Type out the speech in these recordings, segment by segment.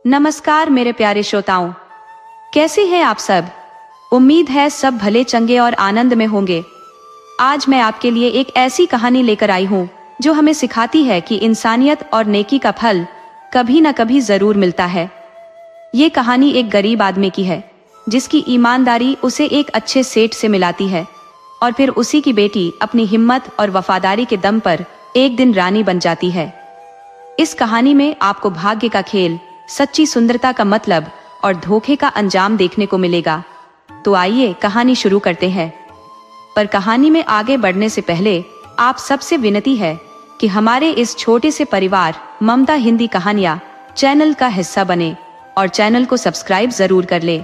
नमस्कार मेरे प्यारे श्रोताओं, कैसे हैं आप सब। उम्मीद है सब भले चंगे और आनंद में होंगे। आज मैं आपके लिए एक ऐसी कहानी लेकर आई हूँ जो हमें सिखाती है कि इंसानियत और नेकी का फल कभी न कभी जरूर मिलता है। ये कहानी एक गरीब आदमी की है जिसकी ईमानदारी उसे एक अच्छे सेठ से मिलाती है और फिर उसी की बेटी अपनी हिम्मत और वफादारी के दम पर एक दिन रानी बन जाती है। इस कहानी में आपको भाग्य का खेल, सच्ची सुंदरता का मतलब और धोखे का अंजाम देखने को मिलेगा। तो आइए कहानी शुरू करते हैं। पर कहानी में आगे बढ़ने से पहले आप सबसे विनती है कि हमारे इस छोटे से परिवार ममता हिंदी कहानियां चैनल का हिस्सा बने और चैनल को सब्सक्राइब जरूर कर ले।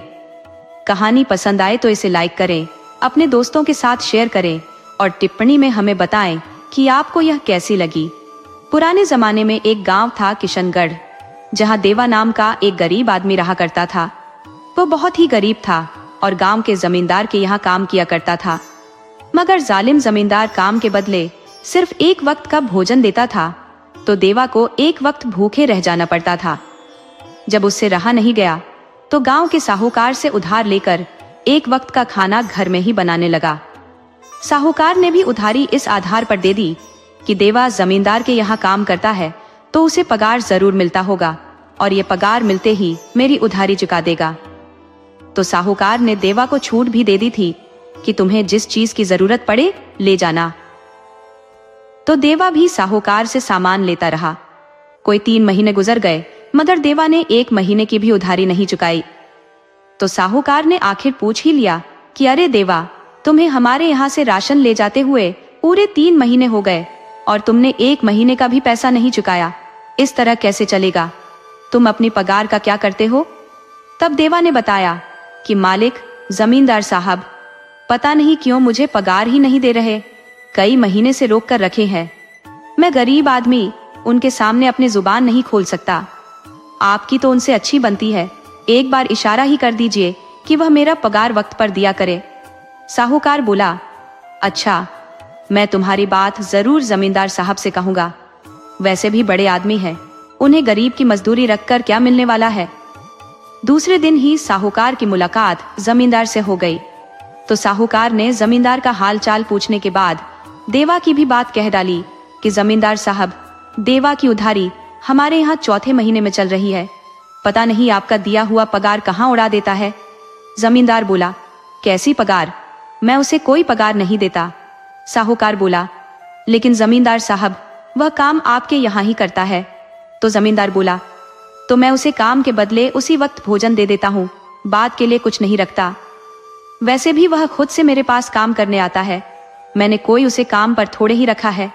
कहानी पसंद आए तो इसे लाइक करें, अपने दोस्तों के साथ शेयर करें और टिप्पणी में हमें बताएं कि आपको यह कैसी लगी। पुराने जमाने में एक गांव था किशनगढ़, जहां देवा नाम का एक गरीब आदमी रहा करता था। वो बहुत ही गरीब था और गांव के जमींदार के यहाँ काम किया करता था, मगर जालिम जमींदार काम के बदले सिर्फ एक वक्त का भोजन देता था, तो देवा को एक वक्त भूखे रह जाना पड़ता था। जब उससे रहा नहीं गया तो गांव के साहूकार से उधार लेकर एक वक्त का खाना घर में ही बनाने लगा। साहूकार ने भी उधारी इस आधार पर दे दी कि देवा जमींदार के यहाँ काम करता है तो उसे पगार जरूर मिलता होगा और ये पगार मिलते ही मेरी उधारी चुका देगा। तो साहूकार ने देवा को छूट भी दे दी थी कि तुम्हें जिस चीज की जरूरत पड़े ले जाना। तो देवा भी साहूकार से सामान लेता रहा। कोई 3 महीने गुजर गए मगर देवा ने 1 महीने की भी उधारी नहीं चुकाई। तो साहूकार ने आखिर पूछ ही लिया कि अरे देवा, तुम्हें हमारे यहाँ से राशन ले जाते हुए पूरे 3 महीने हो गए और तुमने 1 महीने का भी पैसा नहीं चुकाया। इस तरह कैसे चलेगा? तुम अपनी पगार का क्या करते हो? तब देवा ने बताया कि मालिक, जमींदार साहब, पता नहीं क्यों मुझे पगार ही नहीं दे रहे, कई महीने से रोक कर रखे हैं। मैं गरीब आदमी उनके सामने अपनी जुबान नहीं खोल सकता। आपकी तो उनसे अच्छी बनती है, एक बार इशारा ही कर दीजिए कि वह मेरा पगार वक्त पर दिया करे। साहूकार बोला, अच्छा, मैं तुम्हारी बात जरूर जमींदार साहब से कहूंगा। वैसे भी बड़े आदमी हैं, उन्हें गरीब की मजदूरी रखकर क्या मिलने वाला है। दूसरे दिन ही साहूकार की मुलाकात जमींदार से हो गई। तो साहूकार ने जमींदार का हाल चाल पूछने के बाद देवा की भी बात कह डाली कि जमींदार साहब, देवा की उधारी हमारे यहाँ 4थे महीने में चल रही है, पता नहीं आपका दिया हुआ पगार कहाँ उड़ा देता है। जमींदार बोला, कैसी पगार? मैं उसे कोई पगार नहीं देता। साहूकार बोला, लेकिन जमींदार साहब, वह काम आपके यहाँ ही करता है। तो जमींदार बोला, तो मैं उसे काम के बदले उसी वक्त भोजन दे देता हूँ, बाद के लिए कुछ नहीं रखता। वैसे भी वह खुद से मेरे पास काम करने आता है, मैंने कोई उसे काम पर थोड़े ही रखा है।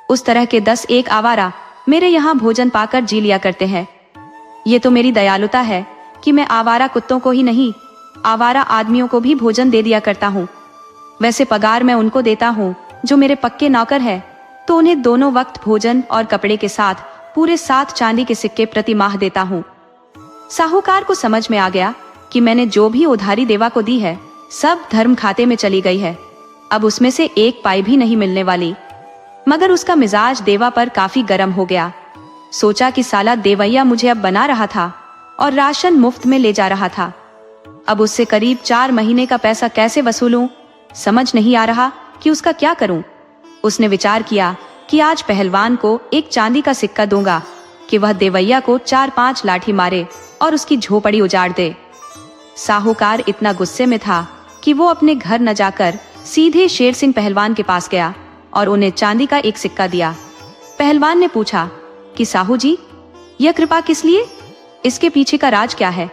उस तरह के 10-1 आवारा मेरे यहाँ भोजन पाकर जी लिया करते हैं। ये तो मेरी दयालुता है कि मैं आवारा कुत्तों को ही नहीं, आवारा आदमियों को भी भोजन दे दिया करता हूँ। वैसे पगार मैं उनको देता हूँ जो मेरे पक्के नौकर है, तो उन्हें दोनों वक्त भोजन और कपड़े के साथ पूरे 7 चांदी के सिक्के प्रति माह देता हूँ। साहूकार को समझ में आ गया कि मैंने जो भी उधारी देवा को दी है सब धर्म खाते में चली गई है, अब उसमें से 1 पाई भी नहीं मिलने वाली। मगर उसका मिजाज देवा पर काफी गर्म हो गया। सोचा कि साला देवैया मुझे अब बना रहा था और राशन मुफ्त में ले जा रहा था। अब उससे करीब 4 महीने का पैसा कैसे वसूलूं, समझ नहीं आ रहा कि उसका क्या करूं। उसने विचार किया कि आज पहलवान को एक चांदी का सिक्का दूंगा कि वह देवैया को 4-5 लाठी मारे और उसकी झोपड़ी उजाड़ दे। साहूकार इतना गुस्से में था कि वो अपने घर न जाकर सीधे शेर सिंह पहलवान के पास गया और उन्हें चांदी का एक सिक्का दिया। पहलवान ने पूछा कि साहू जी, यह कृपा किस लिए? इसके पीछे का राज क्या है?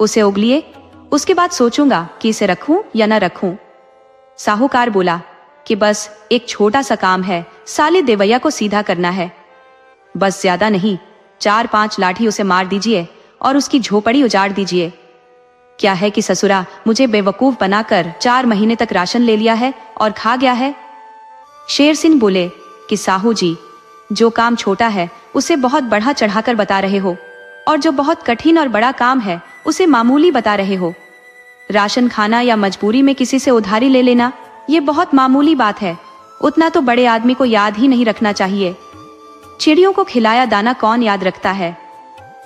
उसे उगलिए, उसके बाद सोचूंगा कि इसे रखूं या न रखूं। साहूकार बोला कि बस एक छोटा सा काम है, साले देवैया को सीधा करना है। बस ज्यादा नहीं, 4-5 लाठी उसे मार दीजिए और उसकी झोपड़ी उजाड़ दीजिए। क्या है कि ससुरा मुझे बेवकूफ बनाकर 4 महीने तक राशन ले लिया है और खा गया है। शेर सिंह बोले कि साहू जी, जो काम छोटा है उसे बहुत बढ़ा चढ़ाकर बता रहे हो और जो बहुत कठिन और बड़ा काम है उसे मामूली बता रहे हो। राशन खाना या मजबूरी में किसी से उधारी ले लेना ये बहुत मामूली बात है, उतना तो बड़े आदमी को याद ही नहीं रखना चाहिए। चिड़ियों को खिलाया दाना कौन याद रखता है।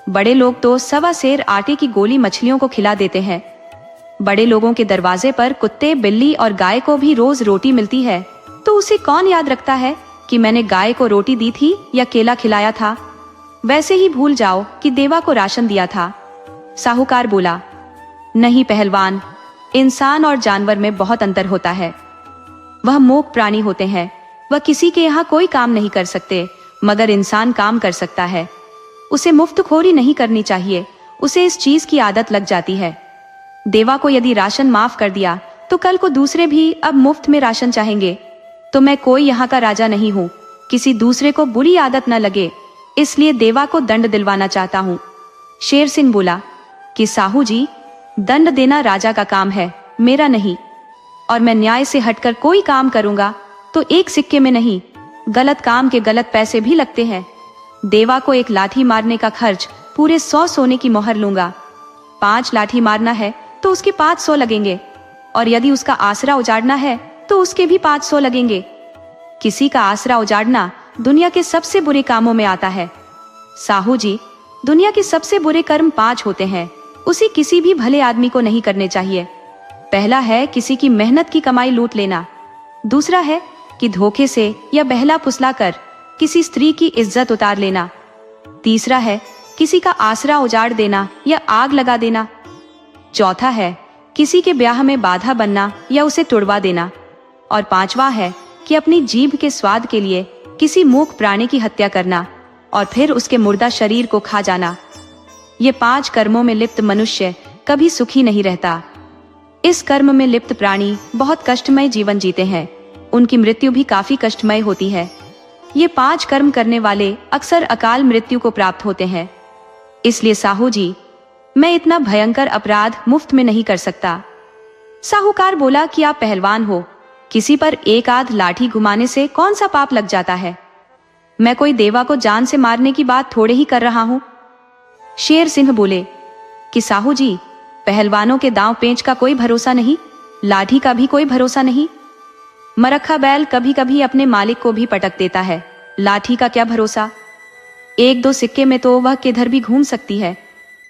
बड़े लोग तो 1.25 सेर आटे की गोली मछलियों को खिला देते हैं। बड़े लोगों के दरवाजे पर कुत्ते, बिल्ली और गाय को भी रोज रोटी मिलती है, तो उसे कौन याद रखता है कि मैंने गाय को रोटी दी थी या केला खिलाया था। वैसे ही भूल जाओ कि देवा को राशन दिया था। साहूकार बोला, नहीं पहलवान, इंसान और जानवर में बहुत अंतर होता है। वह मूक प्राणी होते हैं, वह किसी के यहाँ कोई काम नहीं कर सकते, मगर इंसान काम कर सकता है। उसे मुफ्तखोरी नहीं करनी चाहिए, उसे इस चीज की आदत लग जाती है। देवा को यदि राशन माफ कर दिया तो कल को दूसरे भी अब मुफ्त में राशन चाहेंगे। तो मैं कोई यहाँ का राजा नहीं हूँ, किसी दूसरे को बुरी आदत न लगे, इसलिए देवा को दंड दिलवाना चाहता हूँ। शेर सिंह बोला कि साहू जी, दंड देना राजा का काम है, मेरा नहीं, और मैं न्याय से हटकर कोई काम करूंगा तो एक सिक्के में नहीं, गलत काम के गलत पैसे भी लगते हैं। देवा को एक लाठी मारने का खर्च पूरे 100 सोने की मोहर लूंगा। 5 लाठी मारना है तो उसके 500 लगेंगे, और यदि उसका आसरा उजाड़ना है तो उसके भी 500 लगेंगे। किसी का आसरा उजाड़ना दुनिया के सबसे बुरे कामों में आता है। साहू जी, दुनिया के सबसे बुरे कर्म 5 होते हैं, उसे किसी भी भले आदमी को नहीं करने चाहिए। पहला है किसी की मेहनत की कमाई लूट लेना। दूसरा है कि धोखे से या बहला फुसला कर किसी स्त्री की इज्जत उतार लेना। तीसरा है किसी का आसरा उजाड़ देना या आग लगा देना। चौथा है किसी के ब्याह में बाधा बनना या उसे तुड़वा देना। और 5वां है कि अपनी जीभ के स्वाद के लिए किसी मूक प्राणी की हत्या करना और फिर उसके मुर्दा शरीर को खा जाना। ये 5 कर्मों में लिप्त मनुष्य कभी सुखी नहीं रहता। इस कर्म में लिप्त प्राणी बहुत कष्टमय जीवन जीते हैं, उनकी मृत्यु भी काफी कष्टमय होती है। ये 5 कर्म करने वाले अक्सर अकाल मृत्यु को प्राप्त होते हैं। इसलिए साहू जी, मैं इतना भयंकर अपराध मुफ्त में नहीं कर सकता। साहूकार बोला कि आप पहलवान हो, किसी पर एक आध लाठी घुमाने से कौन सा पाप लग जाता है। मैं कोई देवा को जान से मारने की बात थोड़े ही कर रहा हूं। शेर सिंह बोले कि साहू जी, पहलवानों के दांव पेंच का कोई भरोसा नहीं, लाठी का भी कोई भरोसा नहीं। मरखा बैल कभी कभी अपने मालिक को भी पटक देता है, लाठी का क्या भरोसा। 1-2 सिक्के में तो वह किधर भी घूम सकती है।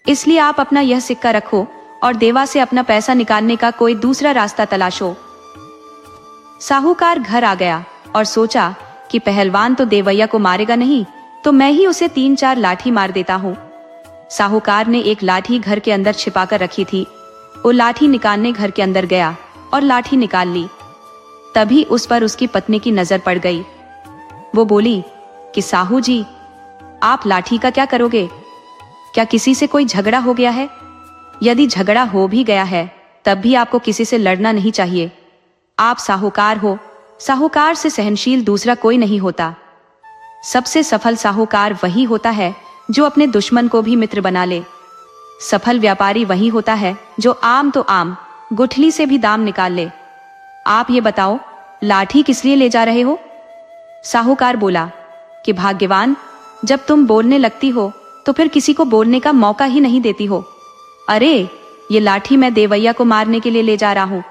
इसलिए आप अपना यह सिक्का रखो और देवा से अपना पैसा निकालने का कोई दूसरा रास्ता तलाशो। साहूकार घर आ गया और सोचा कि पहलवान तो देवैया को मारेगा नहीं, तो मैं ही उसे 3-4 लाठी मार देता हूँ। साहूकार ने एक लाठी घर के अंदर छिपाकर रखी थी। वो लाठी निकालने घर के अंदर गया और लाठी निकाल ली। तभी उस पर उसकी पत्नी की नजर पड़ गई। वो बोली कि साहू जी, आप लाठी का क्या करोगे? क्या किसी से कोई झगड़ा हो गया है? यदि झगड़ा हो भी गया है तब भी आपको किसी से लड़ना नहीं चाहिए। आप साहूकार हो, साहूकार से सहनशील दूसरा कोई नहीं होता। सबसे सफल साहूकार वही होता है जो अपने दुश्मन को भी मित्र बना ले। सफल व्यापारी वही होता है जो आम तो आम, गुठली से भी दाम निकाल ले। आप ये बताओ, लाठी किस लिए ले जा रहे हो? साहूकार बोला कि भाग्यवान, जब तुम बोलने लगती हो तो फिर किसी को बोलने का मौका ही नहीं देती हो। अरे, ये लाठी मैं देवैया को मारने के लिए ले जा रहा हूँ।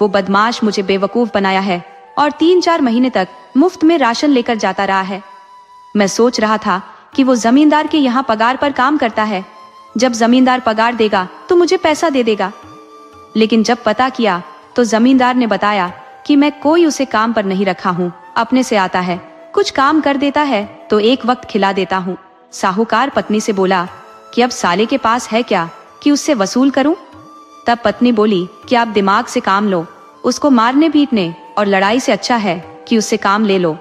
वो बदमाश मुझे बेवकूफ बनाया है और 3-4 महीने तक मुफ्त में राशन लेकर जाता रहा है। मैं सोच रहा था कि वो जमींदार के यहाँ पगार पर काम करता है, जब जमींदार पगार देगा तो मुझे पैसा दे देगा। लेकिन जब पता किया तो जमींदार ने बताया कि मैं कोई उसे काम पर नहीं रखा हूँ, अपने से आता है, कुछ काम कर देता है तो एक वक्त खिला देता हूँ। साहूकार पत्नी से बोला कि अब साले के पास है क्या कि उससे वसूल करूं? तब पत्नी बोली कि आप दिमाग से काम लो, उसको मारने पीटने और लड़ाई से अच्छा है कि उससे काम ले लो।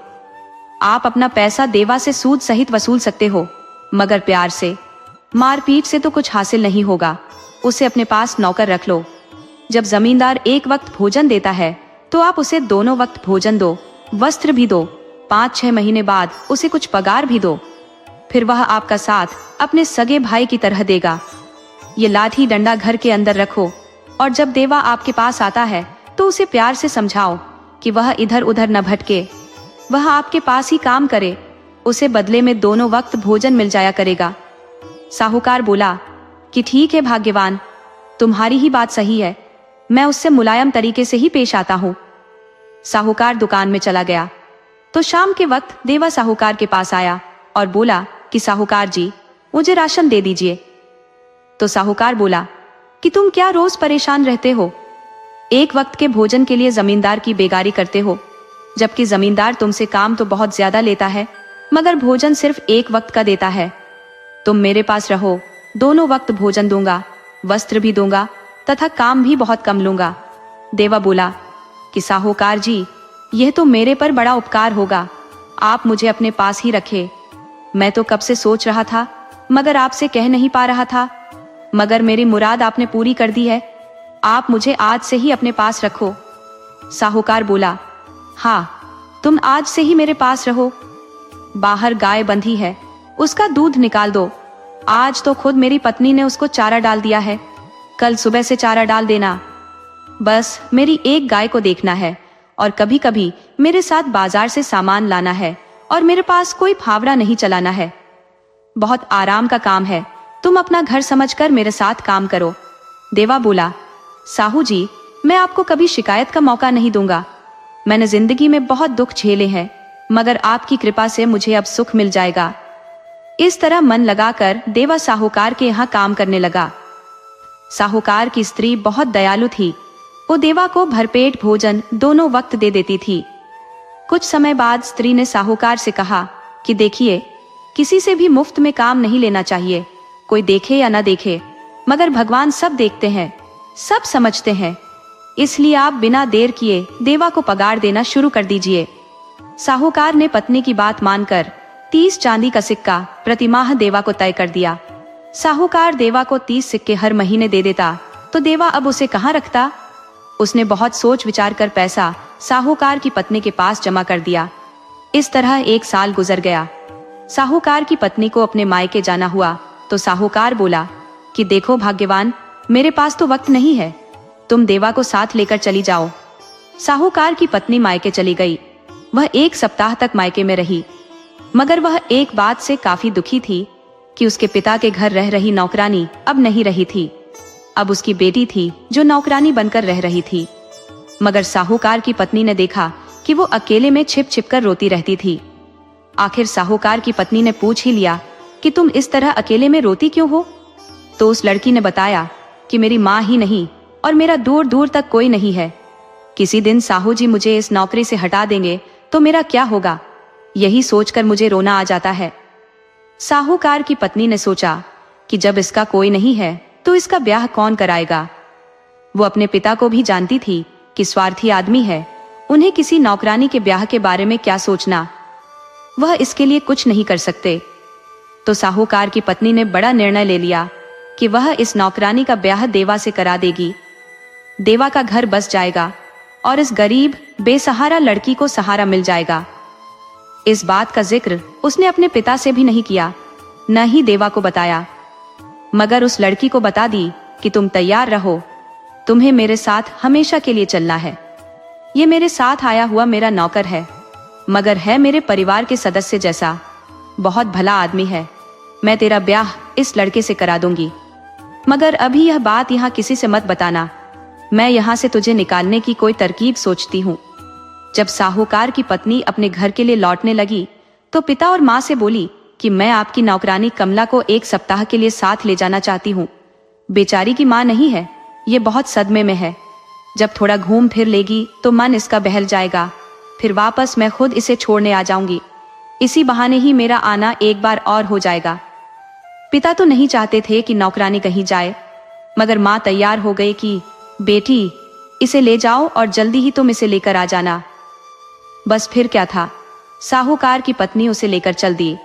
आप अपना पैसा देवा से सूद सहित वसूल सकते हो, मगर प्यार से, मारपीट से तो कुछ हासिल नहीं होगा। उसे अपने पास नौकर रख लो। जब जमींदार एक वक्त भोजन देता है तो आप उसे दोनों वक्त भोजन दो, वस्त्र भी दो, 5-6 महीने बाद उसे कुछ पगार भी दो। फिर वह आपका साथ अपने सगे भाई की तरह देगा। ये लाठी डंडा घर के अंदर रखो और जब देवा आपके पास आता है तो उसे प्यार से समझाओ कि वह इधर उधर न भटके, वह आपके पास ही काम करे, उसे बदले में दोनों वक्त भोजन मिल जाया करेगा। साहूकार बोला कि ठीक है भाग्यवान, तुम्हारी ही बात सही है, मैं उससे मुलायम तरीके से ही पेश आता हूँ। साहूकार दुकान में चला गया तो शाम के वक्त देवा साहूकार के पास आया और बोला कि साहूकार जी, मुझे राशन दे दीजिए। तो साहूकार बोला कि तुम क्या रोज परेशान रहते हो, एक वक्त के भोजन के लिए जमींदार की बेगारी करते हो, जबकि जमींदार तुमसे काम तो बहुत ज्यादा लेता है मगर भोजन सिर्फ एक वक्त का देता है। तुम मेरे पास रहो, दोनों वक्त भोजन दूंगा, वस्त्र भी दूंगा तथा काम भी बहुत कम लूंगा। देवा बोला कि साहूकार जी, यह तो मेरे पर बड़ा उपकार होगा, आप मुझे अपने पास ही रखे। मैं तो कब से सोच रहा था मगर आपसे कह नहीं पा रहा था, मगर मेरी मुराद आपने पूरी कर दी है, आप मुझे आज से ही अपने पास रखो। साहूकार बोला, हाँ, तुम आज से ही मेरे पास रहो। बाहर गाय बंधी है, उसका दूध निकाल दो। आज तो खुद मेरी पत्नी ने उसको चारा डाल दिया है, कल सुबह से चारा डाल देना। बस मेरी एक गाय को देखना है और कभी कभी मेरे साथ बाजार से सामान लाना है और मेरे पास कोई फावड़ा नहीं चलाना है। बहुत आराम का काम है, तुम अपना घर समझकर मेरे साथ काम करो। देवा बोला, साहू जी, मैं आपको कभी शिकायत का मौका नहीं दूंगा। मैंने जिंदगी में बहुत दुख झेले हैं मगर आपकी कृपा से मुझे अब सुख मिल जाएगा। इस तरह मन लगाकर देवा साहूकार के यहाँ काम करने लगा। साहूकार की स्त्री बहुत दयालु थी, वो देवा को भरपेट भोजन दोनों वक्त दे देती थी। कुछ समय बाद स्त्री ने साहूकार से कहा कि देखिए, किसी से भी मुफ्त में काम नहीं लेना चाहिए, कोई देखे या ना देखे, मगर भगवान सब देखते हैं, सब समझते हैं, इसलिए आप बिना देर किए देवा को पगार देना शुरू कर दीजिए। साहूकार ने पत्नी की बात मानकर 30 चांदी का सिक्का प्रतिमाह देवा को तय कर दिया। साहूकार देवा को 30 सिक्के हर महीने दे देता तो देवा अब उसे कहाँ रखता। उसने बहुत सोच विचार कर पैसा साहूकार की पत्नी के पास जमा कर दिया। इस तरह 1 साल गुजर गया। साहूकार की पत्नी को अपने मायके जाना हुआ तो साहूकार बोला कि देखो भाग्यवान, मेरे पास तो वक्त नहीं है, तुम देवा को साथ लेकर चली जाओ। साहूकार की पत्नी मायके चली गई। वह 1 सप्ताह तक मायके में रही, मगर वह एक बात से काफी दुखी थी कि उसके पिता के घर रह रही नौकरानी अब नहीं रही थी। अब उसकी बेटी थी जो नौकरानी बनकर रह रही थी। मगर साहूकार की पत्नी ने देखा कि वो अकेले में छिप छिप कर रोती रहती थी। आखिर साहूकार की पत्नी ने पूछ ही लिया कि तुम इस तरह अकेले में रोती क्यों हो। तो उस लड़की ने बताया कि मेरी माँ ही नहीं और मेरा दूर दूर तक कोई नहीं है। किसी दिन साहू जी मुझे इस नौकरी से हटा देंगे तो मेरा क्या होगा, यही सोचकर मुझे रोना आ जाता है। साहूकार की पत्नी ने सोचा कि जब इसका कोई नहीं है तो इसका ब्याह कौन कराएगा। वो अपने पिता को भी जानती थी कि स्वार्थी आदमी है, उन्हें किसी नौकरानी के ब्याह के बारे में क्या सोचना, वह इसके लिए कुछ नहीं कर सकते। तो साहूकार की पत्नी ने बड़ा निर्णय ले लिया कि वह इस नौकरानी का ब्याह देवा से करा देगी। देवा का घर बस जाएगा और इस गरीब बेसहारा लड़की को सहारा मिल जाएगा। इस बात का जिक्र उसने अपने पिता से भी नहीं किया, न ही देवा को बताया, मगर उस लड़की को बता दी कि तुम तैयार रहो, तुम्हें मेरे साथ हमेशा के लिए चलना है। ये मेरे साथ आया हुआ मेरा नौकर है, मगर है मेरे परिवार के सदस्य जैसा, बहुत भला आदमी है। मैं तेरा ब्याह इस लड़के से करा दूंगी, मगर अभी यह बात यहाँ किसी से मत बताना। मैं यहाँ से तुझे निकालने की कोई तरकीब सोचती हूँ। जब साहूकार की पत्नी अपने घर के लिए लौटने लगी तो पिता और माँ से बोली कि मैं आपकी नौकरानी कमला को 1 सप्ताह के लिए साथ ले जाना चाहती हूँ। बेचारी की माँ नहीं है, ये बहुत सदमे में है। जब थोड़ा घूम फिर लेगी तो मन इसका बहल जाएगा, फिर वापस मैं खुद इसे छोड़ने आ जाऊंगी। इसी बहाने ही मेरा आना एक बार और हो जाएगा। पिता तो नहीं चाहते थे कि नौकरानी कहीं जाए, मगर माँ तैयार हो गई कि बेटी, इसे ले जाओ और जल्दी ही तुम इसे लेकर आ जाना। बस फिर क्या था, साहूकार की पत्नी उसे लेकर चल दी,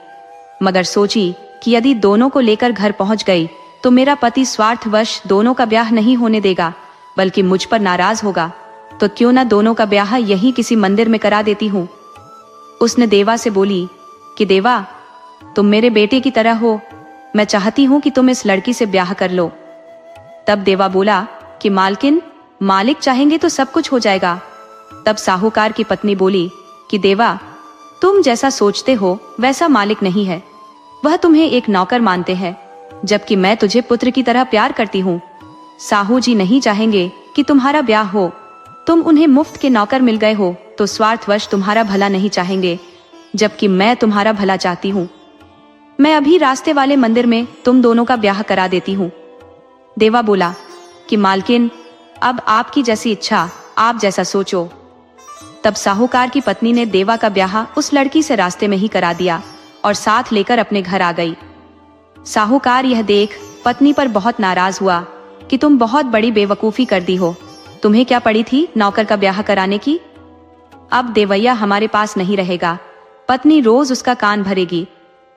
मगर सोची कि यदि दोनों को लेकर घर पहुंच गई तो मेरा पति स्वार्थवश दोनों का ब्याह नहीं होने देगा, बल्कि मुझ पर नाराज होगा, तो क्यों ना दोनों का ब्याह यहीं किसी मंदिर में करा देती हूँ। उसने देवा से बोली कि देवा, तुम मेरे बेटे की तरह हो, मैं चाहती हूँ कि तुम इस लड़की से ब्याह कर लो। तब देवा बोला कि मालकिन, मालिक चाहेंगे तो सब कुछ हो जाएगा। तब साहूकार की पत्नी बोली कि देवा, तुम जैसा सोचते हो वैसा मालिक नहीं है, वह तुम्हें एक नौकर मानते हैं, जबकि मैं तुझे पुत्र की तरह प्यार करती हूँ। साहू जी नहीं चाहेंगे कि तुम्हारा ब्याह हो, तुम उन्हें मुफ्त के नौकर मिल गए हो तो स्वार्थवश तुम्हारा भला नहीं चाहेंगे, जबकि मैं तुम्हारा भला चाहती हूँ। मैं अभी रास्ते वाले मंदिर में तुम दोनों का ब्याह करा देती हूँ। देवा बोला कि मालकिन, अब आपकी जैसी इच्छा, आप जैसा सोचो। तब साहूकार की पत्नी ने देवा का ब्याह उस लड़की से रास्ते में ही करा दिया और साथ लेकर अपने घर आ गई। साहूकार यह देख पत्नी पर बहुत नाराज हुआ कि तुम बहुत बड़ी बेवकूफी कर दी हो। तुम्हें क्या पड़ी थी नौकर का ब्याह कराने की? अब देवैया हमारे पास नहीं रहेगा, पत्नी रोज उसका कान भरेगी।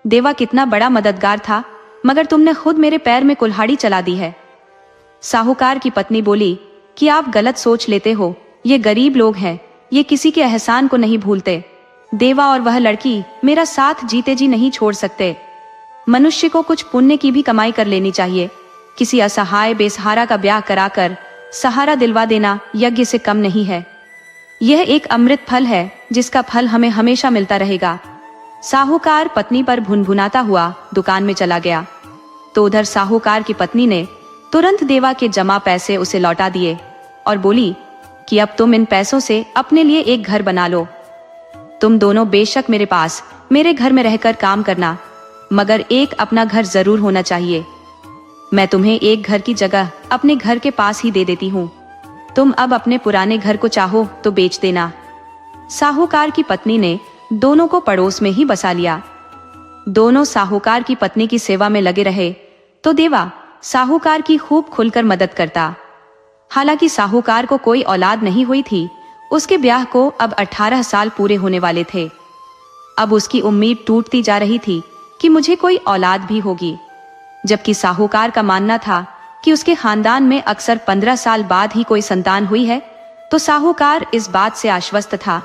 देवा कितना बड़ा मददगार था, मगर तुमने खुद मेरे पैर में कुल्हाड़ी चला दी है। साहूकार की पत्नी बोली कि आप गलत सोच लेते हो, ये गरीब लोग हैं, ये किसी के एहसान को नहीं भूलते। देवा और वह लड़की मेरा साथ जीते जी नहीं छोड़ सकते। मनुष्य को कुछ पुण्य की भी कमाई कर लेनी चाहिए। किसी असहाय बेसहारा का ब्याह कराकर सहारा दिलवा देना यज्ञ से कम नहीं है। यह एक अमृत फल है जिसका फल हमें हमेशा मिलता रहेगा। साहूकार पत्नी पर भुनभुनाता हुआ दुकान में चला गया तो उधर साहूकार की पत्नी ने तुरंत देवा के जमा पैसे उसे लौटा दिए और बोली कि अब तुम इन पैसों से अपने लिए एक घर बना लो। तुम दोनों बेशक मेरे पास मेरे घर में रहकर काम करना, मगर एक अपना घर जरूर होना चाहिए। मैं तुम्हें एक घर की जगह अपने घर के पास ही दे देती हूँ। तुम अब अपने पुराने घर को चाहो तो बेच देना। साहूकार की पत्नी ने दोनों को पड़ोस में ही बसा लिया। दोनों साहूकार की पत्नी की सेवा में लगे रहे तो देवा साहूकार की खूब खुलकर मदद करता। हालांकि साहूकार को कोई औलाद नहीं हुई थी, उसके ब्याह को अब 18 साल पूरे होने वाले थे। अब उसकी उम्मीद टूटती जा रही थी कि मुझे कोई औलाद भी होगी, जबकि साहूकार का मानना था कि उसके खानदान में अक्सर 15 साल बाद ही कोई संतान हुई है। तो साहूकार इस बात से आश्वस्त था।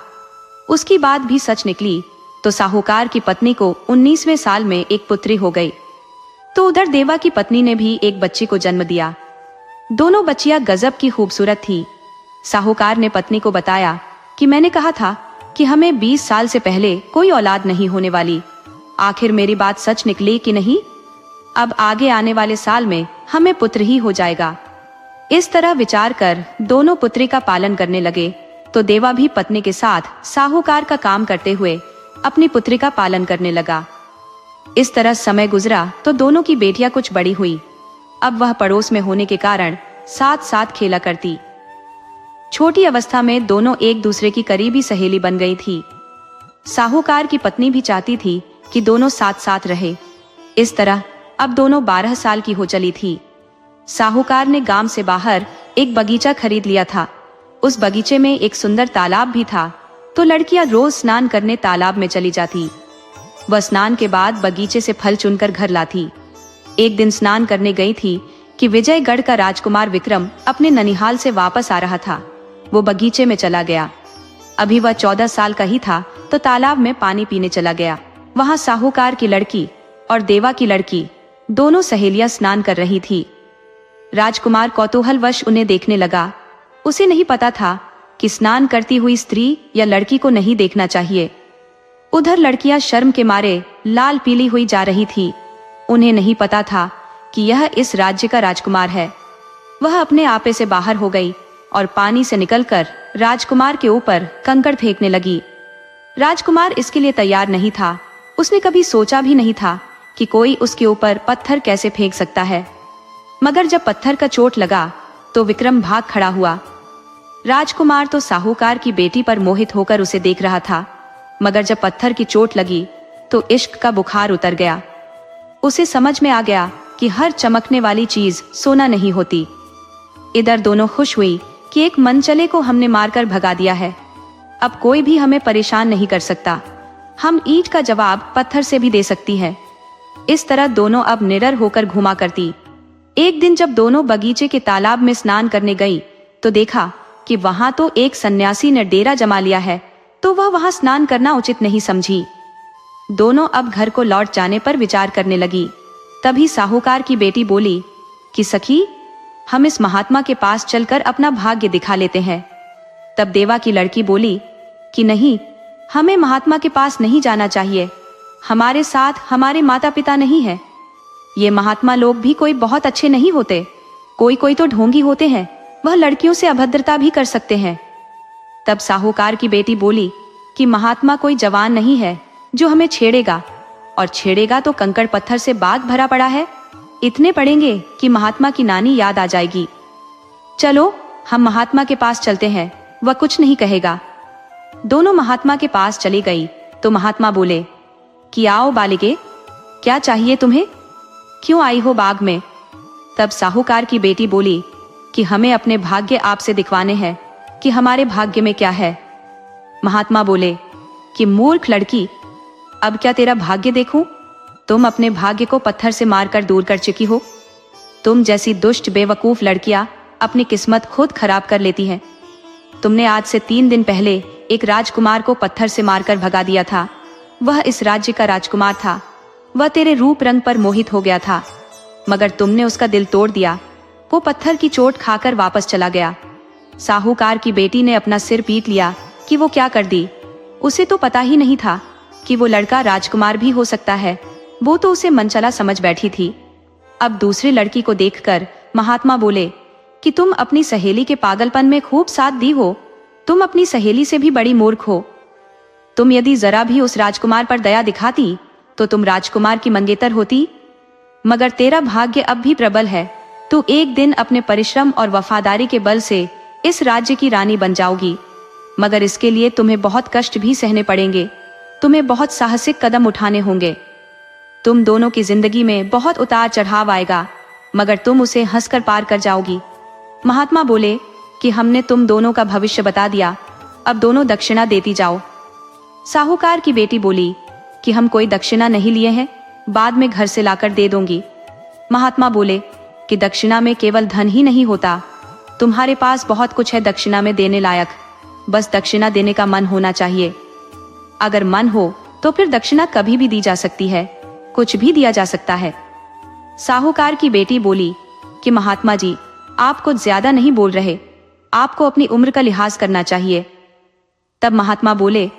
उसकी बात भी सच निकली तो साहूकार की पत्नी को 19वें साल में एक पुत्री हो गई। तो उधर देवा की पत्नी ने भी एक बच्ची को जन्म दिया। दोनों बच्चियां गजब की खूबसूरत थी। साहूकार ने पत्नी को बताया कि मैंने कहा था कि हमें 20 साल से पहले कोई औलाद नहीं होने वाली। आखिर मेरी बात सच निकली कि नहीं? अब आगे आने वाले साल में हमें पुत्र ही हो जाएगा। इस तरह विचार कर दोनों पुत्री का पालन करने लगे तो देवा भी पत्नी के साथ साहूकार का काम करते हुए अपनी पुत्री का पालन करने लगा। इस तरह समय गुजरा तो दोनों की बेटियां कुछ बड़ी हुई। अब वह पड़ोस में होने के कारण साथ साथ खेला करती। छोटी अवस्था में दोनों एक दूसरे की करीबी सहेली बन गई थी। साहूकार की पत्नी भी चाहती थी कि दोनों साथ साथ रहे। इस तरह अब दोनों 12 साल की हो चली थी। साहूकार ने गांव से बाहर एक बगीचा खरीद लिया था। उस बगीचे में एक सुंदर तालाब भी था, तो लड़कियां रोज स्नान करने तालाब में चली जाती। वह स्नान के बाद बगीचे से फल चुनकर घर लाती। एक दिन स्नान करने गई थी कि विजयगढ़ का राजकुमार विक्रम अपने ननिहाल से वापस आ रहा था। वो बगीचे में चला गया। अभी वह 14 साल का ही था तो तालाब में पानी पीने चला गया। वहां साहूकार की लड़की और देवा की लड़की दोनों सहेलियां स्नान कर रही थी। राजकुमार कौतूहलवश उन्हें देखने लगा। उसे नहीं पता था कि स्नान करती हुई स्त्री या लड़की को नहीं देखना चाहिए। उधर लड़कियां शर्म के मारे लाल पीली हुई जा रही थी। उन्हें नहीं पता था कि यह इस राज्य का राजकुमार है। वह अपने आपे से बाहर हो गई और पानी से निकलकर राजकुमार के ऊपर कंकड़ फेंकने लगी। राजकुमार इसके लिए तैयार नहीं था। उसने कभी सोचा भी नहीं था कि कोई उसके ऊपर पत्थर कैसे फेंक सकता है। मगर जब पत्थर का चोट लगा तो विक्रम भाग खड़ा हुआ। राजकुमार तो साहूकार की बेटी पर मोहित होकर उसे देख रहा था, मगर जब पत्थर की चोट लगी तो इश्क का बुखार उतर गया। उसे समझ में आ गया कि हर चमकने वाली चीज सोना नहीं होती। इधर दोनों खुश हुई कि एक मनचले को हमने मारकर भगा दिया है। अब कोई भी हमें परेशान नहीं कर सकता। हम ईंट का जवाब पत्थर से भी दे सकती है। इस तरह दोनों अब निडर होकर घुमा करती। एक दिन जब दोनों बगीचे के तालाब में स्नान करने गई तो देखा कि वहां तो एक सन्यासी ने डेरा जमा लिया है, तो वह वहां स्नान करना उचित नहीं समझी। दोनों अब घर को लौट जाने पर विचार करने लगी। तभी साहूकार की बेटी बोली कि सखी, हम इस महात्मा के पास चलकर अपना भाग्य दिखा लेते हैं। तब देवा की लड़की बोली कि नहीं, हमें महात्मा के पास नहीं जाना चाहिए। हमारे साथ हमारे माता पिता नहीं है। ये महात्मा लोग भी कोई बहुत अच्छे नहीं होते। कोई कोई तो ढोंगी होते हैं, वह लड़कियों से अभद्रता भी कर सकते हैं। तब साहूकार की बेटी बोली कि महात्मा कोई जवान नहीं है जो हमें छेड़ेगा। और छेड़ेगा तो कंकड़ पत्थर से बाग भरा पड़ा है। इतने पड़ेंगे कि महात्मा की नानी याद आ जाएगी। चलो हम महात्मा के पास चलते हैं, वह कुछ नहीं कहेगा। दोनों महात्मा के पास चली गई तो महात्मा बोले कि आओ बालिके, क्या चाहिए तुम्हें, क्यों आई हो बाग में। तब साहूकार की बेटी बोली कि हमें अपने भाग्य आपसे दिखवाने हैं कि हमारे भाग्य में क्या है। महात्मा बोले कि मूर्ख लड़की, अब क्या तेरा भाग्य देखूं? तुम अपने भाग्य को पत्थर से मारकर दूर कर चुकी हो। तुम जैसी दुष्ट बेवकूफ लड़कियां अपनी किस्मत खुद खराब कर लेती हैं। तुमने आज से 3 दिन पहले एक राजकुमार को पत्थर से मारकर भगा दिया था। वह इस राज्य का राजकुमार था। वह तेरे रूप रंग पर मोहित हो गया था, मगर तुमने उसका दिल तोड़ दिया। वो पत्थर की चोट खाकर वापस चला गया। साहूकार की बेटी ने अपना सिर पीट लिया कि वो क्या कर दी। उसे तो पता ही नहीं था कि वो लड़का राजकुमार भी हो सकता है। वो तो उसे मनचला समझ बैठी थी। अब दूसरी लड़की को देखकर महात्मा बोले कि तुम अपनी सहेली के पागलपन में खूब साथ दी हो। तुम अपनी सहेली से भी बड़ी मूर्ख हो। तुम यदि जरा भी उस राजकुमार पर दया दिखाती तो तुम राजकुमार की मंगेतर होती। मगर तेरा भाग्य अब भी प्रबल है। तू एक दिन अपने परिश्रम और वफादारी के बल से इस राज्य की रानी बन जाओगी, मगर इसके लिए तुम्हें बहुत कष्ट भी सहने पड़ेंगे। तुम्हें बहुत साहसिक कदम उठाने होंगे। तुम दोनों की जिंदगी में बहुत उतार चढ़ाव आएगा, मगर तुम उसे हंसकर पार कर जाओगी। महात्मा बोले कि हमने तुम दोनों का भविष्य बता दिया, अब दोनों दक्षिणा देती जाओ। साहूकार की बेटी बोली कि हम कोई दक्षिणा नहीं लिए हैं, बाद में घर से लाकर दे दूंगी। महात्मा बोले कि दक्षिणा में केवल धन ही नहीं होता, तुम्हारे पास बहुत कुछ है दक्षिणा में देने लायक, बस दक्षिणा देने का मन होना चाहिए। अगर मन हो तो फिर दक्षिणा कभी भी दी जा सकती है, कुछ भी दिया जा सकता है। साहूकार की बेटी बोली कि महात्मा जी, आप कुछ ज्यादा नहीं बोल रहे, आपको अपनी उम्र का लिहाज करना चाहिए। तब महात्मा बोले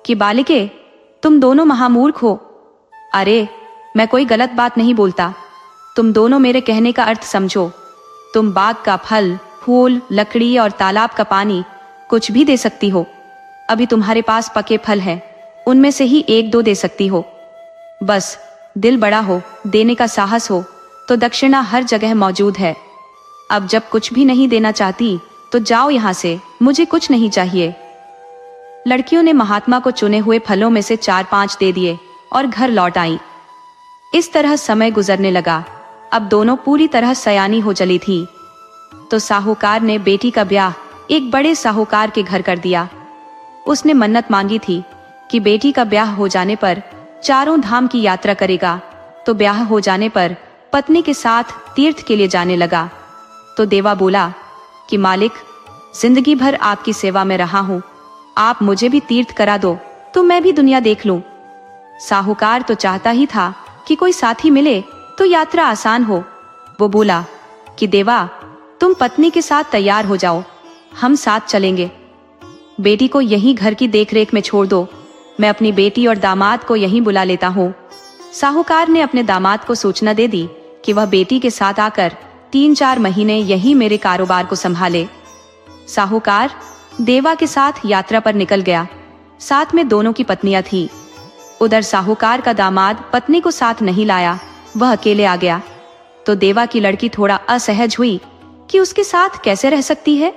कि बालिके, तुम दोनों महामूर्ख हो। अरे मैं कोई गलत बात नहीं बोलता, तुम दोनों मेरे कहने का अर्थ समझो। तुम बाग का फल, फूल, लकड़ी और तालाब का पानी कुछ भी दे सकती हो। अभी तुम्हारे पास पके फल हैं, उनमें से ही 1-2 दे सकती हो। बस दिल बड़ा हो, देने का साहस हो, तो दक्षिणा हर जगह मौजूद है। अब जब कुछ भी नहीं देना चाहती तो जाओ यहाँ से, मुझे कुछ नहीं चाहिए। लड़कियों ने महात्मा को चुने हुए फलों में से 4-5 दे दिए और घर लौट आई। इस तरह समय गुजरने लगा। अब दोनों पूरी तरह सयानी हो चली थी। तो साहूकार ने बेटी का ब्याह एक बड़े साहूकार के घर कर दिया। उसने मन्नत मांगी थी कि बेटी का ब्याह हो जाने पर 4 धाम की यात्रा करेगा। तो ब्याह हो जाने पर पत्नी के साथ तीर्थ के लिए जाने लगा। तो देवा बोला कि मालिक, जिंदगी भर आपकी सेवा में रहा हूँ, आप मुझे भी तीर्थ करा दो तो मैं भी दुनिया देख लूं। साहूकार तो चाहता ही था कि कोई साथी मिले तो यात्रा आसान हो। वो बोला कि देवा, तुम पत्नी के साथ तैयार हो जाओ, हम साथ चलेंगे। बेटी को यहीं घर की देखरेख में छोड़ दो, मैं अपनी बेटी और दामाद को यहीं बुला लेता हूँ। साहूकार ने अपने दामाद को सूचना दे दी कि वह बेटी के साथ आकर 3-4 महीने यहीं मेरे कारोबार को संभाले। साहूकार देवा के साथ यात्रा पर निकल गया। साथ में दोनों की पत्नियां थी। उधर साहूकार का दामाद पत्नी को साथ नहीं लाया, वह अकेले आ गया। तो देवा की लड़की थोड़ा असहज हुई कि उसके साथ कैसे रह सकती है,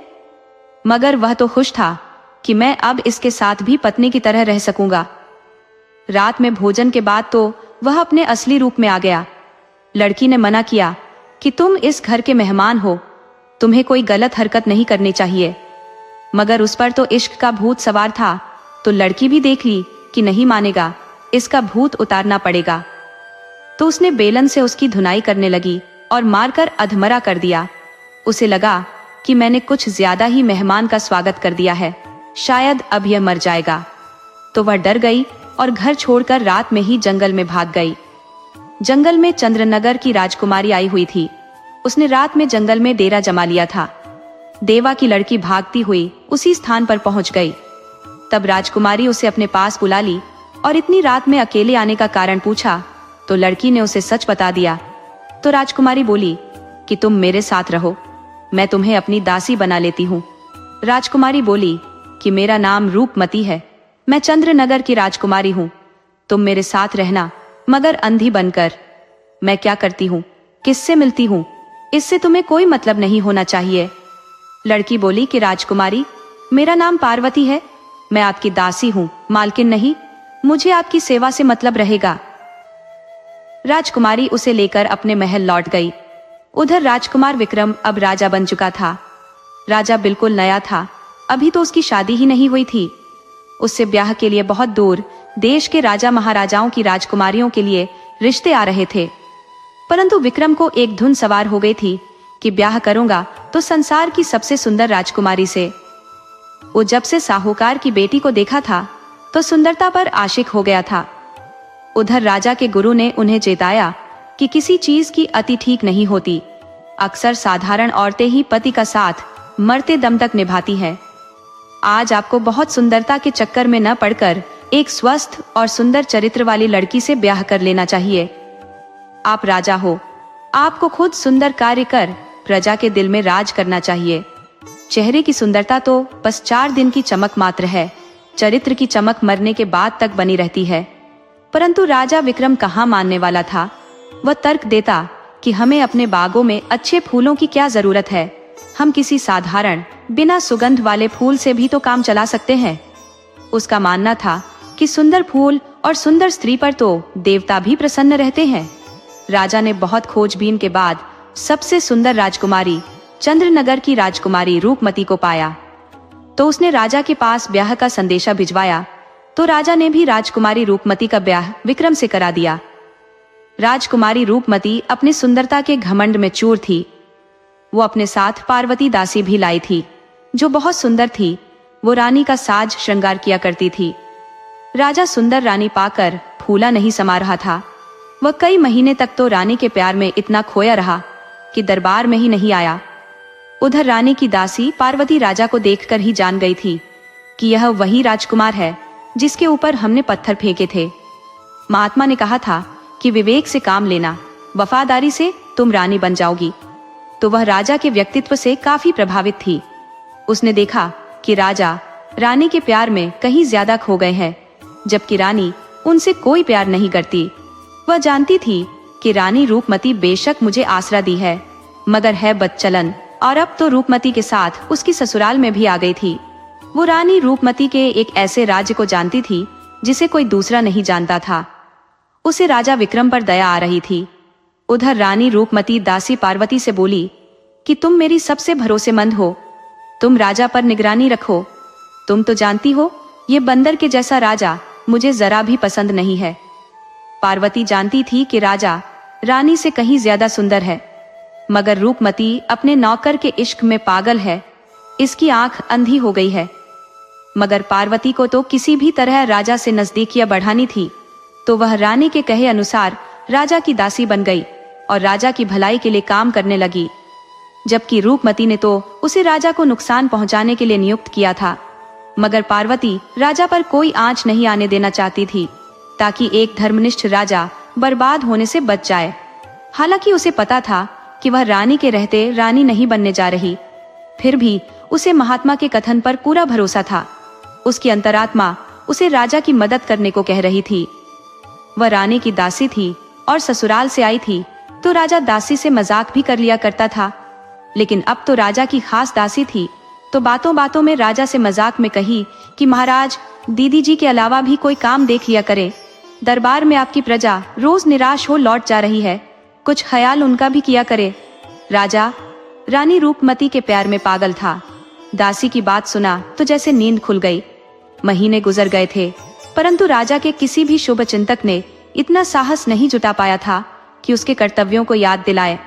मगर वह तो खुश था कि मैं अब इसके साथ भी पत्नी की तरह रह सकूंगा। रात में भोजन के बाद तो वह अपने असली रूप में आ गया। लड़की ने मना किया कि तुम इस घर के मेहमान हो, तुम्हें कोई गलत हरकत नहीं करनी चाहिए। मगर उस पर तो इश्क का भूत सवार था। तो लड़की भी देख ली कि नहीं मानेगा, इसका भूत उतारना पड़ेगा। तो उसने बेलन से उसकी धुनाई करने लगी और मारकर अधमरा कर दिया। उसे लगा कि मैंने कुछ ज्यादा ही मेहमान का स्वागत कर दिया है, शायद अब यह मर जाएगा। तो वह डर गई और घर छोड़कर रात में ही जंगल में भाग गई। जंगल में चंद्रनगर की राजकुमारी आई हुई थी। उसने रात में जंगल में डेरा जमा लिया था। देवा की लड़की भागती हुई उसी स्थान पर पहुंच गई। तब राजकुमारी उसे अपने पास बुला ली और इतनी रात में अकेले आने का कारण पूछा। तो लड़की ने उसे सच बता दिया। तो राजकुमारी बोली कि तुम मेरे साथ रहो, मैं तुम्हें अपनी दासी बना लेती हूँ। राजकुमारी बोली कि मेरा नाम रूपमती है, मैं चंद्रनगर की राजकुमारी हूँ, तुम मेरे साथ रहना, मगर अंधी बनकर। मैं क्या करती हूँ, किससे मिलती हूँ, इससे तुम्हें कोई मतलब नहीं होना चाहिए। लड़की बोली कि राजकुमारी, मेरा नाम पार्वती है, मैं आपकी दासी हूँ, मालकिन नहीं। मुझे आपकी सेवा से मतलब रहेगा। राजकुमारी उसे लेकर अपने महल लौट गई। उधर राजकुमार विक्रम अब राजा बन चुका था। राजा बिल्कुल नया था, अभी तो उसकी शादी ही नहीं हुई थी। उससे ब्याह के लिए बहुत दूर देश के राजा महाराजाओं की राजकुमारियों के लिए रिश्ते आ रहे थे। परंतु विक्रम को एक धुन सवार हो गई थी कि ब्याह करूंगा तो संसार की सबसे सुंदर राजकुमारी से। वो जब से साहूकार की बेटी को देखा था तो सुंदरता पर आशिक हो गया था। उधर राजा के गुरु ने उन्हें चेताया कि किसी चीज की अति ठीक नहीं होती। अक्सर साधारण औरतें ही पति का साथ मरते दम तक निभाती हैं। आज आपको बहुत सुंदरता के चक्कर में न पड़कर एक स्वस्थ और सुंदर चरित्र वाली लड़की से ब्याह कर लेना चाहिए। आप राजा हो, आपको खुद सुंदर कार्य कर प्रजा के दिल में राज करना चाहिए। चेहरे की सुंदरता तो बस 4 दिन की चमक मात्र है, चरित्र की चमक मरने के बाद तक बनी रहती है। परंतु राजा विक्रम कहाँ मानने वाला था। वह तर्क देता कि हमें अपने बागों में अच्छे फूलों की क्या जरूरत है, हम किसी साधारण बिना सुगंध वाले फूल से भी तो काम चला सकते हैं। उसका मानना था कि सुंदर फूल और सुंदर स्त्री पर तो देवता भी प्रसन्न रहते हैं। राजा ने बहुत खोजबीन के बाद सबसे सुंदर राजकुमारी चंद्रनगर की राजकुमारी रूपमती को पाया, तो उसने राजा के पास ब्याह का संदेशा भिजवाया। तो राजा ने भी राजकुमारी रूपमती का ब्याह विक्रम से करा दिया। राजकुमारी रूपमती अपनी सुंदरता के घमंड में चूर थी। वो अपने साथ पार्वती दासी भी लाई थी, जो बहुत सुंदर थी। वो रानी का साज श्रृंगार किया करती थी। राजा सुंदर रानी पाकर फूला नहीं समा रहा था। वह कई महीने तक तो रानी के प्यार में इतना खोया रहा कि दरबार में ही नहीं आया। उधर रानी की दासी पार्वती राजा को देखकर ही जान गई थी कि यह वही राजकुमार है जिसके ऊपर हमने पत्थर फेंके थे। महात्मा ने कहा था कि विवेक से काम लेना, वफादारी से तुम रानी बन जाओगी। तो वह राजा के व्यक्तित्व से काफी प्रभावित थी। उसने देखा कि राजा रानी के प्यार में कहीं ज्यादा खो गए हैं, जबकि रानी उनसे कोई प्यार नहीं करती। वह जानती थी कि रानी रूपमती बेशक मुझे आसरा दी है, मगर है बदचलन, और अब तो रूपमती के साथ उसकी ससुराल में भी आ गई थी। वो रानी रूपमती के एक ऐसे राज्य को जानती थी जिसे कोई दूसरा नहीं जानता था। उसे राजा विक्रम पर दया आ रही थी। उधर रानी रूपमती दासी पार्वती से बोली कि तुम मेरी सबसे भरोसेमंद हो, तुम राजा पर निगरानी रखो। तुम तो जानती हो ये बंदर के जैसा राजा मुझे जरा भी पसंद नहीं है। पार्वती जानती थी कि राजा रानी से कहीं ज्यादा सुंदर है, मगर रूपमती अपने नौकर के इश्क में पागल है, इसकी आंख अंधी हो गई है। मगर पार्वती को तो किसी भी तरह राजा से नजदीकियां बढ़ानी थी, तो वह रानी के कहे अनुसार राजा की दासी बन गई और राजा की भलाई के लिए काम करने लगी। जबकि रूपमती ने तो उसे राजा को नुकसान पहुंचाने के लिए नियुक्त किया था, मगर पार्वती राजा पर कोई आंच नहीं आने देना चाहती थी, ताकि एक धर्मनिष्ठ राजा बर्बाद होने से बच जाए। हालांकि उसे पता था कि वह रानी के रहते रानी नहीं बनने जा रही, फिर भी उसे महात्मा के कथन पर पूरा भरोसा था। उसकी अंतरात्मा उसे राजा की मदद करने को कह रही थी। वह रानी की दासी थी और ससुराल से आई थी, तो राजा दासी से मजाक भी कर लिया करता था। लेकिन अब तो राजा की खास दासी थी, तो बातों बातों में राजा से मजाक में कही कि महाराज, दीदी जी के अलावा भी कोई काम देख लिया करे। दरबार में आपकी प्रजा रोज निराश हो लौट जा रही है, कुछ ख्याल उनका भी किया करे। राजा रानी रूपमती के प्यार में पागल था। दासी की बात सुना तो जैसे नींद खुल गई। महीने गुजर गए थे, परंतु राजा के किसी भी शुभ चिंतक ने इतना साहस नहीं जुटा पाया था कि उसके कर्तव्यों को याद दिलाए।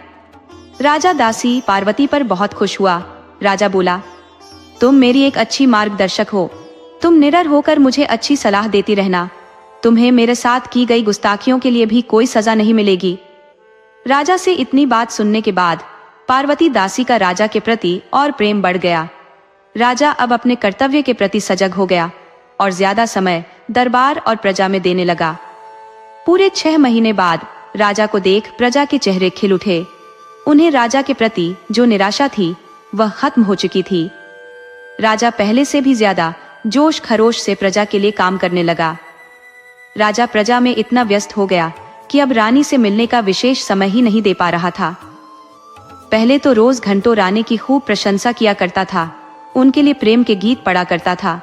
राजा दासी पार्वती पर बहुत खुश हुआ। राजा बोला, तुम मेरी एक अच्छी मार्गदर्शक हो, तुम निडर होकर मुझे अच्छी सलाह देती रहना। तुम्हें मेरे साथ की गई गुस्ताखियों के लिए भी कोई सजा नहीं मिलेगी। राजा से इतनी बात सुनने के बाद पार्वती दासी का राजा के प्रति और प्रेम बढ़ गया। राजा अब अपने कर्तव्य के प्रति सजग हो गया और ज्यादा समय दरबार और प्रजा में देने लगा। पूरे 6 महीने बाद राजा को देख प्रजा के चेहरे खिल उठे। उन्हें राजा के प्रति जो निराशा थी वह खत्म हो चुकी थी। राजा पहले से भी ज्यादा जोश खरोश से प्रजा के लिए काम करने लगा। राजा प्रजा में इतना व्यस्त हो गया कि अब रानी से मिलने का विशेष समय ही नहीं दे पा रहा था। पहले तो रोज घंटों रानी की खूब प्रशंसा किया करता था, उनके लिए प्रेम के गीत पढ़ा करता था,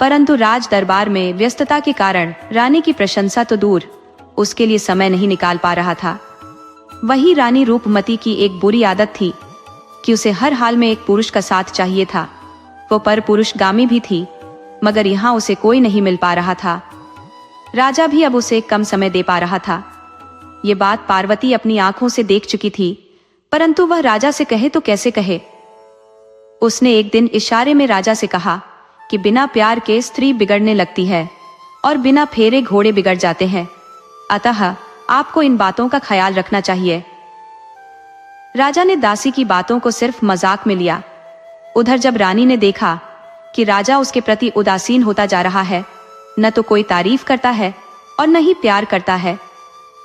परंतु राज दरबार में व्यस्तता के कारण रानी की प्रशंसा तो दूर, उसके लिए समय नहीं निकाल पा रहा था। वही रानी रूपमती की एक बुरी आदत थी कि उसे हर हाल में एक पुरुष का साथ चाहिए था। वो पर पुरुषगामी भी थी, मगर यहाँ उसे कोई नहीं मिल पा रहा था। राजा भी अब उसे कम समय दे पा रहा था। ये बात पार्वती अपनी आंखों से देख चुकी थी, परंतु वह राजा से कहे तो कैसे कहे। उसने एक दिन इशारे में राजा से कहा कि बिना प्यार के स्त्री बिगड़ने लगती है और बिना फेरे घोड़े बिगड़ जाते हैं, अतः आपको इन बातों का ख्याल रखना चाहिए। राजा ने दासी की बातों को सिर्फ मजाक में लिया। उधर जब रानी ने देखा कि राजा उसके प्रति उदासीन होता जा रहा है, न तो कोई तारीफ करता है और न ही प्यार करता है,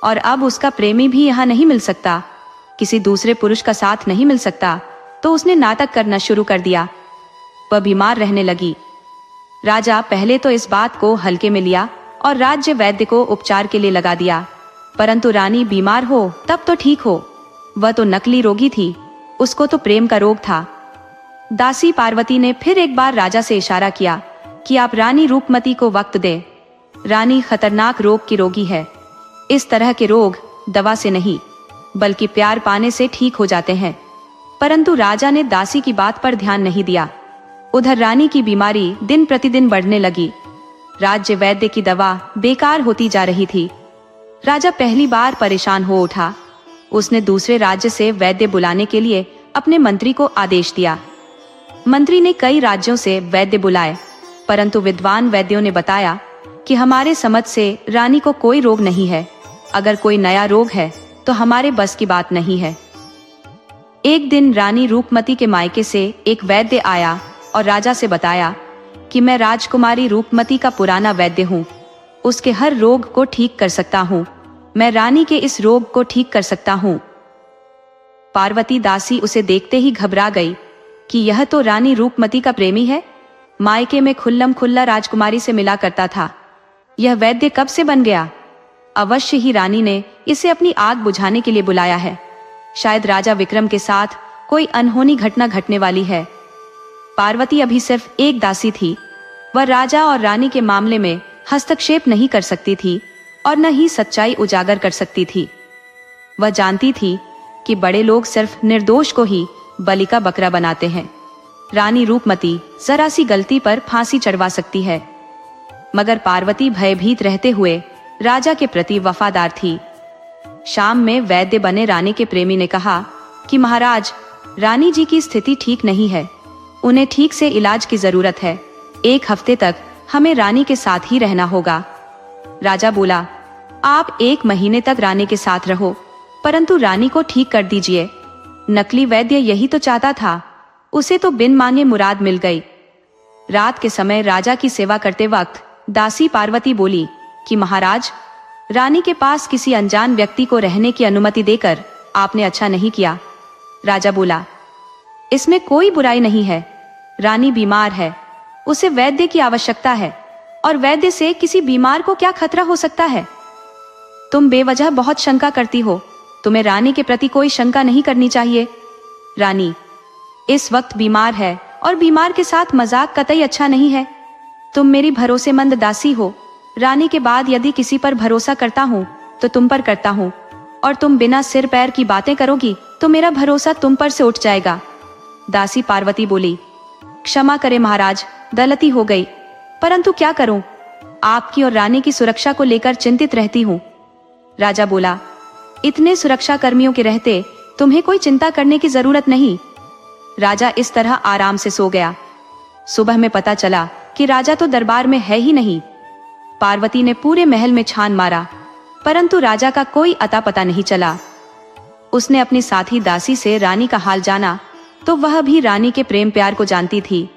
और अब उसका प्रेमी भी यहाँ नहीं मिल सकता, किसी दूसरे पुरुष का साथ नहीं मिल सकता, तो उसने नाटक करना शुरू कर दिया। वह बीमार रहने लगी। राजा पहले तो इस बात को हल्के में लिया और राज्य वैद्य को उपचार के लिए लगा दिया, परंतु रानी बीमार हो तब तो ठीक हो, वह तो नकली रोगी थी, उसको तो प्रेम का रोग था। दासी पार्वती ने फिर एक बार राजा से इशारा किया कि आप रानी रूपमती को वक्त दें। रानी खतरनाक रोग की रोगी है। इस तरह के रोग दवा से नहीं बल्कि प्यार पाने से ठीक हो जाते हैं। परंतु राजा ने दासी की बात पर ध्यान नहीं दिया। उधर रानी की बीमारी दिन प्रतिदिन बढ़ने लगी। राज्य वैद्य की दवा बेकार होती जा रही थी। राजा पहली बार परेशान हो उठा। उसने दूसरे राज्य से वैद्य बुलाने के लिए अपने मंत्री को आदेश दिया। मंत्री ने कई राज्यों से वैद्य बुलाए, परंतु विद्वान वैद्यों ने बताया कि हमारे समझ से रानी को कोई रोग नहीं है। अगर कोई नया रोग है तो हमारे बस की बात नहीं है। एक दिन रानी रूपमती के मायके से एक वैद्य आया और राजा से बताया कि मैं राजकुमारी रूपमती का पुराना वैद्य हूँ, उसके हर रोग को ठीक कर सकता हूँ, मैं रानी के इस रोग को ठीक कर सकता हूँ। पार्वती दासी उसे देखते ही घबरा गई कि यह तो रानी रूपमती का प्रेमी है, मायके में खुल्लम खुल्ला राजकुमारी से मिला करता था, यह वैद्य कब से बन गया? अवश्य ही रानी ने इसे अपनी आग बुझाने के लिए बुलाया है। शायद राजा विक्रम के साथ कोई अनहोनी घटना घटने वाली है। पार्वती अभी सिर्फ एक दासी थी, वह राजा और रानी के मामले में हस्तक्षेप नहीं कर सकती थी और न ही सच्चाई उजागर कर सकती थी। वह जानती थी कि बड़े लोग सिर्फ निर्दोष को ही बलि का बकरा बनाते हैं। रानी रूपमती जरा सी गलती पर फांसी चढ़वा सकती है, मगर पार्वती भयभीत रहते हुए राजा के प्रति वफादार थी। शाम में वैद्य बने रानी के प्रेमी ने कहा कि महाराज, रानी जी की स्थिति ठीक नहीं है, उन्हें ठीक से इलाज की जरूरत है, 1 हफ्ते तक हमें रानी के साथ ही रहना होगा। राजा बोला, आप 1 महीने तक रानी के साथ रहो, परंतु रानी को ठीक कर दीजिए। नकली वैद्य यही तो चाहता था, उसे तो बिन मांगे मुराद मिल गई। रात के समय राजा की सेवा करते वक्त दासी पार्वती बोली कि महाराज, रानी के पास किसी अनजान व्यक्ति को रहने की अनुमति देकर आपने अच्छा नहीं किया। राजा बोला, इसमें कोई बुराई नहीं है, रानी बीमार है, उसे वैद्य की आवश्यकता है, और वैद्य से किसी बीमार को क्या खतरा हो सकता है? तुम बेवजह बहुत शंका करती हो, तुम्हें रानी के प्रति कोई शंका नहीं करनी चाहिए। रानी इस वक्त बीमार है और बीमार के साथ मजाक कतई अच्छा नहीं है। तुम मेरी भरोसेमंद दासी हो, रानी के बाद यदि किसी पर भरोसा करता हूँ तो तुम पर करता हूँ, और तुम बिना सिर पैर की बातें करोगी तो मेरा भरोसा तुम पर से उठ जाएगा। दासी पार्वती बोली, क्षमा करें महाराज, गलती हो गई, परंतु क्या करूं, आपकी और रानी की सुरक्षा को लेकर चिंतित रहती हूँ। राजा बोला, इतने सुरक्षा कर्मियों के रहते तुम्हें कोई चिंता करने की जरूरत नहीं। राजा इस तरह आराम से सो गया। सुबह में पता चला कि राजा तो दरबार में है ही नहीं। पार्वती ने पूरे महल में छान मारा, परंतु राजा का कोई अता पता नहीं चला। उसने अपनी साथी दासी से रानी का हाल जाना, तो वह भी रानी के प्रेम प्यार को जानती थी।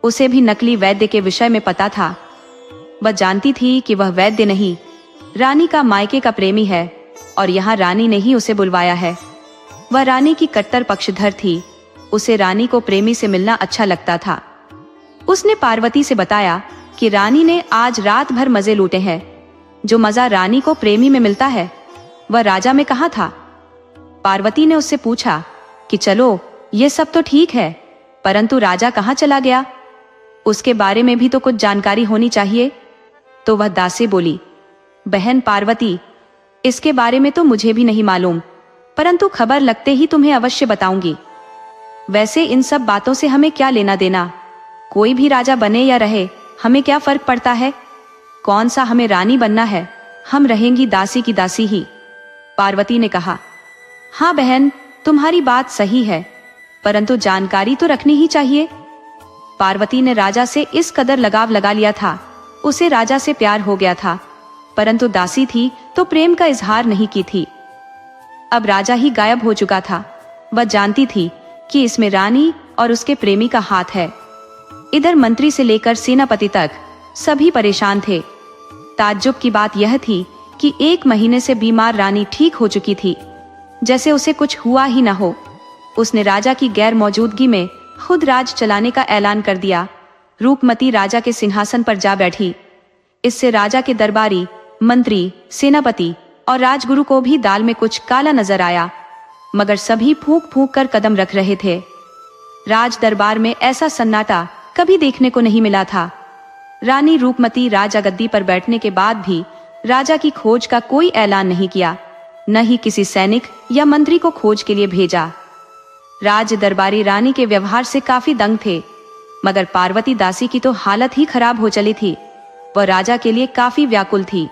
उसे भी नकली वैद्य के विषय में पता था। वह जानती थी कि वह वैद्य नहीं, रानी का मायके का प्रेमी है, और यहाँ रानी ने ही उसे बुलवाया है। वह रानी की कट्टर पक्षधर थी, उसे रानी को प्रेमी से मिलना अच्छा लगता था। उसने पार्वती से बताया कि रानी ने आज रात भर मजे लूटे हैं। जो मजा रानी को प्रेमी में मिलता है, वह राजा में कहाँ था? पार्वती ने उससे पूछा कि चलो ये सब तो ठीक है, परंतु राजा कहाँ चला गया? उसके बारे में भी तो कुछ जानकारी होनी चाहिए। तो वह दासी बोली, बहन पार्वती, इसके बारे में तो मुझे भी नहीं मालूम, परंतु खबर लगते ही तुम्हें अवश्य बताऊंगी। वैसे इन सब बातों से हमें क्या लेना देना? कोई भी राजा बने या रहे, हमें क्या फर्क पड़ता है? कौन सा हमें रानी बनना है? हम रहेंगी दासी की दासी ही। पार्वती ने कहा, हाँ बहन, तुम्हारी बात सही है, परंतु जानकारी तो रखनी ही चाहिए। पार्वती ने राजा से इस कदर लगाव लगा लिया था, उसे राजा से प्यार हो गया था, परंतु दासी थी तो प्रेम का इजहार नहीं की थी। अब राजा ही गायब हो चुका था। वह जानती थी कि इसमें रानी और उसके प्रेमी का हाथ है। इधर मंत्री से लेकर सेनापति तक सभी परेशान थे। ताज्जुब की बात यह थी कि 1 महीने से बीमार रानी ठीक हो चुकी थी, जैसे उसे कुछ हुआ ही न हो। उसने राजा की गैर मौजूदगी में खुद राज चलाने का ऐलान कर दिया। रूपमती राजा के सिंहासन पर जा बैठी। इससे राजा के दरबारी, मंत्री, सेनापति और राजगुरु को भी दाल में कुछ काला नजर आया, मगर सभी फूंक फूंक कर कदम रख रहे थे। राज दरबार में ऐसा सन्नाटा कभी देखने को नहीं मिला था। रानी रूपमती राजा गद्दी पर बैठने के बाद भी राजा की खोज का कोई ऐलान नहीं किया, न ही किसी सैनिक या मंत्री को खोज के लिए भेजा। राज दरबारी रानी के व्यवहार से काफी दंग थे, मगर पार्वती दासी की तो हालत ही खराब हो चली थी। वह राजा के लिए काफी व्याकुल थी।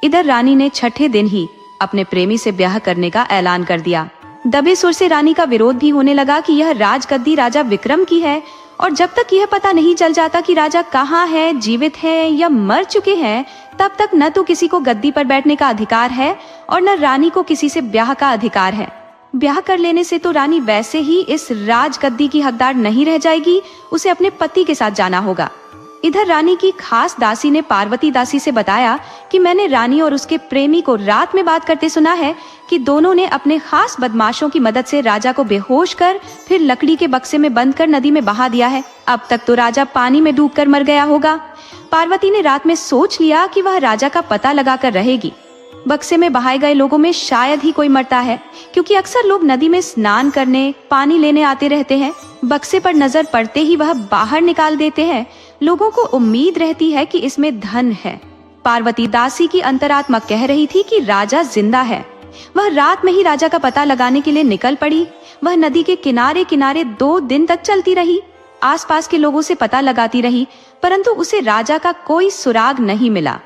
इधर रानी ने छठे दिन ही अपने प्रेमी से ब्याह करने का ऐलान कर दिया। दबे सुर से रानी का विरोध भी होने लगा कि यह राजगद्दी राजा विक्रम की है, और जब तक यह पता नहीं चल जाता कि राजा कहाँ है, जीवित है या मर चुके हैं, तब तक न तो किसी को गद्दी पर बैठने का अधिकार है और न रानी को किसी से ब्याह का अधिकार है। ब्याह कर लेने से तो रानी वैसे ही इस राजगद्दी की हकदार नहीं रह जाएगी, उसे अपने पति के साथ जाना होगा। इधर रानी की खास दासी ने पार्वती दासी से बताया कि मैंने रानी और उसके प्रेमी को रात में बात करते सुना है कि दोनों ने अपने खास बदमाशों की मदद से राजा को बेहोश कर फिर लकड़ी के बक्से में बंद कर नदी में बहा दिया है। अब तक तो राजा पानी में डूबकर मर गया होगा। पार्वती ने रात में सोच लिया कि वह राजा का पता लगाकर रहेगी। बक्से में बहाए गए लोगों में शायद ही कोई मरता है, क्योंकि अक्सर लोग नदी में स्नान करने, पानी लेने आते रहते हैं। बक्से पर नजर पड़ते ही वह बाहर निकाल देते हैं। लोगों को उम्मीद रहती है कि इसमें धन है। पार्वती दासी की अंतरात्मा कह रही थी कि राजा जिंदा है। वह रात में ही राजा का पता लगाने के लिए निकल पड़ी। वह नदी के किनारे किनारे 2 दिन तक चलती रही, आसपास के लोगों से पता लगाती रही, परंतु उसे राजा का कोई सुराग नहीं मिला।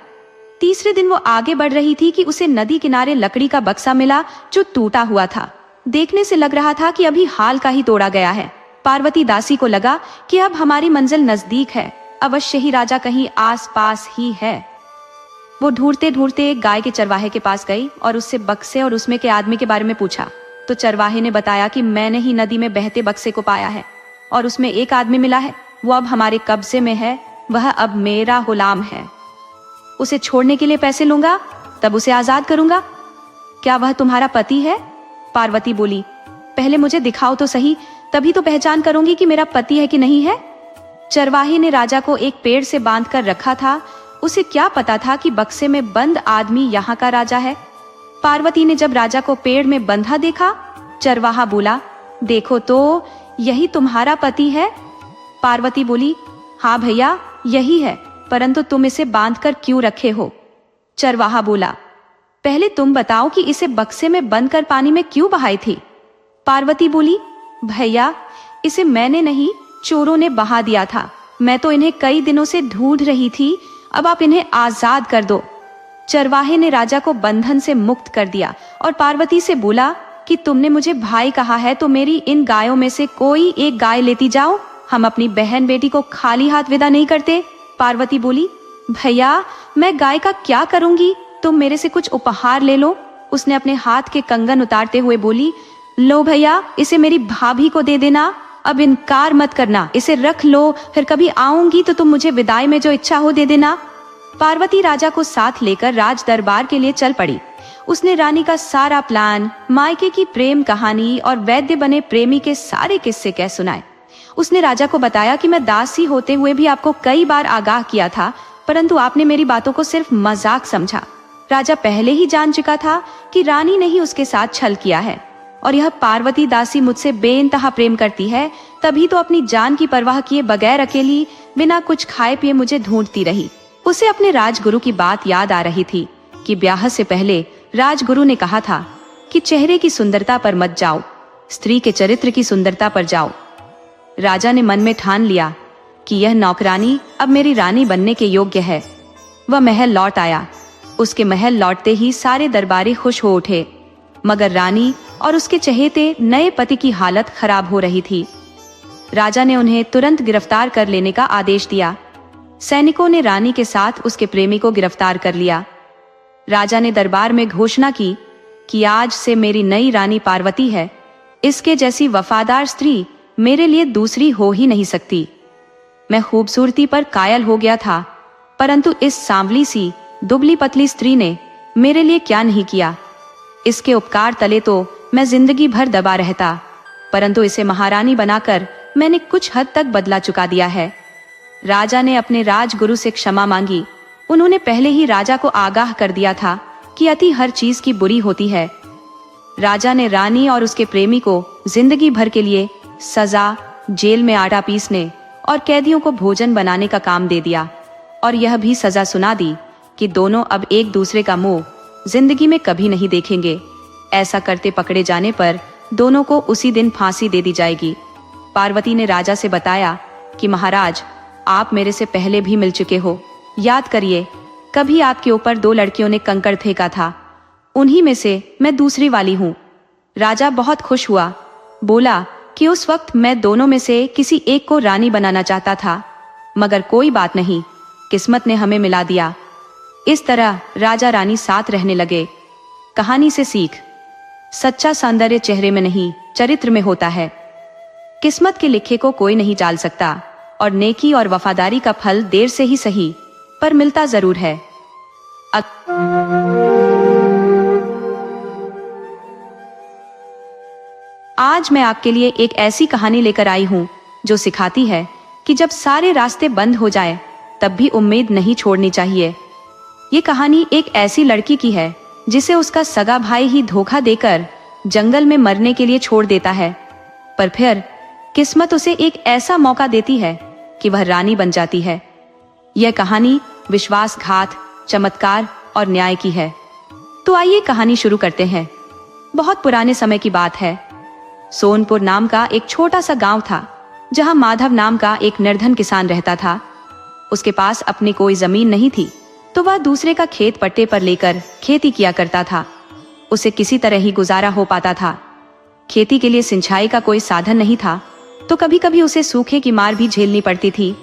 तीसरे दिन वो आगे बढ़ रही थी कि उसे नदी किनारे लकड़ी का बक्सा मिला जो टूटा हुआ था। देखने से लग रहा था कि अभी हाल का ही तोड़ा गया है। पार्वती दासी को लगा कि अब हमारी मंजिल नजदीक है, अवश्य ही राजा कहीं आस पास ही है। वो ढूंढते ढूंढते एक गाय के चरवाहे के पास गई और उससे बक्से और उसमें के आदमी के बारे में पूछा। तो चरवाहे ने बताया कि मैंने ही नदी में बहते बक्से को पाया है और उसमें एक आदमी मिला है। वो अब हमारे कब्जे में है, वह अब मेरा गुलाम है। उसे छोड़ने के लिए पैसे लूंगा, तब उसे आजाद करूंगा। क्या वह तुम्हारा पति है? पार्वती बोली, पहले मुझे दिखाओ तो सही, तभी तो पहचान करूंगी कि मेरा पति है कि नहीं है। चरवाहे ने राजा को एक पेड़ से बांध कर रखा था। उसे क्या पता था कि बक्से में बंद आदमी यहाँ का राजा है। पार्वती ने जब राजा को पेड़ में बंधा देखा, चरवाहा बोला, देखो तो यही तुम्हारा पति है। पार्वती बोली, हाँ भैया यही है, परंतु तुम इसे बांधकर क्यों रखे हो? चरवाहा बोला, पहले तुम बताओ कि इसे बक्से में बंद कर पानी में क्यों बहाई थी? पार्वती बोली, भैया इसे मैंने नहीं, चोरों ने बहा दिया था। मैं तो इन्हें कई दिनों से ढूंढ रही थी, अब आप इन्हें आजाद कर दो। चरवाहे ने राजा को बंधन से मुक्त कर दिया और पार्वती से बोला कि तुमने मुझे भाई कहा है तो मेरी इन गायों में से कोई एक गाय लेती जाओ, हम अपनी बहन बेटी को खाली हाथ विदा नहीं करते। पार्वती बोली, भैया मैं गाय का क्या करूंगी, तुम मेरे से कुछ उपहार ले लो। उसने अपने हाथ के कंगन उतारते हुए बोली, लो भैया इसे मेरी भाभी को दे देना, अब इनकार मत करना, इसे रख लो, फिर कभी आऊंगी तो तुम मुझे विदाई में जो इच्छा हो दे देना। पार्वती राजा को साथ लेकर राज दरबार के लिए चल पड़ी। उसने रानी का सारा प्लान, मायके की प्रेम कहानी और वैद्य बने प्रेमी के सारे किस्से कह सुनाए। उसने राजा को बताया कि मैं दासी होते हुए भी आपको कई बार आगाह किया था, परंतु आपने मेरी बातों को सिर्फ मजाक समझा। राजा पहले ही जान चुका था कि रानी ने ही उसके साथ छल किया है और यह पार्वती दासी मुझसे बेइंतहा प्रेम करती है, तभी तो अपनी जान की परवाह किए बगैर अकेली बिना कुछ खाए पिए मुझे ढूंढती रही। उसे अपने राजगुरु की बात याद आ रही थी कि ब्याह से पहले राजगुरु ने कहा था कि चेहरे की सुंदरता पर मत जाओ, स्त्री के चरित्र की सुंदरता पर जाओ। राजा ने मन में ठान लिया कि यह नौकरानी अब मेरी रानी बनने के योग्य है। वह महल लौट आया। उसके महल लौटते ही सारे दरबारी खुश हो उठे, मगर रानी और उसके चहेते नए पति की हालत खराब हो रही थी। राजा ने उन्हें तुरंत गिरफ्तार कर लेने का आदेश दिया। सैनिकों ने रानी के साथ उसके प्रेमी को गिरफ्तार कर लिया। राजा ने दरबार में घोषणा की कि आज से मेरी नई रानी पार्वती है। इसके जैसी वफादार स्त्री मेरे लिए दूसरी हो ही नहीं सकती। मैं खूबसूरती पर कायल हो गया था, परंतु इस सांवली सी दुबली पतली स्त्री ने मेरे लिए क्या नहीं किया। इसके उपकार तले तो मैं जिंदगी भर दबा रहता, परंतु इसे महारानी बनाकर मैंने कुछ हद तक बदला चुका दिया है। राजा ने अपने राजगुरु से क्षमा मांगी। उन्होंने पहले ही राजा को आगाह कर दिया था कि अति हर चीज की बुरी होती है। राजा ने रानी और उसके प्रेमी को जिंदगी भर के लिए सजा, जेल में आटा पीसने और कैदियों को भोजन बनाने का काम दे दिया और यह भी सजा सुना दी कि दोनों अब एक दूसरे का मुंह जिंदगी में कभी नहीं देखेंगे। ऐसा करते पकड़े जाने पर दोनों को उसी दिन फांसी दे दी जाएगी। पार्वती ने राजा से बताया कि महाराज, आप मेरे से पहले भी मिल चुके हो। याद करिए, कभी आपके ऊपर 2 लड़कियों ने कंकड़ फेंका था, उन्हीं में से मैं दूसरी वाली हूँ। राजा बहुत खुश हुआ, बोला कि उस वक्त मैं दोनों में से किसी एक को रानी बनाना चाहता था, मगर कोई बात नहीं, किस्मत ने हमें मिला दिया। इस तरह राजा रानी साथ रहने लगे। कहानी से सीख, सच्चा सौंदर्य चेहरे में नहीं चरित्र में होता है। किस्मत के लिखे को कोई नहीं टाल सकता और नेकी और वफादारी का फल देर से ही सही पर मिलता जरूर है। आज मैं आपके लिए एक ऐसी कहानी लेकर आई हूँ जो सिखाती है कि जब सारे रास्ते बंद हो जाए तब भी उम्मीद नहीं छोड़नी चाहिए। ये कहानी एक ऐसी लड़की की है जिसे उसका सगा भाई ही धोखा देकर जंगल में मरने के लिए छोड़ देता है, पर फिर किस्मत उसे एक ऐसा मौका देती है कि वह रानी बन जाती है। यह कहानी विश्वासघात, चमत्कार और न्याय की है। तो आइए कहानी शुरू करते हैं। बहुत पुराने समय की बात है। सोनपुर नाम का एक छोटा सा गांव था, जहां माधव नाम का एक निर्धन किसान रहता था। उसके पास अपनी कोई जमीन नहीं थी, तो वह दूसरे का खेत पट्टे पर लेकर खेती किया करता था। उसे किसी तरह ही गुजारा हो पाता था। खेती के लिए सिंचाई का कोई साधन नहीं था, तो कभी कभी उसे सूखे की मार भी झेलनी पड़ती थी,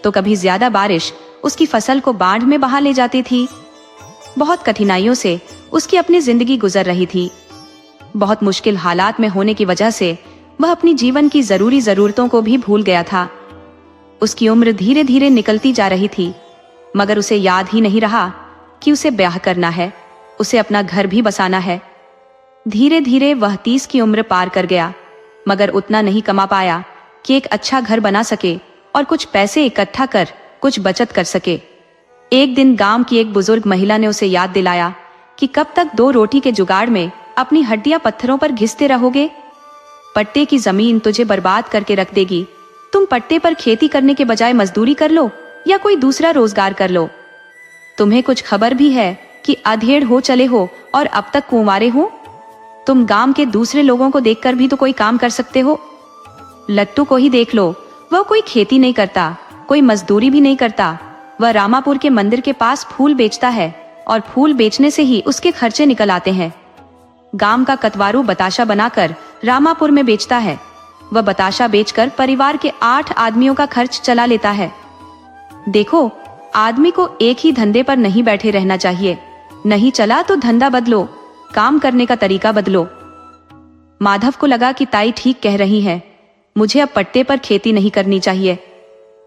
तो कभी ज्यादा बारिश उसकी फसल को बाढ़ में बहा ले जाती थी। बहुत कठिनाइयों से उसकी अपनी जिंदगी गुजर रही थी। बहुत मुश्किल हालात में होने की वजह से वह अपनी जीवन की जरूरी जरूरतों को भी भूल गया था। उसकी उम्र धीरे धीरे निकलती जा रही थी, मगर उसे याद ही नहीं रहा कि उसे ब्याह करना है, उसे अपना घर भी बसाना है। धीरे धीरे वह 30 की उम्र पार कर गया, मगर उतना नहीं कमा पाया कि एक अच्छा घर बना सके और कुछ पैसे इकट्ठा कर कुछ बचत कर सके। एक दिन गांव की एक बुजुर्ग महिला ने उसे याद दिलाया कि कब तक 2 रोटी के जुगाड़ में अपनी हड्डियां पत्थरों पर घिसते रहोगे। पट्टे की जमीन तुझे बर्बाद करके रख देगी। तुम पट्टे पर खेती करने के बजाय मजदूरी कर लो या कोई दूसरा रोजगार कर लो। तुम्हें कुछ खबर भी है कि अधेड़ हो चले हो और अब तक कुंवारे हो। तुम गांव के दूसरे लोगों को देखकर भी तो कोई काम कर सकते हो। लट्टू को ही देख लो, वह कोई खेती नहीं करता, कोई मजदूरी भी नहीं करता। वह रामापुर के मंदिर के पास फूल बेचता है और फूल बेचने से ही उसके खर्चे निकल आते हैं। गांव का कतवारू बताशा बनाकर रामापुर में बेचता है। वह बताशा बेचकर परिवार के 8 आदमियों का खर्च चला लेता है। देखो, आदमी को एक ही धंधे पर नहीं बैठे रहना चाहिए। नहीं चला तो धंधा बदलो, काम करने का तरीका बदलो। माधव को लगा कि ताई ठीक कह रही है, मुझे अब पट्टे पर खेती नहीं करनी चाहिए।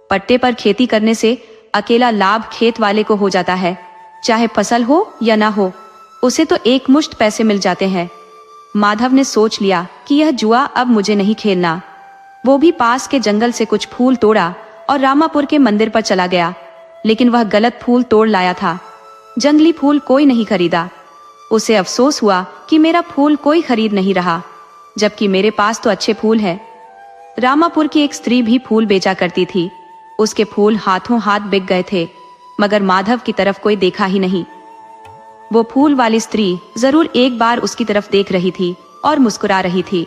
पट्टे पर खेती करने से अकेला लाभ खेत वाले को हो जाता है, चाहे फसल हो या ना हो, उसे तो एक मुश्त पैसे मिल जाते हैं। माधव ने सोच लिया कि यह जुआ अब मुझे नहीं खेलना। वो भी पास के जंगल से कुछ फूल तोड़ा और रामापुर के मंदिर पर चला गया, लेकिन वह गलत फूल तोड़ लाया था। जंगली फूल कोई नहीं खरीदा। उसे अफसोस हुआ कि मेरा फूल कोई खरीद नहीं रहा, जबकि मेरे पास तो अच्छे फूल हैं। रामापुर की एक स्त्री भी फूल बेचा करती थी। उसके फूल हाथों हाथ बिक गए थे, मगर माधव की तरफ कोई देखा ही नहीं। वो फूल वाली स्त्री जरूर एक बार उसकी तरफ देख रही थी और मुस्कुरा रही थी।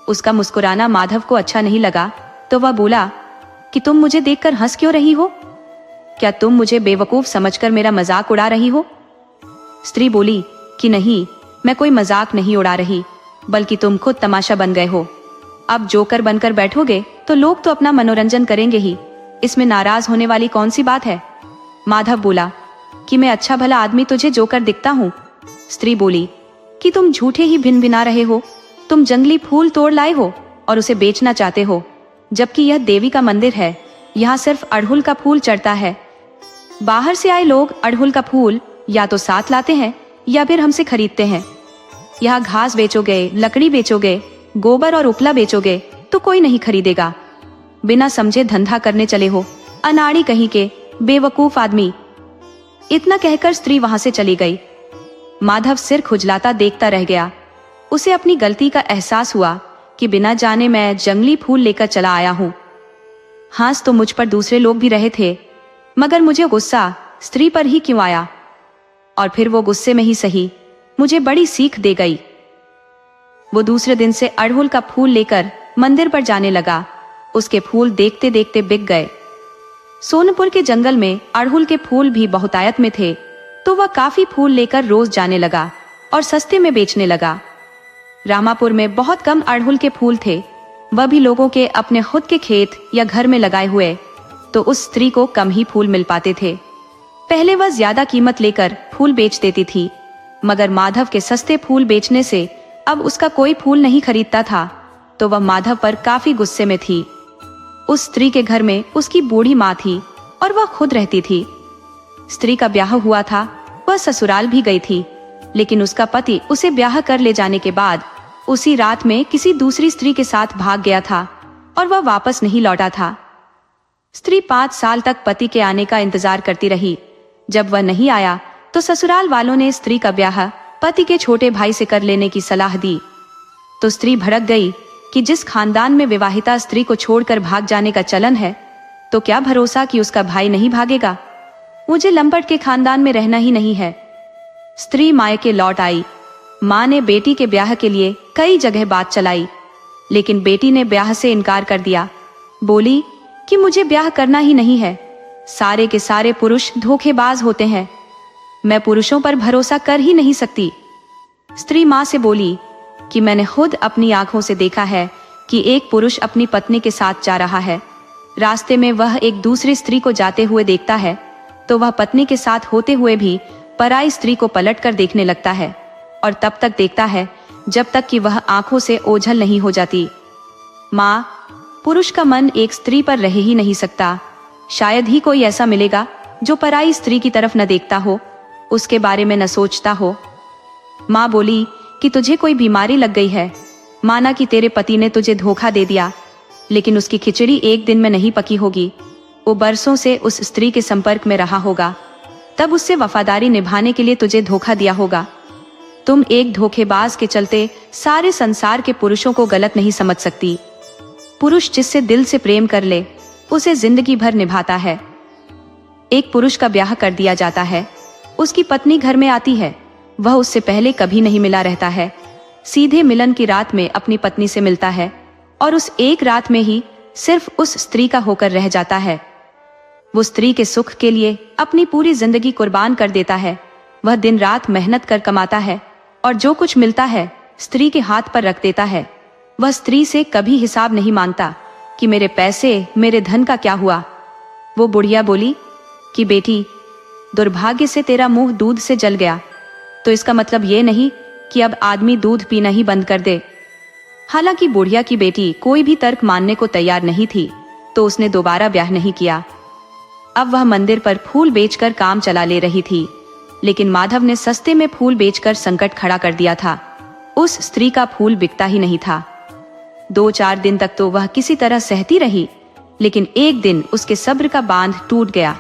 उसका मुस्कुराना माधव को अच्छा नहीं लगा, तो वह बोला कि तुम मुझे देखकर हंस क्यों रही हो? क्या तुम मुझे बेवकूफ समझकर मेरा मजाक उड़ा रही हो? स्त्री बोली कि नहीं, मैं कोई मजाक नहीं उड़ा रही, बल्कि तुम खुद तमाशा बन गए हो। अब जोकर बनकर बैठोगे तो लोग तो अपना मनोरंजन करेंगे ही, इसमें नाराज होने वाली कौन सी बात है? माधव बोला कि मैं अच्छा भला आदमी तुझे जोकर दिखता हूँ। स्त्री बोली कि तुम झूठे ही भिन भिना रहे हो। तुम जंगली फूल तोड़ लाए हो और उसे बेचना चाहते हो, जबकि यह देवी का मंदिर है। यहाँ सिर्फ अड़हुल का फूल चढ़ता है। बाहर से आए लोग अड़हुल का फूल या तो साथ लाते हैं या फिर हमसे खरीदते हैं। यहाँ घास बेचोगे, लकड़ी बेचोगे, गोबर और उपला बेचोगे तो कोई नहीं खरीदेगा। बिना समझे धंधा करने चले हो, अनाड़ी कहीं के बेवकूफ आदमी। इतना कहकर स्त्री वहां से चली गई। माधव सिर खुजलाता देखता रह गया। उसे अपनी गलती का एहसास हुआ कि बिना जाने मैं जंगली फूल लेकर चला आया हूँ। हंस तो मुझ पर दूसरे लोग भी रहे थे, मगर मुझे गुस्सा स्त्री पर ही क्यों आया? और फिर वो गुस्से में ही सही मुझे बड़ी सीख दे गई। वो दूसरे दिन से अड़हुल का फूल लेकर मंदिर पर जाने लगा। उसके फूल देखते देखते बिक गए। सोनपुर के जंगल में अड़हुल के फूल भी बहुतायत में थे, तो वह काफी फूल लेकर रोज जाने लगा और सस्ते में बेचने लगा। रामापुर में बहुत कम अड़हुल के फूल थे, वह भी लोगों के अपने खुद के खेत या घर में लगाए हुए, तो उस स्त्री को कम ही फूल मिल पाते थे। पहले वह ज्यादा कीमत लेकर फूल बेच देती थी, मगर माधव के सस्ते फूल बेचने से अब उसका कोई फूल नहीं खरीदता था, तो वह माधव पर काफी गुस्से में थी। उस स्त्री के घर में उसकी बूढ़ी माँ थी और वह खुद रहती थी। स्त्री का ब्याह हुआ था, वह ससुराल भी गई थी, लेकिन उसका पति उसे ब्याह कर ले जाने के बाद उसी रात में किसी दूसरी स्त्री के साथ भाग गया था और वह वापस नहीं लौटा था। स्त्री 5 साल तक पति के आने का इंतजार करती रही। जब वह नहीं आया तो ससुराल वालों ने स्त्री का ब्याह पति के छोटे भाई से कर लेने की सलाह दी। तो स्त्री भड़क गई कि जिस खानदान में विवाहिता स्त्री को छोड़कर भाग जाने का चलन है, तो क्या भरोसा कि उसका भाई नहीं भागेगा। मुझे लंपट के खानदान में रहना ही नहीं है। स्त्री मायके लौट आई। माँ ने बेटी के ब्याह के लिए कई जगह बात चलाई, लेकिन बेटी ने ब्याह से इनकार कर दिया। बोली कि मुझे ब्याह करना ही नहीं है, सारे के सारे पुरुष धोखेबाज होते हैं, मैं पुरुषों पर भरोसा कर ही नहीं सकती। स्त्री माँ से बोली कि मैंने खुद अपनी आंखों से देखा है कि एक पुरुष अपनी पत्नी के साथ जा रहा है। रास्ते में वह एक दूसरी स्त्री को जाते हुए देखता है, तो वह पत्नी के साथ होते हुए भी पराई स्त्री को पलट कर देखने लगता है, और तब तक देखता है जब तक कि वह आंखों से ओझल नहीं हो जाती। माँ, पुरुष का मन एक स्त्री पर रह ही नहीं सकता। शायद ही कोई ऐसा मिलेगा जो पराई स्त्री की तरफ न देखता हो, उसके बारे में न सोचता हो। माँ बोली कि तुझे कोई बीमारी लग गई है। माना कि तेरे पति ने तुझे धोखा दे दिया, लेकिन उसकी खिचड़ी एक दिन में नहीं पकी होगी। वो बरसों से उस स्त्री के संपर्क में रहा होगा, तब उससे वफादारी निभाने के लिए तुझे धोखा दिया होगा। तुम एक धोखेबाज के चलते सारे संसार के पुरुषों को गलत नहीं समझ सकती। पुरुष जिससे दिल से प्रेम कर ले, उसे जिंदगी भर निभाता है। एक पुरुष का ब्याह कर दिया जाता है, उसकी पत्नी घर में आती है, वह उससे पहले कभी नहीं मिला रहता है, सीधे मिलन की रात में अपनी पत्नी से मिलता है और उस एक रात में ही सिर्फ उस स्त्री का होकर रह जाता है। वो स्त्री के सुख के लिए अपनी पूरी जिंदगी कुर्बान कर देता है। वह दिन रात मेहनत कर कमाता है और जो कुछ मिलता है स्त्री के हाथ पर रख देता है। वह स्त्री से कभी हिसाब नहीं मांगता कि मेरे पैसे, मेरे धन का क्या हुआ। वो बुढ़िया बोली कि बेटी, दुर्भाग्य से तेरा मुंह दूध से जल गया, तो इसका मतलब ये नहीं कि अब आदमी दूध पीना ही बंद कर दे। हालांकि बुढ़िया की बेटी कोई भी तर्क मानने को तैयार नहीं थी, तो उसने दोबारा ब्याह नहीं किया। अब वह मंदिर पर फूल बेचकर काम चला ले रही थी, लेकिन माधव ने सस्ते में फूल बेचकर संकट खड़ा कर दिया था। उस स्त्री का फूल बिकता ही नहीं था। 2-4 दिन तक तो वह किसी तरह सहती रही, लेकिन एक दिन उसके सब्र का बांध टूट गया।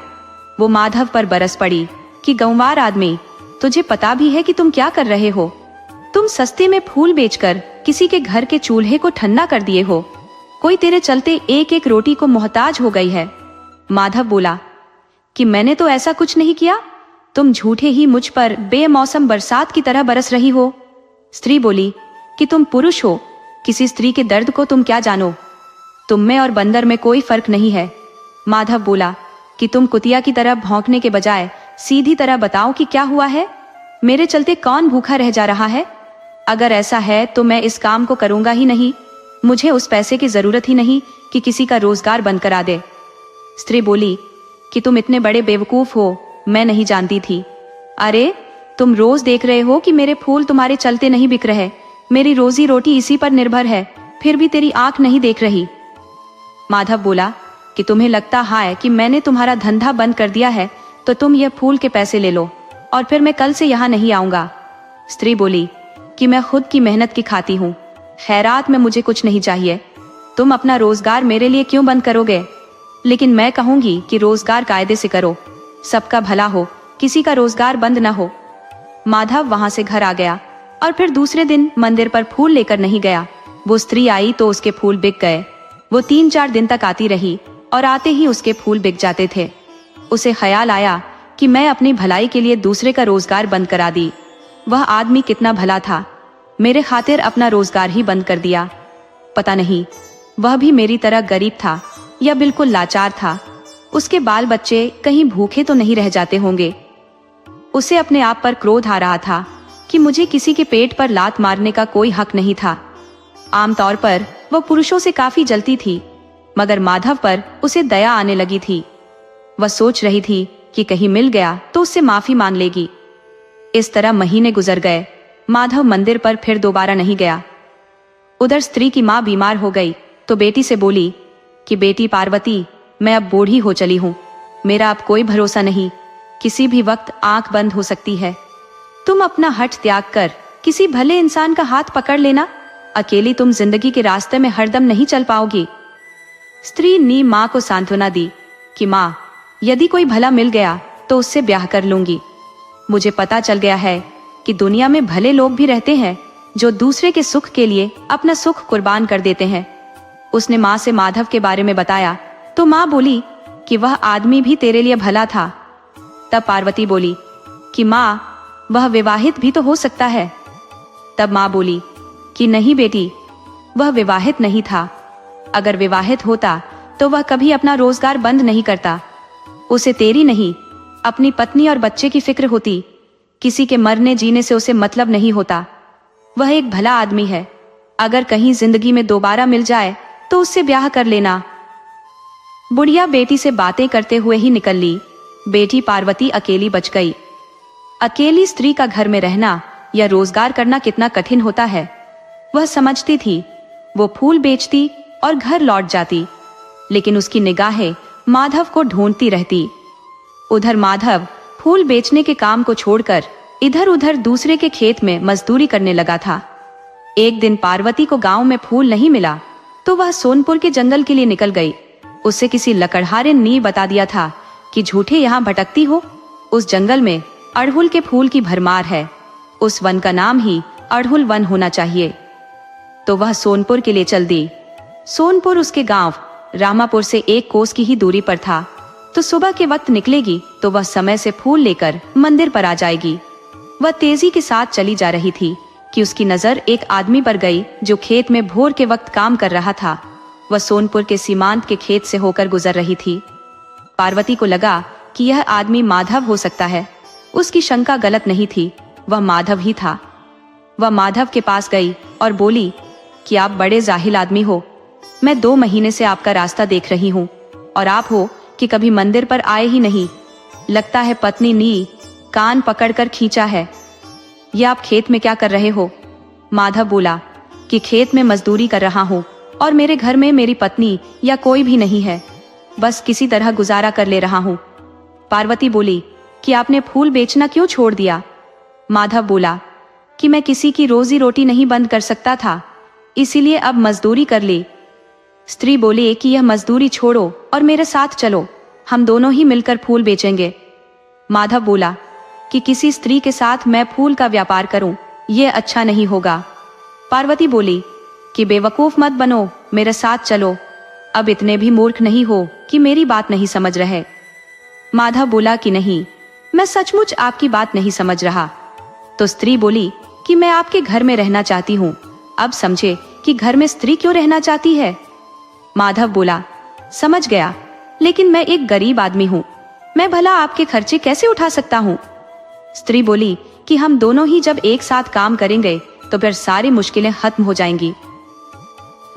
वो माधव पर बरस पड़ी कि गंवार आदमी, तुझे पता भी है कि तुम क्या कर रहे हो? तुम सस्ते में फूल बेचकर किसी के घर के चूल्हे को ठंडा कर दिए हो। कोई तेरे चलते एक एक रोटी को मोहताज हो गई है। माधव बोला कि मैंने तो ऐसा कुछ नहीं किया, तुम झूठे ही मुझ पर बेमौसम बरसात की तरह बरस रही हो। स्त्री बोली कि तुम पुरुष हो, किसी स्त्री के दर्द को तुम क्या जानो? तुम में और बंदर में कोई फर्क नहीं है। माधव बोला कि तुम कुतिया की तरह भौंकने के बजाय सीधी तरह बताओ कि क्या हुआ है। मेरे चलते कौन भूखा रह जा रहा है? अगर ऐसा है तो मैं इस काम को करूंगा ही नहीं। मुझे उस पैसे की जरूरत ही नहीं कि किसी का रोजगार बंद करा दे। स्त्री बोली कि तुम इतने बड़े बेवकूफ हो, मैं नहीं जानती थी। अरे तुम रोज देख रहे हो कि मेरे फूल तुम्हारे चलते नहीं बिक रहे। मेरी रोजी रोटी इसी पर निर्भर है, फिर भी तेरी आंख नहीं देख रही। माधव बोला कि तुम्हें लगता है कि मैंने तुम्हारा धंधा बंद कर दिया है, तो तुम यह फूल के पैसे ले लो और फिर मैं कल से यहाँ नहीं आऊंगा। स्त्री बोली कि मैं खुद की मेहनत की खाती हूँ, खैरात में मुझे कुछ नहीं चाहिए। तुम अपना रोजगार मेरे लिए क्यों बंद करोगे? लेकिन मैं कहूंगी कि रोजगार कायदे से करो, सबका भला हो, किसी का रोजगार बंद न हो। माधव वहां से घर आ गया और फिर दूसरे दिन मंदिर पर फूल लेकर नहीं गया। वो स्त्री आई तो उसके फूल बिक गए। वो 3-4 दिन तक आती रही और आते ही उसके फूल बिक जाते थे। उसे ख्याल आया कि मैं अपनी भलाई के लिए दूसरे का रोजगार बंद करा दी। वह आदमी कितना भला था, मेरे खातिर अपना रोजगार ही बंद कर दिया। पता नहीं वह भी मेरी तरह गरीब था या बिल्कुल लाचार था। उसके बाल बच्चे कहीं भूखे तो नहीं रह जाते होंगे। उसे अपने आप पर क्रोध आ रहा था कि मुझे किसी के पेट पर लात मारने का कोई हक नहीं था। आमतौर पर वह पुरुषों से काफी जलती थी, मगर माधव पर उसे दया आने लगी थी। वह सोच रही थी कि कहीं मिल गया तो उससे माफी मांग लेगी। इस तरह महीने गुजर गए। माधव मंदिर पर फिर दोबारा नहीं गया। उधर स्त्री की माँ बीमार हो गई तो बेटी से बोली कि बेटी पार्वती, मैं अब बूढ़ी हो चली हूँ, मेरा अब कोई भरोसा नहीं, किसी भी वक्त आंख बंद हो सकती है। तुम अपना हठ त्याग कर किसी भले इंसान का हाथ पकड़ लेना, अकेली तुम जिंदगी के रास्ते में हरदम नहीं चल पाओगी। स्त्री ने माँ को सांत्वना दी कि माँ, यदि कोई भला मिल गया तो उससे ब्याह कर लूंगी। मुझे पता चल गया है कि दुनिया में भले लोग भी रहते हैं जो दूसरे के सुख के लिए अपना सुख कुर्बान कर देते हैं। उसने माँ से माधव के बारे में बताया तो माँ बोली कि वह आदमी भी तेरे लिए भला था। तब पार्वती बोली कि माँ, वह विवाहित भी तो हो सकता है। तब माँ बोली कि नहीं बेटी, वह विवाहित नहीं था। अगर विवाहित होता तो वह कभी अपना रोजगार बंद नहीं करता। उसे तेरी नहीं, अपनी पत्नी और बच्चे की फिक्र होती। किसी के मरने जीने से उसे मतलब नहीं होता। वह एक भला आदमी है। अगर कहीं जिंदगी में दोबारा मिल जाए तो उससे ब्याह कर लेना। बुढ़िया बेटी से बातें करते हुए ही निकल ली। बेटी पार्वती अकेली बच गई। अकेली स्त्री का घर में रहना या रोजगार करना कितना कठिन होता है, वह समझती थी। वो फूल बेचती और घर लौट जाती, लेकिन उसकी निगाहें माधव को ढूंढती रहती। उधर माधव फूल बेचने के काम को छोड़कर इधर उधर दूसरे के खेत में मजदूरी करने लगा था। एक दिन पार्वती को गांव में फूल नहीं मिला तो वह सोनपुर के जंगल के लिए निकल गई। उससे किसी लकड़हारे ने बता दिया था कि झूठे यहाँ भटकती हो, उस जंगल में अड़हुल के फूल की भरमार है। उस वन का नाम ही अड़हुल वन होना चाहिए। तो वह सोनपुर के लिए चल दी। सोनपुर उसके गांव रामापुर से 1 कोस की ही दूरी पर था। तो सुबह के वक्त निकलेगी तो वह समय से फूल लेकर मंदिर पर आ जाएगी। वह तेजी के साथ चली जा रही थी कि उसकी नजर एक आदमी पर गई जो खेत में भोर के वक्त काम कर रहा था। वह सोनपुर के सीमांत के खेत से होकर गुजर रही थी। पार्वती को लगा कि यह आदमी माधव हो सकता है। उसकी शंका गलत नहीं थी, वह माधव ही था। वह माधव के पास गई और बोली कि आप बड़े जाहिल आदमी हो। मैं 2 महीने से आपका रास्ता देख रही हूँ और आप हो कि कभी मंदिर पर आए ही नहीं। लगता है पत्नी ने कान पकड़कर खींचा है। यह आप खेत में क्या कर रहे हो? माधव बोला कि खेत में मजदूरी कर रहा हूँ और मेरे घर में मेरी पत्नी या कोई भी नहीं है, बस किसी तरह गुजारा कर ले रहा हूँ। पार्वती बोली कि आपने फूल बेचना क्यों छोड़ दिया? माधव बोला कि मैं किसी की रोजी रोटी नहीं बंद कर सकता था, इसीलिए अब मजदूरी कर ली। स्त्री बोली कि यह मजदूरी छोड़ो और मेरे साथ चलो, हम दोनों ही मिलकर फूल बेचेंगे। माधव बोला कि किसी स्त्री के साथ मैं फूल का व्यापार करूं, ये अच्छा नहीं होगा। पार्वती बोली कि बेवकूफ मत बनो, मेरे साथ चलो। अब इतने भी मूर्ख नहीं हो कि मेरी बात नहीं समझ रहे। माधव बोला कि नहीं, मैं सचमुच आपकी बात नहीं समझ रहा। तो स्त्री बोली कि मैं आपके घर में रहना चाहती हूँ। अब समझे कि घर में स्त्री क्यों रहना चाहती है। माधव बोला, समझ गया, लेकिन मैं एक गरीब आदमी हूँ, मैं भला आपके खर्चे कैसे उठा सकता हूँ। स्त्री बोली कि हम दोनों ही जब एक साथ काम करेंगे तो फिर सारी मुश्किलें खत्म हो जाएंगी।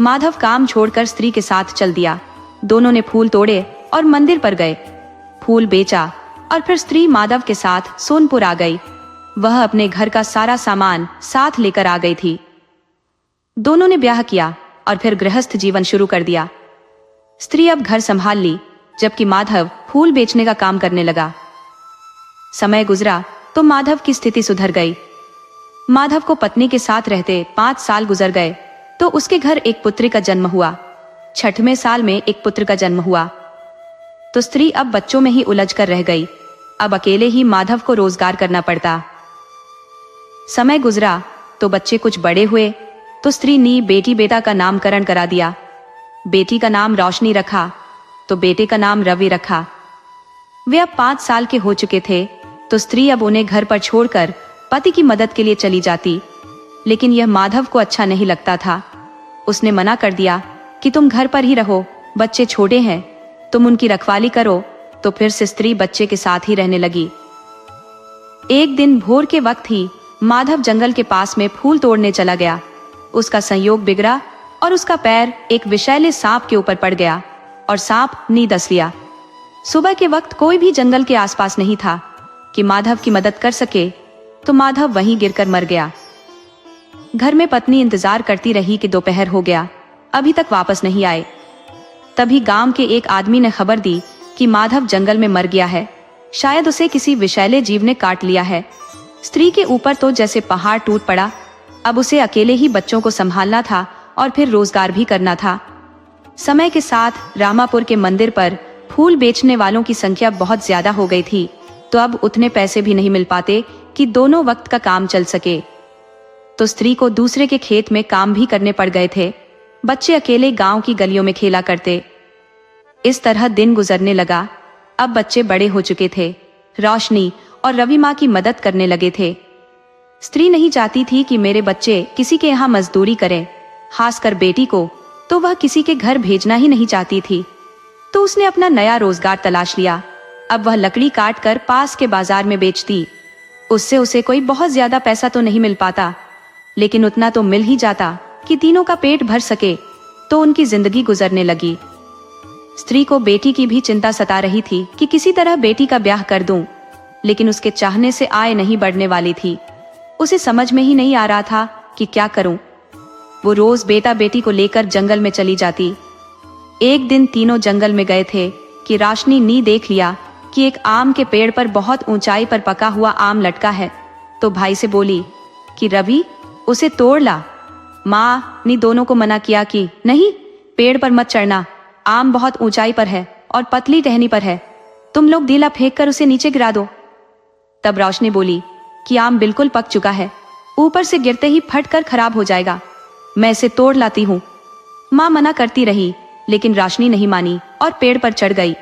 माधव काम छोड़कर स्त्री के साथ चल दिया। दोनों ने फूल तोड़े और मंदिर पर गए, फूल बेचा और फिर स्त्री माधव के साथ सोनपुर आ गई। वह अपने घर का सारा सामान साथ लेकर आ गई थी। दोनों ने ब्याह किया और फिर गृहस्थ जीवन शुरू कर दिया। स्त्री अब घर संभाल ली, जबकि माधव फूल बेचने का काम करने लगा। समय गुजरा तो माधव की स्थिति सुधर गई। माधव को पत्नी के साथ रहते 5 साल गुजर गए तो उसके घर एक पुत्री का जन्म हुआ। 6वें साल में एक पुत्र का जन्म हुआ तो स्त्री अब बच्चों में ही उलझ कर रह गई। अब अकेले ही माधव को रोजगार करना पड़ता। समय गुजरा तो बच्चे कुछ बड़े हुए तो स्त्री ने बेटी बेटा का नामकरण करा दिया। बेटी का नाम रोशनी रखा तो बेटे का नाम रवि रखा। वे अब 5 साल के हो चुके थे तो स्त्री अब उन्हें घर पर छोड़कर पति की मदद के लिए चली जाती। लेकिन यह माधव को अच्छा नहीं लगता था। उसने मना कर दिया कि तुम घर पर ही रहो, बच्चे छोटे हैं, तुम उनकी रखवाली करो। तो फिर से स्त्री बच्चे के साथ ही रहने लगी। एक दिन भोर के वक्त ही माधव जंगल के पास में फूल तोड़ने चला गया। उसका संयोग बिगड़ा और उसका पैर एक विषैले सांप के ऊपर पड़ गया और सांप ने डस लिया। सुबह के वक्त कोई भी जंगल के आसपास नहीं था कि माधव की मदद कर सके, तो माधव वहीं गिरकर मर गया। घर में पत्नी इंतजार करती रही कि दोपहर हो गया, अभी तक वापस नहीं आए। तभी गांव के एक आदमी ने खबर दी कि माधव जंगल में मर गया है, शायद उसे किसी विषैले जीव ने काट लिया है। स्त्री के ऊपर तो जैसे पहाड़ टूट पड़ा। अब उसे अकेले ही बच्चों को संभालना था और फिर रोजगार भी करना था। समय के साथ रामापुर के मंदिर पर फूल बेचने वालों की संख्या बहुत ज्यादा हो गई थी, तो अब उतने पैसे भी नहीं मिल पाते कि दोनों वक्त का काम चल सके। तो स्त्री को दूसरे के खेत में काम भी करने पड़ गए थे। बच्चे अकेले गांव की गलियों में खेला करते। इस तरह दिन गुजरने लगा। अब बच्चे बड़े हो चुके थे। रोशनी और रवि माँ की मदद करने लगे थे। स्त्री नहीं चाहती थी कि मेरे बच्चे किसी के यहाँ मजदूरी करें, खासकर बेटी को तो वह किसी के घर भेजना ही नहीं चाहती थी। तो उसने अपना नया रोजगार तलाश लिया। अब वह लकड़ी काट कर पास के बाजार में बेचती। उससे उसे कोई बहुत ज्यादा पैसा तो नहीं मिल पाता, लेकिन उतना तो मिल ही जाता कि तीनों का पेट भर सके। तो उनकी जिंदगी गुजरने लगी। स्त्री को बेटी की भी चिंता सता रही थी कि किसी तरह बेटी का ब्याह कर दूं, लेकिन उसके चाहने से आय नहीं बढ़ने वाली थी। उसे समझ में ही नहीं आ रहा था कि क्या करूं। वो रोज बेटा बेटी को लेकर जंगल में चली जाती। एक दिन तीनों जंगल में गए थे कि रोशनी ने देख लिया कि एक आम के पेड़ पर बहुत ऊंचाई पर पका हुआ आम लटका है। तो भाई से बोली कि रवि, उसे तोड़ ला। माँ ने दोनों को मना किया कि नहीं, पेड़ पर मत चढ़ना, आम बहुत ऊंचाई पर है और पतली टहनी पर है, तुम लोग ढीला फेंक कर उसे नीचे गिरा दो। तब रोशनी बोली कि आम बिल्कुल पक चुका है, ऊपर से गिरते ही फट कर खराब हो जाएगा, मैं इसे तोड़ लाती हूँ। माँ मना करती रही, लेकिन रोशनी नहीं मानी और पेड़ पर चढ़ गई।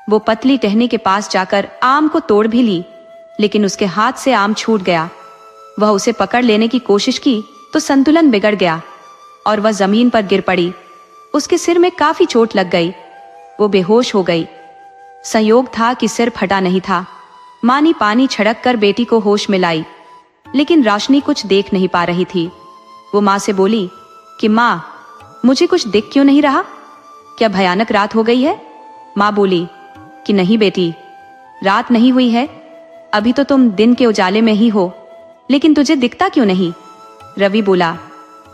वो पतली टहनी के पास जाकर आम को तोड़ भी ली, लेकिन उसके हाथ से आम छूट गया। वह उसे पकड़ लेने की कोशिश की तो संतुलन बिगड़ गया और वह जमीन पर गिर पड़ी। उसके सिर में काफी चोट लग गई। वो बेहोश हो गई। संयोग था कि सिर फटा नहीं था। माँ ने पानी छिड़क कर बेटी को होश में लाई, लेकिन रोशनी कुछ देख नहीं पा रही थी। वो माँ से बोली कि माँ, मुझे कुछ दिख क्यों नहीं रहा, क्या भयानक रात हो गई है? माँ बोली कि नहीं बेटी, रात नहीं हुई है, अभी तो तुम दिन के उजाले में ही हो, लेकिन तुझे दिखता क्यों नहीं? रवि बोला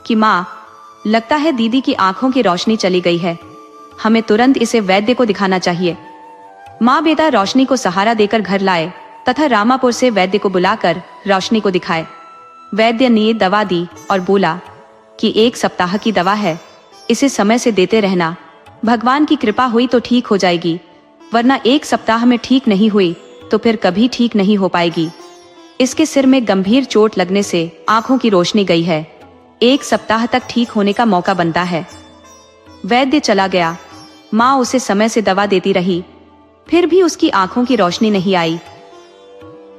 कि माँ, लगता है दीदी की आंखों की रोशनी चली गई है, हमें तुरंत इसे वैद्य को दिखाना चाहिए। माँ बेटा रोशनी को सहारा देकर घर लाए तथा रामापुर से वैद्य को बुलाकर रोशनी को दिखाए। वैद्य ने दवा दी और बोला कि 1 सप्ताह की दवा है, इसे समय से देते रहना, भगवान की कृपा हुई तो ठीक हो जाएगी, वरना 1 सप्ताह में ठीक नहीं हुई तो फिर कभी ठीक नहीं हो पाएगी। इसके सिर में गंभीर चोट लगने से आंखों की रोशनी गई है। 1 सप्ताह तक ठीक होने का मौका बनता है। वैद्य चला गया। माँ उसे समय से दवा देती रही, फिर भी उसकी आंखों की रोशनी नहीं आई।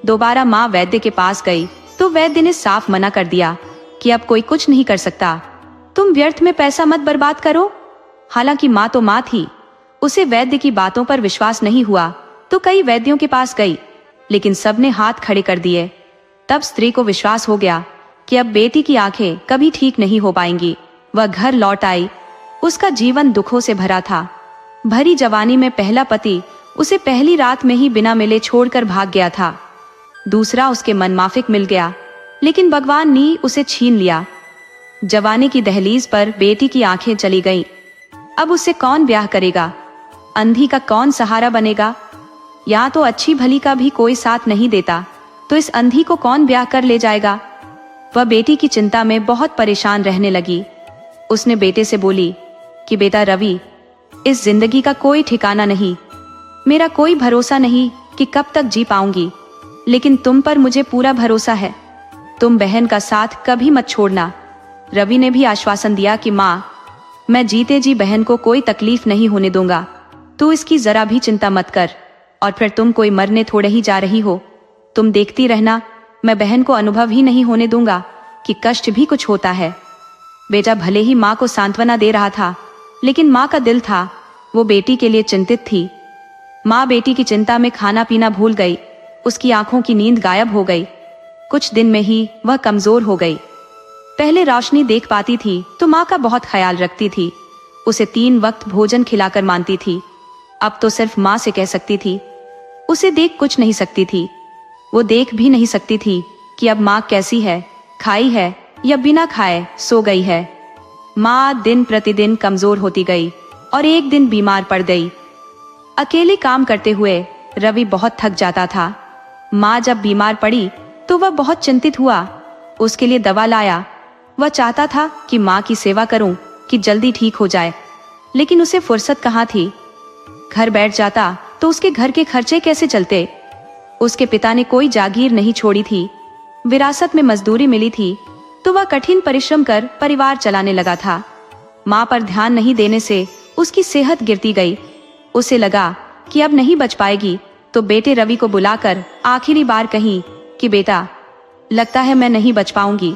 दोबारा माँ वैद्य के पास गई तो वैद्य ने साफ मना कर दिया कि अब कोई कुछ नहीं कर सकता, तुम व्यर्थ में पैसा मत बर्बाद करो। हालांकि माँ तो माँ थी, उसे वैद्य की बातों पर विश्वास नहीं हुआ तो कई वैद्यों के पास गई, लेकिन सबने हाथ खड़े कर दिए। तब स्त्री को विश्वास हो गया कि अब बेटी की आंखें कभी ठीक नहीं हो पाएंगी। वह घर लौट आई। उसका जीवन दुखों से भरा था। भरी जवानी में पहला पति उसे पहली रात में ही बिना मिले छोड़कर भाग गया था। दूसरा उसके मनमाफिक मिल गया, लेकिन भगवान ने उसे छीन लिया। जवानी की दहलीज पर बेटी की आंखें चली गईं। अब उससे कौन ब्याह करेगा? अंधी का कौन सहारा बनेगा? या तो अच्छी भली का भी कोई साथ नहीं देता, तो इस अंधी को कौन ब्याह कर ले जाएगा? वह बेटी की चिंता में बहुत परेशान रहने लगी। उसने बेटे से बोली कि बेटा रवि, इस जिंदगी का कोई ठिकाना नहीं, मेरा कोई भरोसा नहीं कि कब तक जी पाऊंगी, लेकिन तुम पर मुझे पूरा भरोसा है। तुम बहन का साथ कभी मत छोड़ना। रवि ने भी आश्वासन दिया कि माँ, मैं जीते जी बहन को कोई तकलीफ नहीं होने दूंगा, तू इसकी जरा भी चिंता मत कर। और फिर तुम कोई मरने थोड़े ही जा रही हो, तुम देखती रहना, मैं बहन को अनुभव ही नहीं होने दूंगा कि कष्ट भी कुछ होता है। बेटा भले ही माँ को सांत्वना दे रहा था, लेकिन माँ का दिल था, वो बेटी के लिए चिंतित थी। माँ बेटी की चिंता में खाना पीना भूल गई। उसकी आंखों की नींद गायब हो गई। कुछ दिन में ही वह कमजोर हो गई। पहले रोशनी देख पाती थी तो माँ का बहुत ख्याल रखती थी, उसे 3 वक्त भोजन खिलाकर मानती थी। अब तो सिर्फ माँ से कह सकती थी, उसे देख कुछ नहीं सकती थी। वो देख भी नहीं सकती थी कि अब माँ कैसी है, खाई है या बिना खाए सो गई है। माँ दिन प्रतिदिन कमजोर होती गई और एक दिन बीमार पड़ गई। अकेले काम करते हुए रवि बहुत थक जाता था। माँ जब बीमार पड़ी तो वह बहुत चिंतित हुआ। उसके लिए दवा लाया। वह चाहता था कि माँ की सेवा करूं कि जल्दी ठीक हो जाए, लेकिन उसे फुर्सत कहाँ थी। घर बैठ जाता तो उसके घर के खर्चे कैसे चलते? उसके पिता ने कोई जागीर नहीं छोड़ी थी, विरासत में मजदूरी मिली थी, तो वह कठिन परिश्रम कर परिवार चलाने लगा था। माँ पर ध्यान नहीं देने से उसकी सेहत गिरती गई। उसे लगा कि अब नहीं बच पाएगी, तो बेटे रवि को बुलाकर आखिरी बार कही कि बेटा, लगता है मैं नहीं बच पाऊंगी,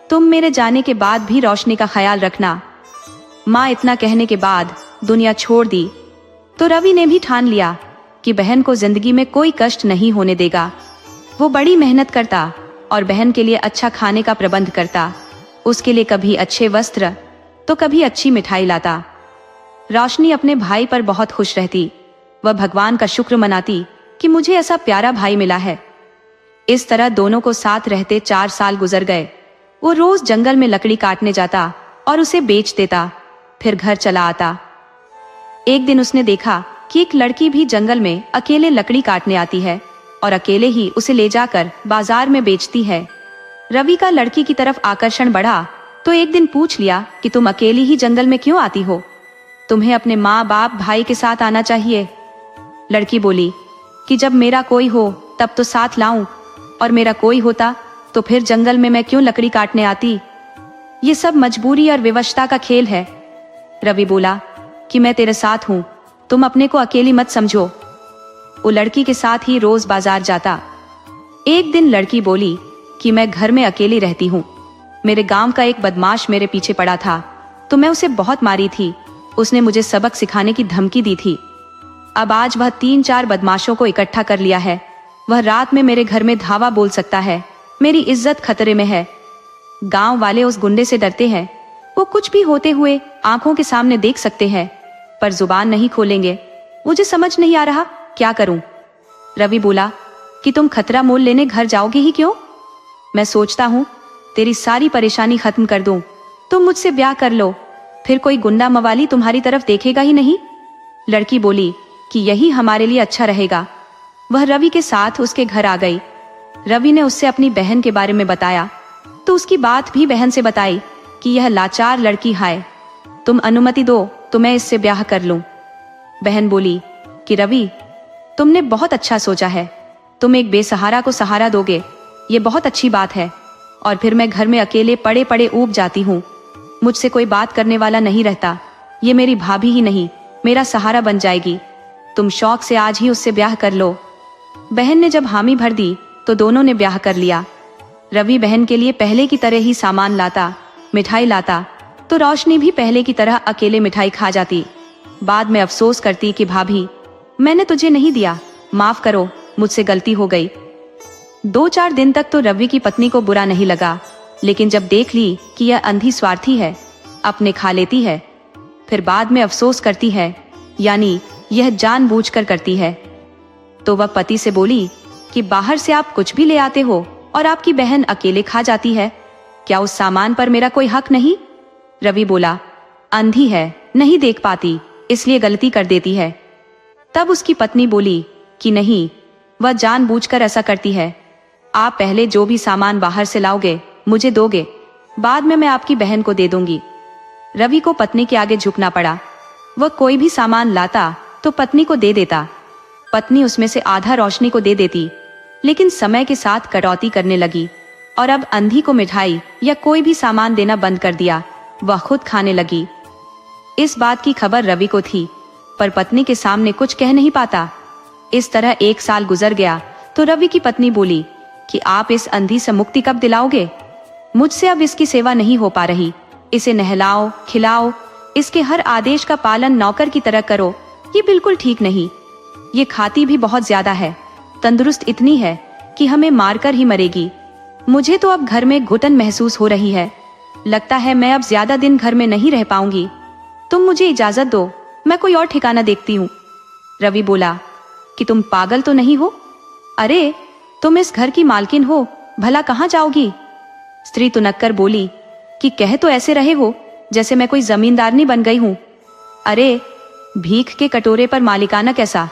तुम मेरे जाने के बाद भी रोशनी का ख्याल रखना। माँ इतना कहने के बाद दुनिया छोड़ दी तो रवि ने भी ठान लिया कि बहन को जिंदगी में कोई कष्ट नहीं होने देगा। वो बड़ी मेहनत करता और बहन के लिए अच्छा खाने का प्रबंध करता। उसके लिए कभी अच्छे वस्त्र तो कभी अच्छी मिठाई लाता। रोशनी अपने भाई पर बहुत खुश रहती। वह भगवान का शुक्र मनाती कि मुझे ऐसा प्यारा भाई मिला है। इस तरह दोनों को साथ रहते 4 साल गुजर गए। वो रोज जंगल में लकड़ी काटने जाता और उसे बेच देता, फिर घर चला आता। एक दिन उसने देखा कि एक लड़की भी जंगल में अकेले लकड़ी काटने आती है और अकेले ही उसे ले जाकर बाजार में बेचती है। रवि का लड़की की तरफ आकर्षण बढ़ा तो एक दिन पूछ लिया कि तुम अकेली ही जंगल में क्यों आती हो? तुम्हें अपने माँ बाप भाई के साथ आना चाहिए। लड़की बोली कि जब मेरा कोई हो तब तो साथ लाऊं, और मेरा कोई होता तो फिर जंगल में मैं क्यों लकड़ी काटने आती? ये सब मजबूरी और विवशता का खेल है। रवि बोला कि मैं तेरे साथ हूं, तुम अपने को अकेली मत समझो। वो लड़की के साथ ही रोज बाजार जाता। एक दिन लड़की बोली कि मैं घर में अकेली रहती हूँ, मेरे गांव का एक बदमाश मेरे पीछे पड़ा था तो मैं उसे बहुत मारी थी। उसने मुझे सबक सिखाने की धमकी दी थी। अब आज वह 3-4 बदमाशों को इकट्ठा कर लिया है। वह रात में मेरे घर में धावा बोल सकता है। मेरी इज्जत खतरे में है। गांव वाले उस गुंडे से डरते हैं। वो कुछ भी होते हुए आंखों के सामने देख सकते हैं, पर जुबान नहीं खोलेंगे। मुझे समझ नहीं आ रहा क्या करूं। रवि बोला कि तुम खतरा मोल लेने घर जाओगे ही क्यों? मैं सोचता हूं तेरी सारी परेशानी खत्म कर दूं। तुम मुझसे ब्याह कर लो, फिर कोई गुंडा मवाली तुम्हारी तरफ देखेगा ही नहीं। लड़की बोली कि यही हमारे लिए अच्छा रहेगा। वह रवि के साथ उसके घर आ गई। रवि ने उससे अपनी बहन के बारे में बताया तो उसकी बात भी बहन से बताई कि यह लाचार लड़की है, तुम अनुमति दो तो मैं इससे ब्याह कर लूं। बहन बोली कि रवि, तुमने बहुत अच्छा सोचा है, तुम एक बेसहारा को सहारा दोगे, ये बहुत अच्छी बात है। और फिर मैं घर में अकेले पड़े पड़े ऊब जाती हूँ। मुझसे कोई बात करने वाला नहीं रहता। ये मेरी भाभी ही नहीं, मेरा सहारा बन जाएगी। तुम शौक से आज ही उससे ब्याह कर लो। बहन ने जब हामी भर दी तो दोनों ने ब्याह कर लिया। रवि बहन के लिए पहले की तरह ही सामान लाता, मिठाई लाता, तो रोशनी भी पहले की तरह अकेले मिठाई खा जाती। बाद में अफसोस करती कि भाभी, मैंने तुझे नहीं दिया, माफ करो, मुझसे गलती हो गई। 2-4 दिन तक तो रवि की पत्नी को बुरा नहीं लगा, लेकिन जब देख ली कि यह अंधी स्वार्थी है, अपने खा लेती है, फिर बाद में अफसोस करती है, यानी यह जानबूझकर करती है। तो वह पति से बोली कि बाहर से आप कुछ भी ले आते हो और आपकी बहन अकेले खा जाती है, क्या उस सामान पर मेरा कोई हक नहीं? रवि बोला, अंधी है, नहीं देख पाती, इसलिए गलती कर देती है। तब उसकी पत्नी बोली कि नहीं, वह जानबूझकर ऐसा करती है। आप पहले जो भी सामान बाहर से लाओगे मुझे दोगे, बाद में मैं आपकी बहन को दे दूंगी। रवि को पत्नी के आगे झुकना पड़ा। वह कोई भी सामान लाता तो पत्नी को दे देता। पत्नी उसमें से आधा रोशनी को दे देती, लेकिन समय के साथ कटौती करने लगी और अब अंधी को मिठाई या कोई भी सामान देना बंद कर दिया। वह खुद खाने लगी। इस बात की खबर रवि को थी, पर पत्नी के सामने कुछ कह नहीं पाता। इस तरह 1 साल गुजर गया तो रवि की पत्नी बोली कि आप इस अंधी से मुक्ति कब दिलाओगे? मुझसे अब इसकी सेवा नहीं हो पा रही। इसे नहलाओ, खिलाओ, इसके हर आदेश का पालन नौकर की तरह करो, ये बिल्कुल ठीक नहीं। ये खाती भी बहुत ज्यादा है, तंदुरुस्त इतनी है कि हमें मारकर ही मरेगी। मुझे तो अब घर में घुटन महसूस हो रही है। लगता है मैं अब ज्यादा दिन घर में नहीं रह पाऊंगी। तुम मुझे इजाजत दो, मैं कोई और ठिकाना देखती हूँ। रवि बोला कि तुम पागल तो नहीं हो? अरे तुम इस घर की मालकिन हो, भला कहाँ जाओगी? स्त्री तुनक्कर बोली कि कह तो ऐसे रहे हो जैसे मैं कोई जमींदारनी बन गई हूँ। अरे भीख के कटोरे पर मालिकाना कैसा?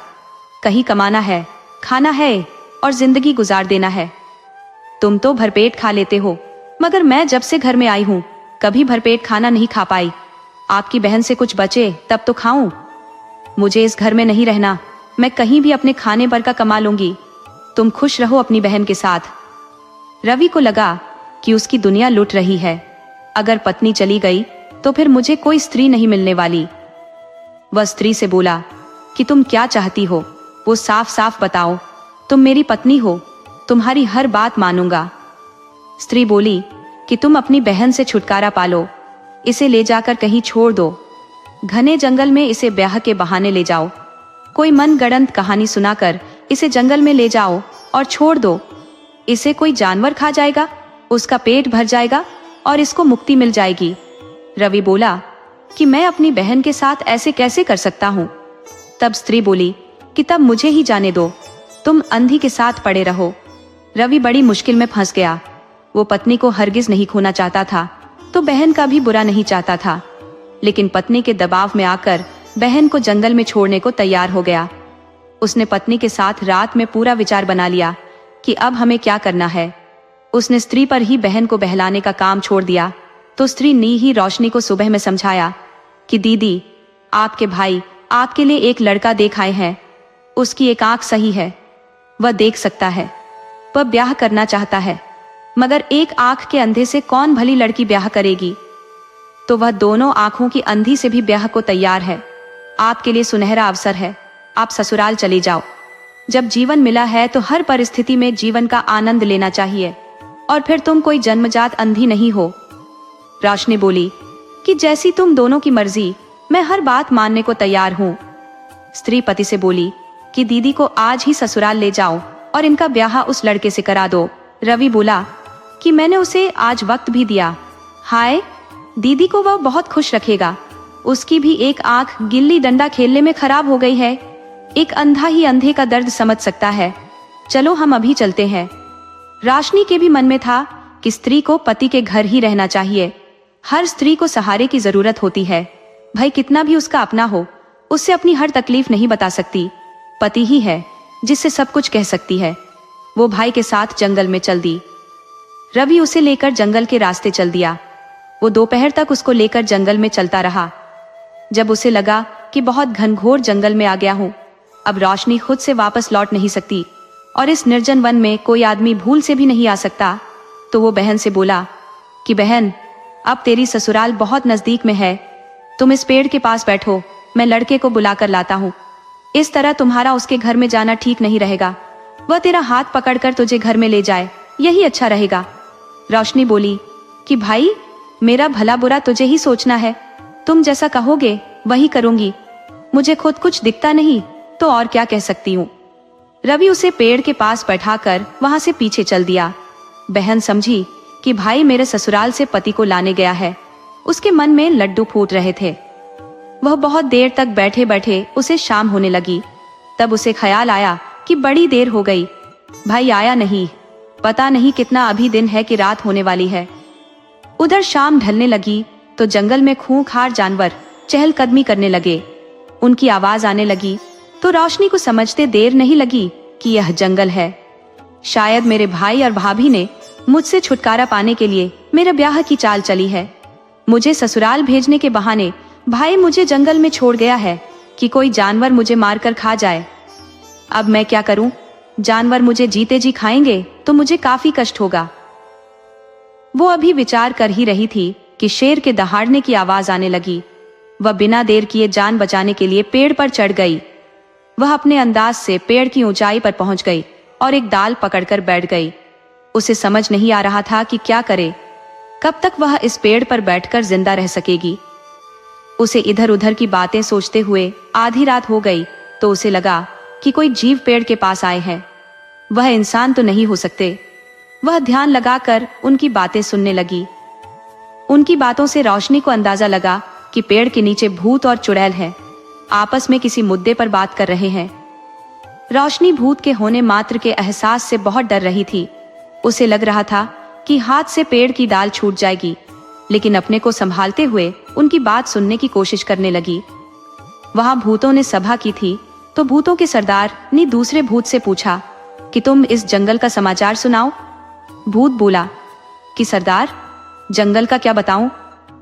कहीं कमाना है, खाना है और जिंदगी गुजार देना है। तुम तो भरपेट खा लेते हो, मगर मैं जब से घर में आई हूँ कभी भरपेट खाना नहीं खा पाई। आपकी बहन से कुछ बचे तब तो खाऊं। मुझे इस घर में नहीं रहना, मैं कहीं भी अपने खाने भर का कमा लूंगी। तुम खुश रहो अपनी बहन के साथ। रवि को लगा कि उसकी दुनिया लुट रही है। अगर पत्नी चली गई तो फिर मुझे कोई स्त्री नहीं मिलने वाली। वह स्त्री से बोला कि तुम क्या चाहती हो वो साफ साफ बताओ। तुम मेरी पत्नी हो, तुम्हारी हर बात मानूंगा। स्त्री बोली कि तुम अपनी बहन से छुटकारा पालो, इसे ले जाकर कहीं छोड़ दो। घने जंगल में इसे ब्याह के बहाने ले जाओ। कोई मनगढ़ंत कहानी सुनाकर इसे जंगल में ले जाओ और छोड़ दो। इसे कोई जानवर खा जाएगा, उसका पेट भर जाएगा और इसको मुक्ति मिल जाएगी। रवि बोला कि मैं अपनी बहन के साथ ऐसे कैसे कर सकता हूँ। तब स्त्री बोली कि तब मुझे ही जाने दो, तुम अंधी के साथ पड़े रहो। रवि बड़ी मुश्किल में फंस गया। वो पत्नी को हरगिज नहीं खोना चाहता था, तो बहन का भी बुरा नहीं चाहता था, लेकिन पत्नी के दबाव में आकर बहन को जंगल में छोड़ने को तैयार हो गया। उसने पत्नी के साथ रात में पूरा विचार बना लिया कि अब हमें क्या करना है। उसने स्त्री पर ही बहन को बहलाने का काम छोड़ दिया। तो स्त्री ने ही रोशनी को सुबह में समझाया कि दीदी, आपके भाई आपके लिए एक लड़का देख आए हैं। उसकी एक आंख सही है, वह देख सकता है, वह ब्याह करना चाहता है, मगर एक आंख के अंधे से कौन भली लड़की ब्याह करेगी। तो वह दोनों आंखों की अंधी से भी ब्याह को तैयार है। आपके लिए सुनहरा अवसर है, आप ससुराल चले जाओ। जब जीवन मिला है तो हर परिस्थिति में जीवन का आनंद लेना चाहिए, और फिर तुम कोई जन्मजात अंधी नहीं हो। रोशनी बोली कि जैसी तुम दोनों की मर्जी, मैं हर बात मानने को तैयार हूँ। स्त्री पति से बोली कि दीदी को आज ही ससुराल ले जाओ और इनका ब्याह उस लड़के से करा दो। रवि बोला कि मैंने उसे आज वक्त भी दिया। हाय, दीदी को वह बहुत खुश रखेगा। उसकी भी एक आंख गिल्ली डंडा खेलने में खराब हो गई है। एक अंधा ही अंधे का दर्द समझ सकता है। चलो हम अभी चलते हैं। रोशनी के भी मन में था कि स्त्री को पति के घर ही रहना चाहिए। हर स्त्री को सहारे की जरूरत होती है, भाई कितना भी उसका अपना हो, उससे अपनी हर तकलीफ नहीं बता सकती। पति ही है जिससे सब कुछ कह सकती है। वो भाई के साथ जंगल में चल दी। रवि उसे लेकर जंगल के रास्ते चल दिया। वो दोपहर तक उसको लेकर जंगल में चलता रहा। जब उसे लगा कि बहुत घनघोर जंगल में आ गया हूँ, अब रोशनी खुद से वापस लौट नहीं सकती, और इस निर्जन वन में कोई आदमी भूल से भी नहीं आ सकता, तो वो बहन से बोला कि बहन, अब तेरी ससुराल बहुत नजदीक में है, तुम इस पेड़ के पास बैठो, मैं लड़के को बुला कर लाता हूँ। इस तरह तुम्हारा उसके घर में जाना ठीक नहीं रहेगा, वह तेरा हाथ पकड़कर तुझे घर में ले जाए, यही अच्छा रहेगा। रोशनी बोली कि भाई, मेरा भला बुरा तुझे ही सोचना है, तुम जैसा कहोगे वही करूंगी, मुझे खुद कुछ दिखता नहीं तो और क्या कह सकती हूँ। रवि उसे पेड़ के पास बैठाकर वहां से पीछे चल दिया। बहन समझी कि भाई मेरे ससुराल से पति को लाने गया है। उसके मन में लड्डू फूट रहे थे। वह बहुत देर तक बैठे बैठे उसे शाम होने लगी। तब उसे ख्याल आया कि बड़ी देर हो गई, भाई आया नहीं, पता नहीं कितना अभी दिन है कि रात होने वाली है। उधर शाम ढलने लगी तो जंगल में खूंखार जानवर चहलकदमी करने लगे। उनकी आवाज आने लगी तो रोशनी को समझते देर नहीं लगी कि यह जंगल है। शायद मेरे भाई और भाभी ने मुझसे छुटकारा पाने के लिए मेरे ब्याह की चाल चली है। मुझे ससुराल भेजने के बहाने भाई मुझे जंगल में छोड़ गया है कि कोई जानवर मुझे मारकर खा जाए। अब मैं क्या करूं? जानवर मुझे जीते जी खाएंगे तो मुझे काफी कष्ट होगा। वो अभी विचार कर ही रही थी कि शेर के दहाड़ने की आवाज आने लगी। वह बिना देर किए जान बचाने के लिए पेड़ पर चढ़ गई। वह अपने अंदाज से पेड़ की ऊंचाई पर पहुंच गई और एक डाल पकड़कर बैठ गई। उसे समझ नहीं आ रहा था कि क्या करे, कब तक वह इस पेड़ पर बैठकर जिंदा रह सकेगी। उसे इधर उधर की बातें सोचते हुए आधी रात हो गई तो उसे लगा कि कोई जीव पेड़ के पास आए हैं। वह इंसान तो नहीं हो सकते। वह ध्यान लगाकर उनकी बातें सुनने लगी। उनकी बातों से रोशनी को अंदाजा लगा कि पेड़ के नीचे भूत और चुड़ैल हैं, आपस में किसी मुद्दे पर बात कर रहे हैं। रोशनी भूत के होने मात्र के एहसास से बहुत डर रही थी। उसे लग रहा था कि हाथ से पेड़ की डाल छूट जाएगी, लेकिन अपने को संभालते हुए उनकी बात सुनने की कोशिश करने लगी। वहां भूतों ने सभा की थी तो भूतों के सरदार ने दूसरे भूत से पूछा कि तुम इस जंगल का समाचार सुनाओ। भूत बोला कि सरदार, जंगल का क्या बताऊं,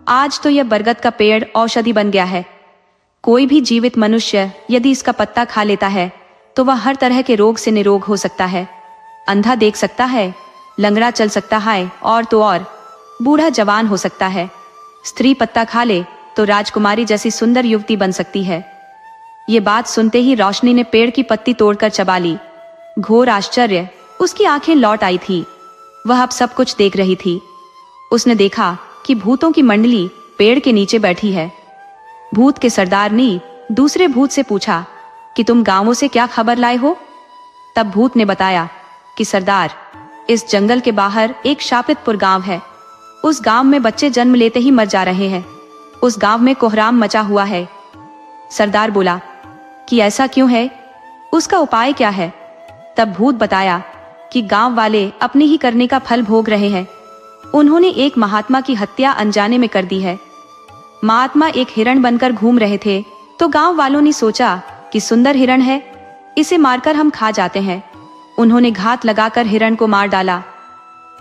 आज तो यह बरगद का पेड़ औषधि बन गया है। कोई भी जीवित मनुष्य यदि इसका पत्ता खा लेता है तो वह हर तरह के रोग से निरोग हो सकता है। अंधा देख सकता है, लंगड़ा चल सकता है, और तो और बूढ़ा जवान हो सकता है। स्त्री पत्ता खा ले तो राजकुमारी जैसी सुंदर युवती बन सकती है। ये बात सुनते ही रोशनी ने पेड़ की पत्ती तोड़कर चबा ली। घोर आश्चर्य, उसकी आंखें लौट आई थी। वह अब सब कुछ देख रही थी। उसने देखा कि भूतों की मंडली पेड़ के नीचे बैठी है। भूत के सरदार ने दूसरे भूत से पूछा कि तुम गांवों से क्या खबर लाए हो? तब भूत ने बताया कि सरदार, इस जंगल के बाहर एक शापितपुर गांव है। उस गांव में बच्चे जन्म लेते ही मर जा रहे हैं। उस गांव में कोहराम मचा हुआ है। सरदार बोला कि ऐसा क्यों है, उसका उपाय क्या है? तब भूत बताया कि गांव वाले अपने ही करने का फल भोग रहे हैं। उन्होंने एक महात्मा की हत्या अनजाने में कर दी है। महात्मा एक हिरण बनकर घूम रहे थे तो गांव वालों ने सोचा कि सुंदर हिरण है, इसे मारकर हम खा जाते हैं। उन्होंने घात लगाकर हिरण को मार डाला।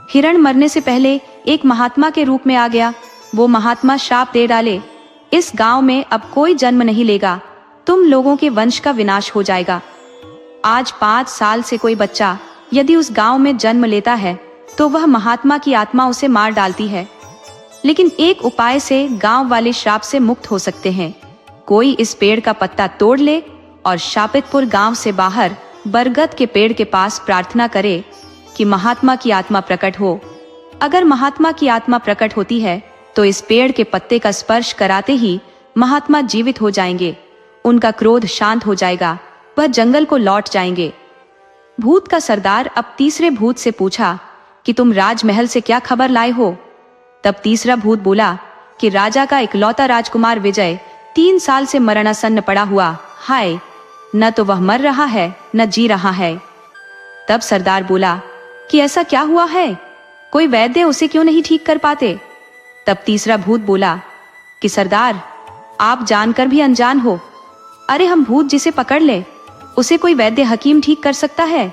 हिरण मरने से पहले एक महात्मा के रूप में आ गया। वो महात्मा शाप दे डाले, इस गांव में अब कोई जन्म नहीं लेगा, तुम लोगों के वंश का विनाश हो जाएगा। आज 5 साल से कोई बच्चा यदि उस गांव में जन्म लेता है तो वह महात्मा की आत्मा उसे मार डालती है। लेकिन एक उपाय से गांव वाले श्राप से मुक्त हो सकते हैं। कोई इस पेड़ का पत्ता तोड़ ले और शापितपुर गांव से बाहर बरगद के पेड़ के पास प्रार्थना करे कि महात्मा की आत्मा प्रकट हो। अगर महात्मा की आत्मा प्रकट होती है तो इस पेड़ के पत्ते का स्पर्श कराते ही महात्मा जीवित हो जाएंगे, उनका क्रोध शांत हो जाएगा, वह जंगल को लौट जाएंगे। भूत का सरदार अब तीसरे भूत से पूछा कि तुम राजमहल से क्या खबर लाए हो? तब तीसरा भूत बोला कि राजा का इकलौता राजकुमार विजय 3 साल से मरणासन्न पड़ा हुआ, हाय, न तो वह मर रहा है न जी रहा है। तब सरदार बोला कि ऐसा क्या हुआ है, कोई वैद्य उसे क्यों नहीं ठीक कर पाते? तब तीसरा भूत बोला कि सरदार, आप जानकर भी अनजान हो। अरे हम भूत जिसे पकड़ ले उसे कोई वैद्य हकीम ठीक कर सकता है।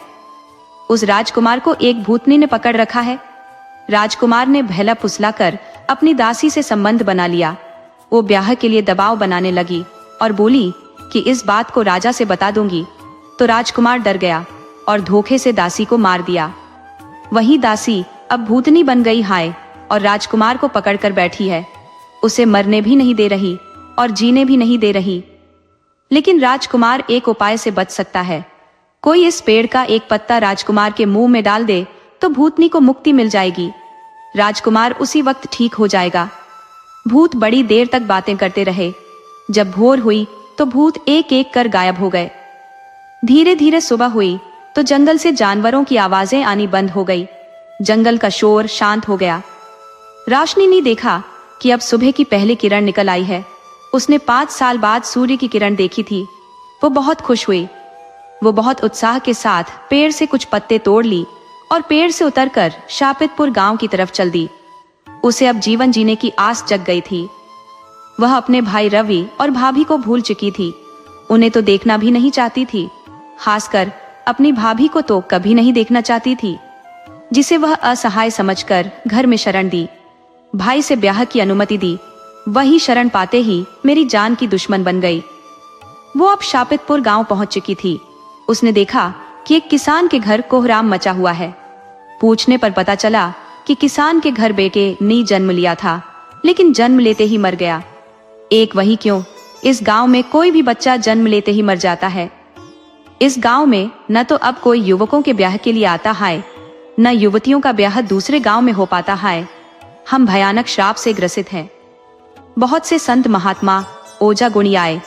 उस राजकुमार को एक भूतनी ने पकड़ रखा है। राजकुमार ने भैला फुसलाकर अपनी दासी से संबंध बना लिया। वो ब्याह के लिए दबाव बनाने लगी और बोली कि इस बात को राजा से बता दूंगी। तो राजकुमार डर गया और धोखे से दासी को मार दिया। वही दासी अब भूतनी बन गई हाय, और राजकुमार को पकड़कर बैठी है। उसे मरने भी नहीं दे रही और जीने भी नहीं दे रही। लेकिन राजकुमार एक उपाय से बच सकता है। कोई इस पेड़ का एक पत्ता राजकुमार के मुंह में डाल दे तो भूतनी को मुक्ति मिल जाएगी। राजकुमार उसी वक्त ठीक हो जाएगा। भूत बड़ी देर तक बातें करते रहे। जब भोर हुई तो भूत एक एक कर गायब हो गए। धीरे धीरे सुबह हुई तो जंगल से जानवरों की आवाजें आनी बंद हो गई। जंगल का शोर शांत हो गया। रोशनी ने देखा कि अब सुबह की पहली किरण निकल आई है। उसने 5 साल बाद सूर्य की किरण देखी थी। वो बहुत खुश हुई। वो बहुत उत्साह के साथ पेड़ से कुछ पत्ते तोड़ ली और पेड़ से उतरकर शापितपुर गांव की तरफ चल दी। उसे अब जीवन जीने की आस जग गई थी। वह अपने भाई रवि और भाभी को भूल चुकी थी। उन्हें तो देखना भी नहीं चाहती थी। खासकर अपनी भाभी को तो कभी नहीं देखना चाहती थी, जिसे वह असहाय समझकर घर में शरण दी। भाई से ब्याह की अनुमति दी। वही शरण पाते ही मेरी जान की दुश्मन बन गई। वो अब शापितपुर गांव पहुंच चुकी थी। उसने देखा कि एक किसान के घर कोहराम मचा हुआ है। पूछने पर पता चला कि किसान के घर बेटे ने जन्म लिया था, लेकिन जन्म लेते ही मर गया। एक वही क्यों, इस गांव में कोई भी बच्चा जन्म लेते ही मर जाता है। इस गांव में न तो अब कोई युवकों के ब्याह के लिए आता है, न युवतियों का ब्याह दूसरे गांव में हो पाता है। हम भयानक श्राप से ग्रसित हैं। बहुत से संत महात्मा ओझा गुणी आए,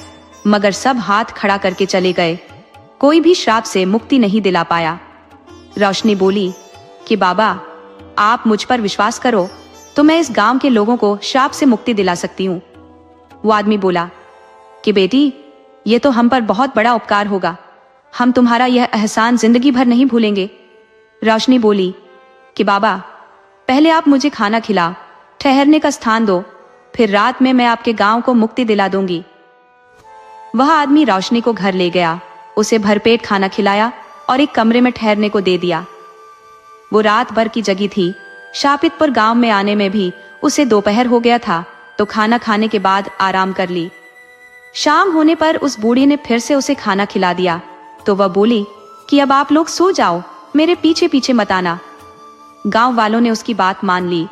मगर सब हाथ खड़ा करके चले गए। कोई भी श्राप से मुक्ति नहीं दिला पाया। रोशनी बोली कि बाबा, आप मुझ पर विश्वास करो तो मैं इस गांव के लोगों को श्राप से मुक्ति दिला सकती हूँ। वो आदमी बोला कि बेटी, ये तो हम पर बहुत बड़ा उपकार होगा। हम तुम्हारा यह एहसान जिंदगी भर नहीं भूलेंगे। रोशनी बोली कि बाबा, पहले आप मुझे खाना खिलाओ, ठहरने का स्थान दो, फिर रात में मैं आपके गांव को मुक्ति दिला दूंगी। वह आदमी रोशनी को घर ले गया, उसे भरपेट खाना खिलाया और एक कमरे में ठहरने को दे दिया। वो रात भर की जगी थी। शापितपुर गांव में आने में भी उसे दोपहर हो गया था, तो खाना खाने के बाद आराम कर ली। शाम होने पर उस बूढ़ी ने फिर से उसे खाना खिला दिया, तो वह बोली कि अब आप लोग सो जाओ, मेरे पीछे पीछे मत आना। गांव वालों ने उसकी बात मान ली।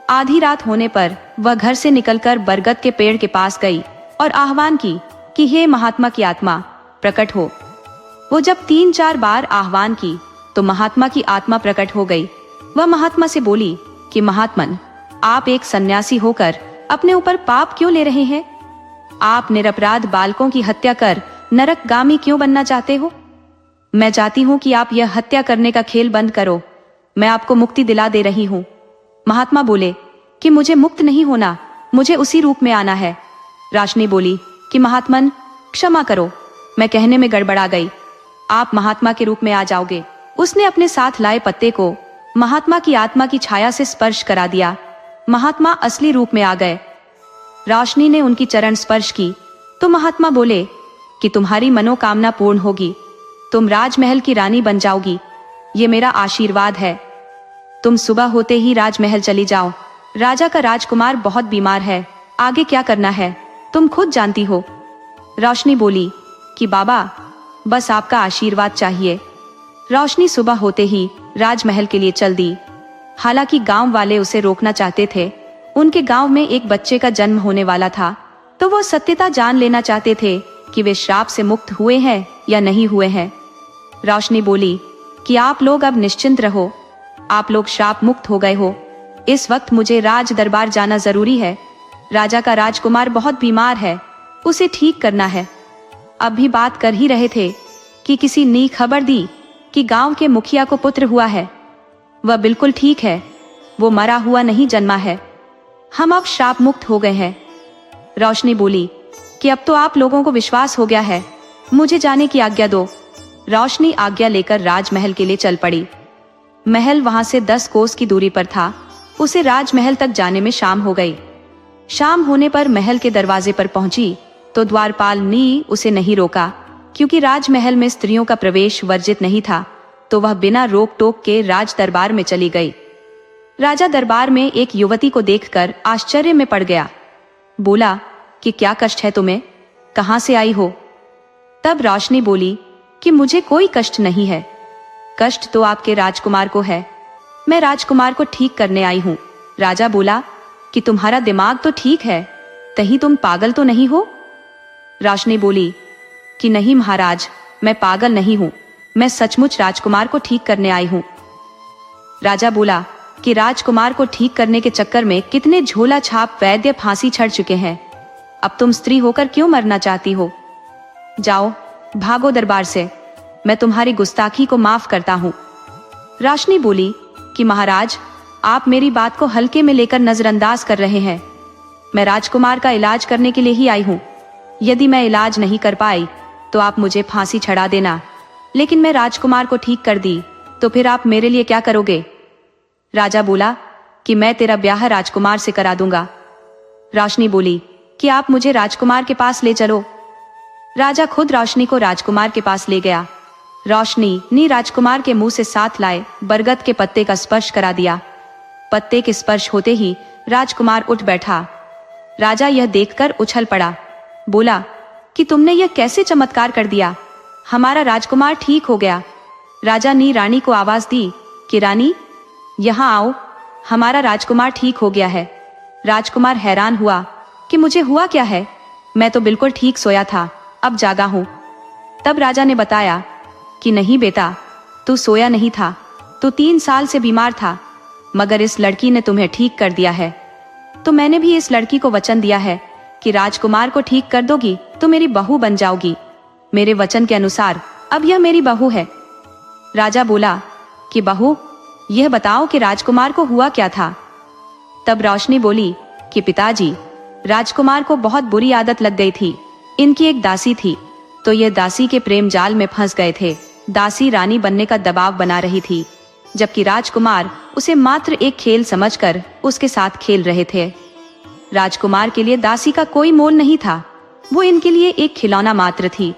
आधी रात होने पर वह घर से निकलकर बरगद के पेड़ के पास गई और आह्वान की कि हे महात्मा की आत्मा, प्रकट हो। वो जब 3-4 बार आह्वान की तो महात्मा की आत्मा प्रकट हो गई। वह महात्मा से बोली कि महात्मन, आप एक सन्यासी होकर अपने ऊपर पाप क्यों ले रहे हैं? आप निरपराध बालकों की हत्या कर नरकगामी क्यों बनना चाहते हो? मैं चाहती हूँ कि आप यह हत्या करने का खेल बंद करो। मैं आपको मुक्ति दिला दे रही हूँ। महात्मा बोले कि मुझे मुक्त नहीं होना, मुझे उसी रूप में आना है। रोशनी बोली कि महात्मन, क्षमा करो, मैं कहने में गड़बड़ा गई। आप महात्मा के रूप में आ जाओगे। उसने अपने साथ लाए पत्ते को महात्मा की आत्मा की छाया से स्पर्श करा दिया। महात्मा असली रूप में आ गए। रोशनी ने उनकी चरण स्पर्श की तो महात्मा बोले कि तुम्हारी मनोकामना पूर्ण होगी, तुम राजमहल की रानी बन जाओगी। ये मेरा आशीर्वाद है। तुम सुबह होते ही राजमहल चली जाओ। राजा का राजकुमार बहुत बीमार है, आगे क्या करना है तुम खुद जानती हो। रोशनी बोली कि बाबा, बस आपका आशीर्वाद चाहिए। रोशनी सुबह होते ही राजमहल के लिए चल दी। हालांकि गांव वाले उसे रोकना चाहते थे। उनके गांव में एक बच्चे का जन्म होने वाला था, तो वो सत्यता जान लेना चाहते थे कि वे श्राप से मुक्त हुए हैं या नहीं हुए हैं। रोशनी बोली कि आप लोग अब निश्चिंत रहो, आप लोग श्राप मुक्त हो गए हो। इस वक्त मुझे राज दरबार जाना जरूरी है। राजा का राजकुमार बहुत बीमार है, उसे ठीक करना है। अब भी बात कर ही रहे थे कि किसी ने खबर दी कि गांव के मुखिया को पुत्र हुआ है। वह बिल्कुल ठीक है, वो मरा हुआ नहीं जन्मा है। हम अब श्राप मुक्त हो गए हैं। रोशनी बोली कि अब तो आप लोगों को विश्वास हो गया है, मुझे जाने की आज्ञा दो। रोशनी आज्ञा लेकर राजमहल के लिए चल पड़ी। महल वहां से 10 कोस की दूरी पर था। उसे राजमहल तक जाने में शाम हो गई। शाम होने पर महल के दरवाजे पर पहुंची तो द्वारपाल ने उसे नहीं रोका, क्योंकि राजमहल में स्त्रियों का प्रवेश वर्जित नहीं था। तो वह बिना रोक टोक के राज दरबार में चली गई। राजा दरबार में एक युवती को देखकर आश्चर्य में पड़ गया। बोला कि क्या कष्ट है तुम्हें, कहां से आई हो? तब रोशनी बोली कि मुझे कोई कष्ट नहीं है, कष्ट तो आपके राजकुमार को है। मैं राजकुमार को ठीक करने आई हूँ। राजा बोला कि तुम्हारा दिमाग तो ठीक है, कहीं तुम पागल तो नहीं हो? रोशनी बोली कि नहीं महाराज, मैं पागल नहीं हूँ, मैं सचमुच राजकुमार को ठीक करने आई हूँ। राजा बोला कि राजकुमार को ठीक करने के चक्कर में कितने झोला छाप वैद्य फांसी चढ़ चुके हैं, अब तुम स्त्री होकर क्यों मरना चाहती हो? जाओ, भागो दरबार से, मैं तुम्हारी गुस्ताखी को माफ करता हूँ। रोशनी बोली कि महाराज, आप मेरी बात को हल्के में लेकर नजरअंदाज कर रहे हैं। मैं राजकुमार का इलाज करने के लिए ही आई हूँ। यदि मैं इलाज नहीं कर पाई तो आप मुझे फांसी चढ़ा देना, लेकिन मैं राजकुमार को ठीक कर दी तो फिर आप मेरे लिए क्या करोगे? राजा बोला कि मैं तेरा ब्याह राजकुमार से करा दूंगा। रोशनी बोली कि आप मुझे राजकुमार के पास ले चलो। राजा खुद रोशनी को राजकुमार के पास ले गया। रोशनी ने राजकुमार के मुंह से साथ लाए बरगद के पत्ते का स्पर्श करा दिया। पत्ते के स्पर्श होते ही राजकुमार उठ बैठा। राजा यह देखकर उछल पड़ा, बोला कि तुमने यह कैसे चमत्कार कर दिया, हमारा राजकुमार ठीक हो गया। राजा ने रानी को आवाज दी कि रानी, यहाँ आओ, हमारा राजकुमार ठीक हो गया है। राजकुमार हैरान हुआ कि मुझे हुआ क्या है, मैं तो बिल्कुल ठीक सोया था, अब जागा हूँ। तब राजा ने बताया कि नहीं बेटा, तू सोया नहीं था, तू 3 साल से बीमार था, मगर इस लड़की ने तुम्हें ठीक कर दिया है। तो मैंने भी इस लड़की को वचन दिया है कि राजकुमार को ठीक कर दोगी तो मेरी बहू बन जाओगी। मेरे वचन के अनुसार अब यह मेरी बहू है। राजा बोला कि बहू, यह बताओ कि राजकुमार को हुआ क्या था? तब रोशनी बोली कि पिताजी, राजकुमार को बहुत बुरी आदत लग गई थी। इनकी एक दासी थी, तो ये दासी के प्रेम जाल में फंस गए थे। दासी रानी बनने का दबाव बना रही थी, जबकि राजकुमार उसे मात्र एक खेल समझकर उसके साथ खेल रहे थे। राजकुमार के लिए दासी का कोई मोल नहीं था, वो इनके लिए एक खिलौना मात्र थी।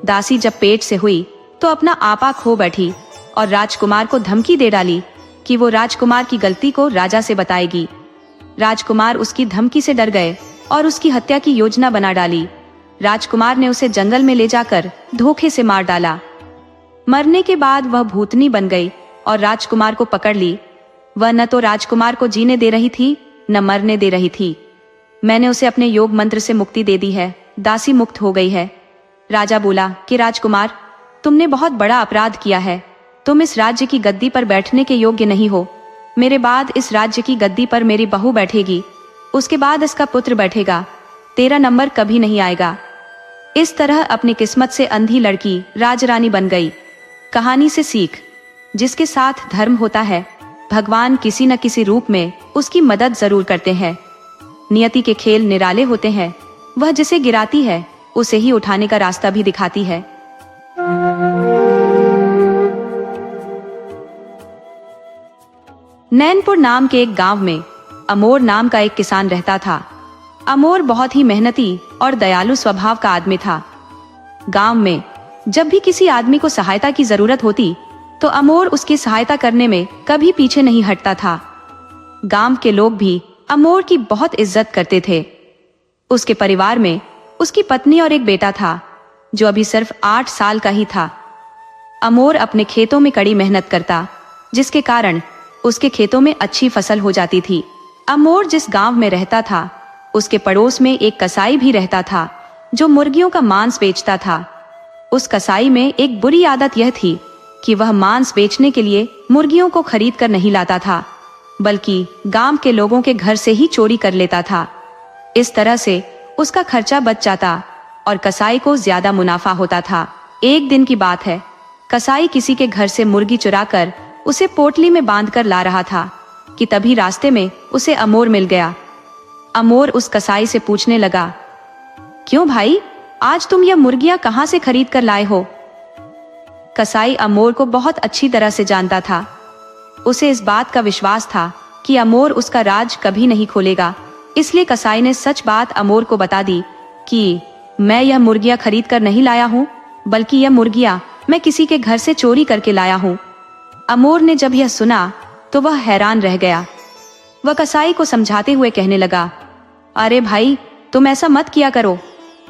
दासी जब पेट से हुई तो अपना आपा खो बैठी और राजकुमार को धमकी दे डाली कि वो राजकुमार की गलती को राजा से बताएगी। राजकुमार उसकी धमकी से डर गए और उसकी हत्या की योजना बना डाली। राजकुमार ने उसे जंगल में ले जाकर धोखे से मार डाला। मरने के बाद वह भूतनी बन गई और राजकुमार को पकड़ ली। वह न तो राजकुमार को जीने दे रही थी, न मरने दे रही थी। मैंने उसे अपने योग मंत्र से मुक्ति दे दी है, दासी मुक्त हो गई है। राजा बोला कि राजकुमार, तुमने बहुत बड़ा अपराध किया है, तुम इस राज्य की गद्दी पर बैठने के योग्य नहीं हो। मेरे बाद इस राज्य की गद्दी पर मेरी बहू बैठेगी, उसके बाद इसका पुत्र बैठेगा, तेरा नंबर कभी नहीं आएगा। इस तरह अपनी किस्मत से अंधी लड़की राजरानी बन गई। कहानी से सीख, जिसके साथ धर्म होता है, भगवान किसी न किसी रूप में उसकी मदद जरूर करते हैं। नियति के खेल निराले होते हैं, वह जिसे गिराती है उसे ही उठाने का रास्ता भी दिखाती है। नैनपुर नाम के एक गांव में अमोर नाम का एक किसान रहता था। अमोर बहुत ही मेहनती और दयालु स्वभाव का आदमी था। गांव में जब भी किसी आदमी को सहायता की जरूरत होती तो अमोर उसकी सहायता करने में कभी पीछे नहीं हटता था। गांव के लोग भी अमोर की बहुत इज्जत करते थे। उसके परिवार में उसकी पत्नी और एक बेटा था, जो अभी सिर्फ 8 साल का ही था। अमोर अपने खेतों में कड़ी मेहनत करता, जिसके कारण उसके खेतों में अच्छी फसल हो जाती थी। अमोर जिस गांव में रहता था, उसके पड़ोस में एक कसाई भी रहता था, जो मुर्गियों का मांस बेचता था। उस कसाई में एक बुरी आदत यह थी कि वह मांस बेचने के लिए मुर्गियों को खरीद कर नहीं लाता था, बल्कि गांव के लोगों के घर से ही चोरी कर लेता था। इस तरह से उसका खर्चा बच जाता और कसाई को ज्यादा मुनाफा होता था। एक दिन की बात है, कसाई किसी के घर से मुर्गी चुराकर उसे पोटली में बांधकर ला रहा था कि तभी रास्ते में उसे अमोर मिल गया। अमोर उस कसाई से पूछने लगा, क्यों भाई, आज तुम यह मुर्गियां कहां से खरीद कर लाए हो? कसाई अमोर को बहुत अच्छी तरह से जानता था। उसे इस बात का विश्वास था कि अमोर उसका राज कभी नहीं खोलेगा, इसलिए कसाई ने सच बात अमोर को बता दी कि मैं यह मुर्गियां खरीद कर नहीं लाया हूँ, बल्कि यह मुर्गियां मैं किसी के घर से चोरी करके लाया हूँ। अमोर ने जब यह सुना तो वह हैरान रह गया। वह कसाई को समझाते हुए कहने लगा, अरे भाई, तुम ऐसा मत किया करो,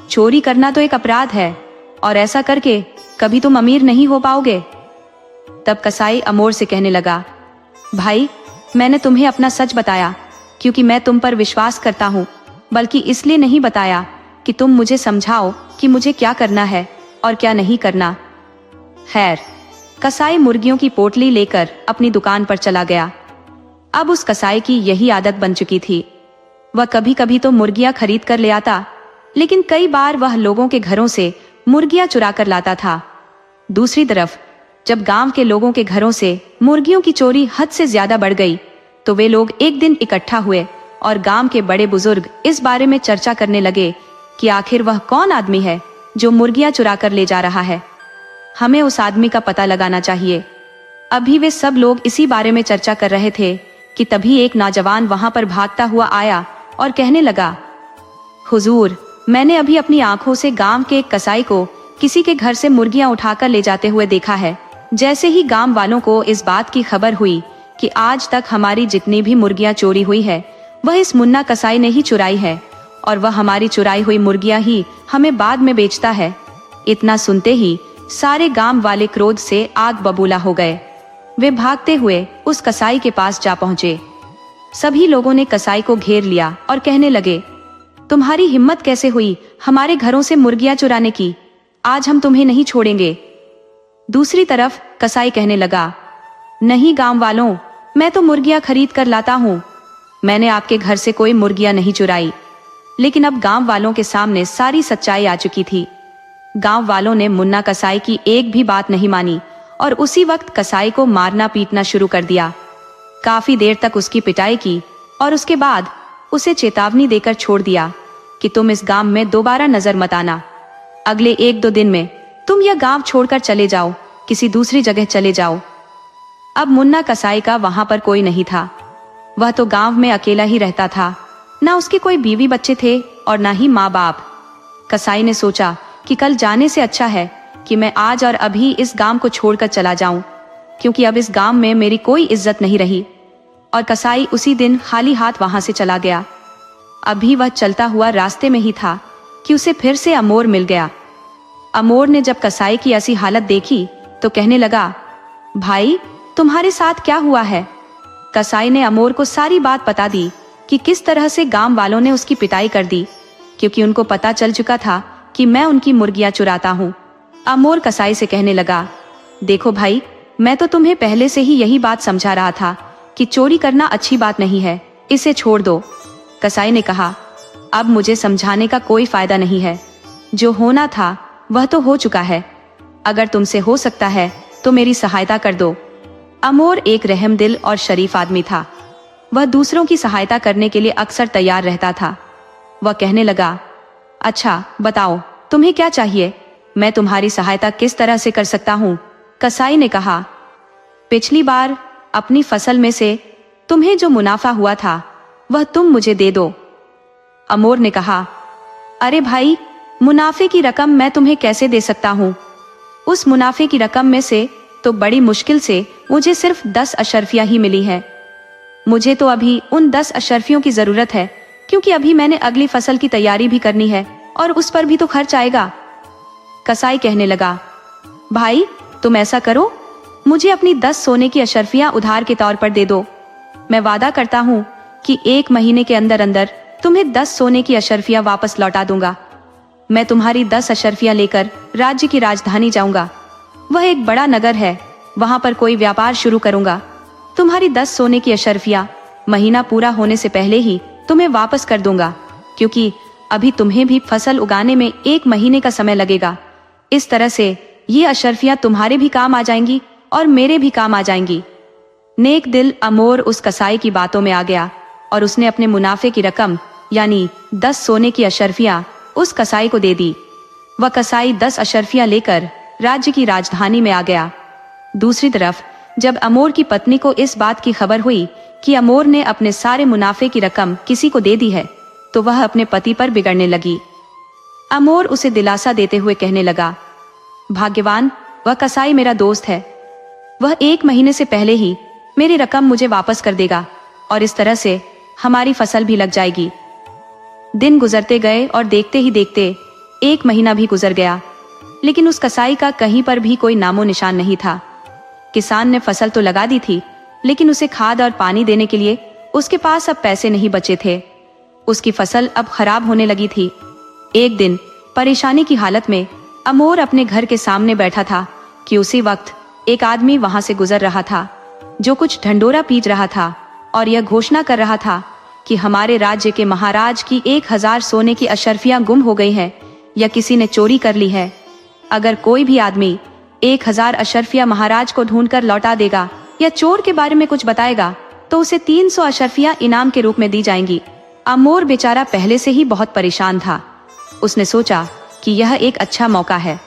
चोरी करना तो एक अपराध है और ऐसा करके कभी तुम अमीर नहीं हो पाओगे। तब कसाई अमोर से कहने लगा, भाई मैंने तुम्हें अपना सच बताया क्योंकि मैं तुम पर विश्वास करता हूँ, बल्कि इसलिए नहीं बताया कि तुम मुझे समझाओ कि मुझे क्या करना है और क्या नहीं करना। खैर, कसाई मुर्गियों की पोटली लेकर अपनी दुकान पर चला गया। अब उस कसाई की यही आदत बन चुकी थी। वह कभी कभी तो मुर्गियां खरीद कर ले आता, लेकिन कई बार वह लोगों के घरों से मुर्गियां चुरा कर लाता था। दूसरी तरफ जब गांव के लोगों के घरों से मुर्गियों की चोरी हद से ज्यादा बढ़ गई, तो वे लोग एक दिन इकट्ठा हुए और गांव के बड़े बुजुर्ग इस बारे में चर्चा करने लगे कि आखिर वह कौन आदमी है जो मुर्गियां चुरा कर ले जा रहा है। हमें उस आदमी का पता लगाना चाहिए। अभी वे सब लोग इसी बारे में चर्चा कर रहे थे कि तभी एक नौजवान वहां पर भागता हुआ आया और कहने लगा, हुजूर, मैंने अभी अपनी आंखों से गांव के एक कसाई को किसी के घर से मुर्गियां उठाकर ले जाते हुए देखा है। जैसे ही गांव वालों को इस बात की खबर हुई कि आज तक हमारी जितनी भी मुर्गियां चोरी हुई है वह इस मुन्ना कसाई ने ही चुराई है, और वह हमारी चुराई हुई मुर्गियां ही हमें बाद में बेचता है। इतना सुनते ही सारे गांव वाले क्रोध से आग बबूला हो गए। वे भागते हुए उस कसाई के पास जा पहुंचे। सभी लोगों ने कसाई को घेर लिया और कहने लगे, तुम्हारी हिम्मत कैसे हुई हमारे घरों से मुर्गियां चुराने की? आज हम तुम्हें नहीं छोड़ेंगे। दूसरी तरफ कसाई कहने लगा, नहीं गांव वालों, मैं तो मुर्गियां खरीद कर लाता हूँ। मैंने आपके घर से कोई मुर्गियां नहीं चुराई। लेकिन अब गांव वालों के सामने सारी सच्चाई आ चुकी थी। गांव वालों ने मुन्ना कसाई की एक भी बात नहीं मानी और उसी वक्त कसाई को मारना पीटना शुरू कर दिया। काफी देर तक उसकी पिटाई की और उसके बाद उसे चेतावनी देकर छोड़ दिया कि तुम इस गांव में दोबारा नजर मत आना। अगले 1-2 दिन में तुम यह गांव छोड़कर चले जाओ, किसी दूसरी जगह चले जाओ। अब मुन्ना कसाई का वहां पर कोई नहीं था। वह तो गांव में अकेला ही रहता था। ना उसके कोई बीवी बच्चे थे और ना ही माँ बाप। कसाई ने सोचा कि कल जाने से अच्छा है कि मैं आज और अभी इस गांव को छोड़कर चला जाऊं, क्योंकि अब इस गांव में मेरी कोई इज्जत नहीं रही। और कसाई उसी दिन खाली हाथ वहां से चला गया। अभी वह चलता हुआ रास्ते में ही था कि उसे फिर से अमोर मिल गया। अमोर ने जब कसाई की ऐसी हालत देखी तो कहने लगा, भाई तुम्हारे साथ क्या हुआ है? कसाई ने अमोर को सारी बात बता दी कि किस तरह से गांव वालों ने उसकी पिटाई कर दी, क्योंकि उनको पता चल चुका था कि मैं उनकी मुर्गियां चुराता हूँ। अमोर कसाई से कहने लगा, देखो भाई, मैं तो तुम्हें पहले से ही यही बात समझा रहा था कि चोरी करना अच्छी बात नहीं है, इसे छोड़ दो। कसाई ने कहा, अब मुझे समझाने का कोई फायदा नहीं है। जो होना था वह तो हो चुका है। अगर तुमसे हो सकता है तो मेरी सहायता कर दो। अमोर एक रहमदिल और शरीफ आदमी था। वह दूसरों की सहायता करने के लिए अक्सर तैयार रहता था। वह कहने लगा, अच्छा बताओ तुम्हें क्या चाहिए? मैं तुम्हारी सहायता किस तरह से कर सकता हूँ? कसाई ने कहा, पिछली बार अपनी फसल में से तुम्हें जो मुनाफा हुआ था वह तुम मुझे दे दो। अमोर ने कहा, अरे भाई, मुनाफे की रकम मैं तुम्हें कैसे दे सकता हूँ? उस मुनाफे की रकम में से तो बड़ी मुश्किल से मुझे सिर्फ 10 अशर्फियां ही मिली है। मुझे तो अभी उन 10 अशर्फियों की जरूरत है, क्योंकि अभी मैंने अगली फसल की तैयारी भी करनी है और उस पर भी तो खर्च आएगा। कसाई कहने लगा, भाई तुम ऐसा करो, मुझे अपनी 10 सोने की अशर्फियां उधार के तौर पर दे दो। मैं वादा करता हूँ कि 1 महीने के अंदर अंदर तुम्हें 10 सोने की अशर्फियां वापस लौटा दूंगा। मैं तुम्हारी 10 अशर्फियां लेकर राज्य की राजधानी जाऊंगा। वह एक बड़ा नगर है, वहां पर कोई व्यापार शुरू करूंगा। तुम्हारी 10 सोने की अशर्फियां महीना पूरा होने से पहले ही तुम्हें वापस कर दूंगा, क्योंकि अभी तुम्हें भी फसल उगाने में 1 महीने का समय लगेगा। इस तरह से ये अशर्फियां तुम्हारे भी काम आ जाएंगी और मेरे भी काम आ जाएंगी। नेक दिल अमोर उस कसाई की बातों में आ गया और उसने अपने मुनाफे की रकम यानी 10 सोने की अशर्फियां उस कसाई को दे दी। वह कसाई 10 अशर्फियां लेकर राज्य की राजधानी में आ गया। दूसरी तरफ जब अमोर की पत्नी को इस बात की खबर हुई कि अमोर ने अपने सारे मुनाफे की रकम किसी को दे दी है, तो वह अपने पति पर बिगड़ने लगी। अमोर उसे दिलासा देते हुए कहने लगा, भाग्यवान, वह कसाई मेरा दोस्त है। वह 1 महीने से पहले ही मेरी रकम मुझे वापस कर देगा और इस तरह से हमारी फसल भी लग जाएगी। दिन गुजरते गए और देखते ही देखते 1 महीना भी गुजर गया, लेकिन उस कसाई का कहीं पर भी कोई नामो निशान नहीं था। किसान ने फसल तो लगा दी थी, लेकिन उसे खाद और पानी देने के लिए उसके पास अब पैसे नहीं बचे थे। उसकी फसल अब खराब होने लगी थी। एक दिन परेशानी की हालत में अमोर अपने घर के सामने बैठा था कि उसी वक्त एक आदमी वहां से गुजर रहा था, जो कुछ ढंडोरा पीट रहा था और यह घोषणा कर रहा था कि हमारे राज्य के महाराज की 1000 सोने की अशर्फियां गुम हो गई हैं या किसी ने चोरी कर ली है। अगर कोई भी आदमी 1000 अशर्फियां महाराज को ढूंढकर लौटा देगा या चोर के बारे में कुछ बताएगा तो उसे 300 अशर्फियां इनाम के रूप में दी जाएंगी। अमोर बेचारा पहले से ही बहुत परेशान था। उसने सोचा कि यह एक अच्छा मौका है,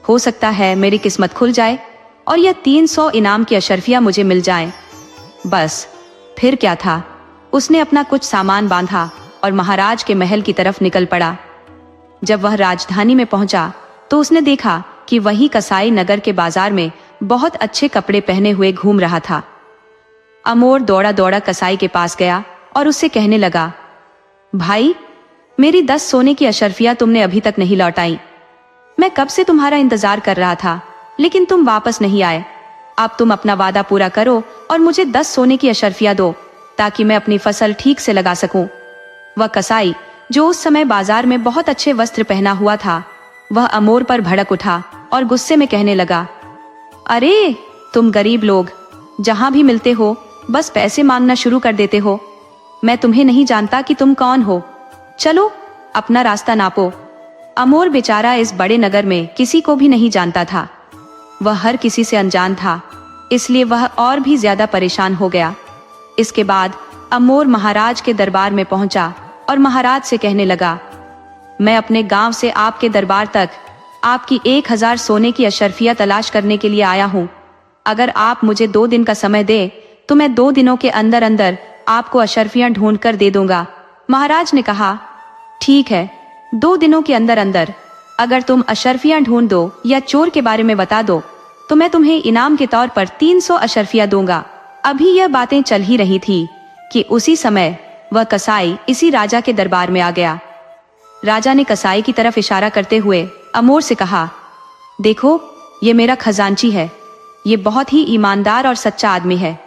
हो सकता है मेरी किस्मत खुल जाए और यह 300 इनाम की अशर्फियां मुझे मिल जाएं। बस फिर क्या था, उसने अपना कुछ सामान बांधा और महाराज के महल की तरफ निकल पड़ा। जब वह राजधानी में पहुंचा तो उसने देखा कि वही कसाई नगर के बाजार में बहुत अच्छे कपड़े पहने हुए घूम रहा था। अमोर दौड़ा दौड़ा कसाई के पास गया और उससे कहने लगा, भाई, मेरी 10 सोने की अशर्फियां तुमने अभी तक नहीं लौटाई। मैं कब से तुम्हारा इंतजार कर रहा था, लेकिन तुम वापस नहीं आए। अब तुम अपना वादा पूरा करो और मुझे 10 सोने की अशर्फियां दो, ताकि मैं अपनी फसल ठीक से लगा सकूं। वह कसाई, जो उस समय बाजार में बहुत अच्छे वस्त्र पहना हुआ था, वह अमोर पर भड़क उठा और गुस्से में कहने लगा, अरे तुम गरीब लोग जहां भी मिलते हो बस पैसे मांगना शुरू कर देते हो। मैं तुम्हें नहीं जानता कि तुम कौन हो। चलो अपना रास्ता नापो। अमोर बेचारा इस बड़े नगर में किसी को भी नहीं जानता था। वह हर किसी से अनजान था, इसलिए वह और भी ज्यादा परेशान हो गया। इसके बाद अमोर महाराज के दरबार में पहुंचा और महाराज से कहने लगा, मैं अपने गांव से आपके दरबार तक आपकी 1000 सोने की अशर्फियां तलाश करने के लिए आया हूं। अगर आप मुझे 2 दिन का समय दे तो मैं 2 दिनों के अंदर अंदर आपको अशर्फियां ढूंढ कर दे दूंगा। महाराज ने कहा, ठीक है, 2 दिनों के अंदर अंदर अगर तुम अशर्फियां ढूंढ दो या चोर के बारे में बता दो तो मैं तुम्हें इनाम के तौर पर 300 अशर्फियां दूंगा। अभी यह बातें चल ही रही थी कि उसी समय वह कसाई इसी राजा के दरबार में आ गया। राजा ने कसाई की तरफ इशारा करते हुए अमोर से कहा, देखो, ये मेरा खजांची है। ये बहुत ही ईमानदार और सच्चा आदमी है।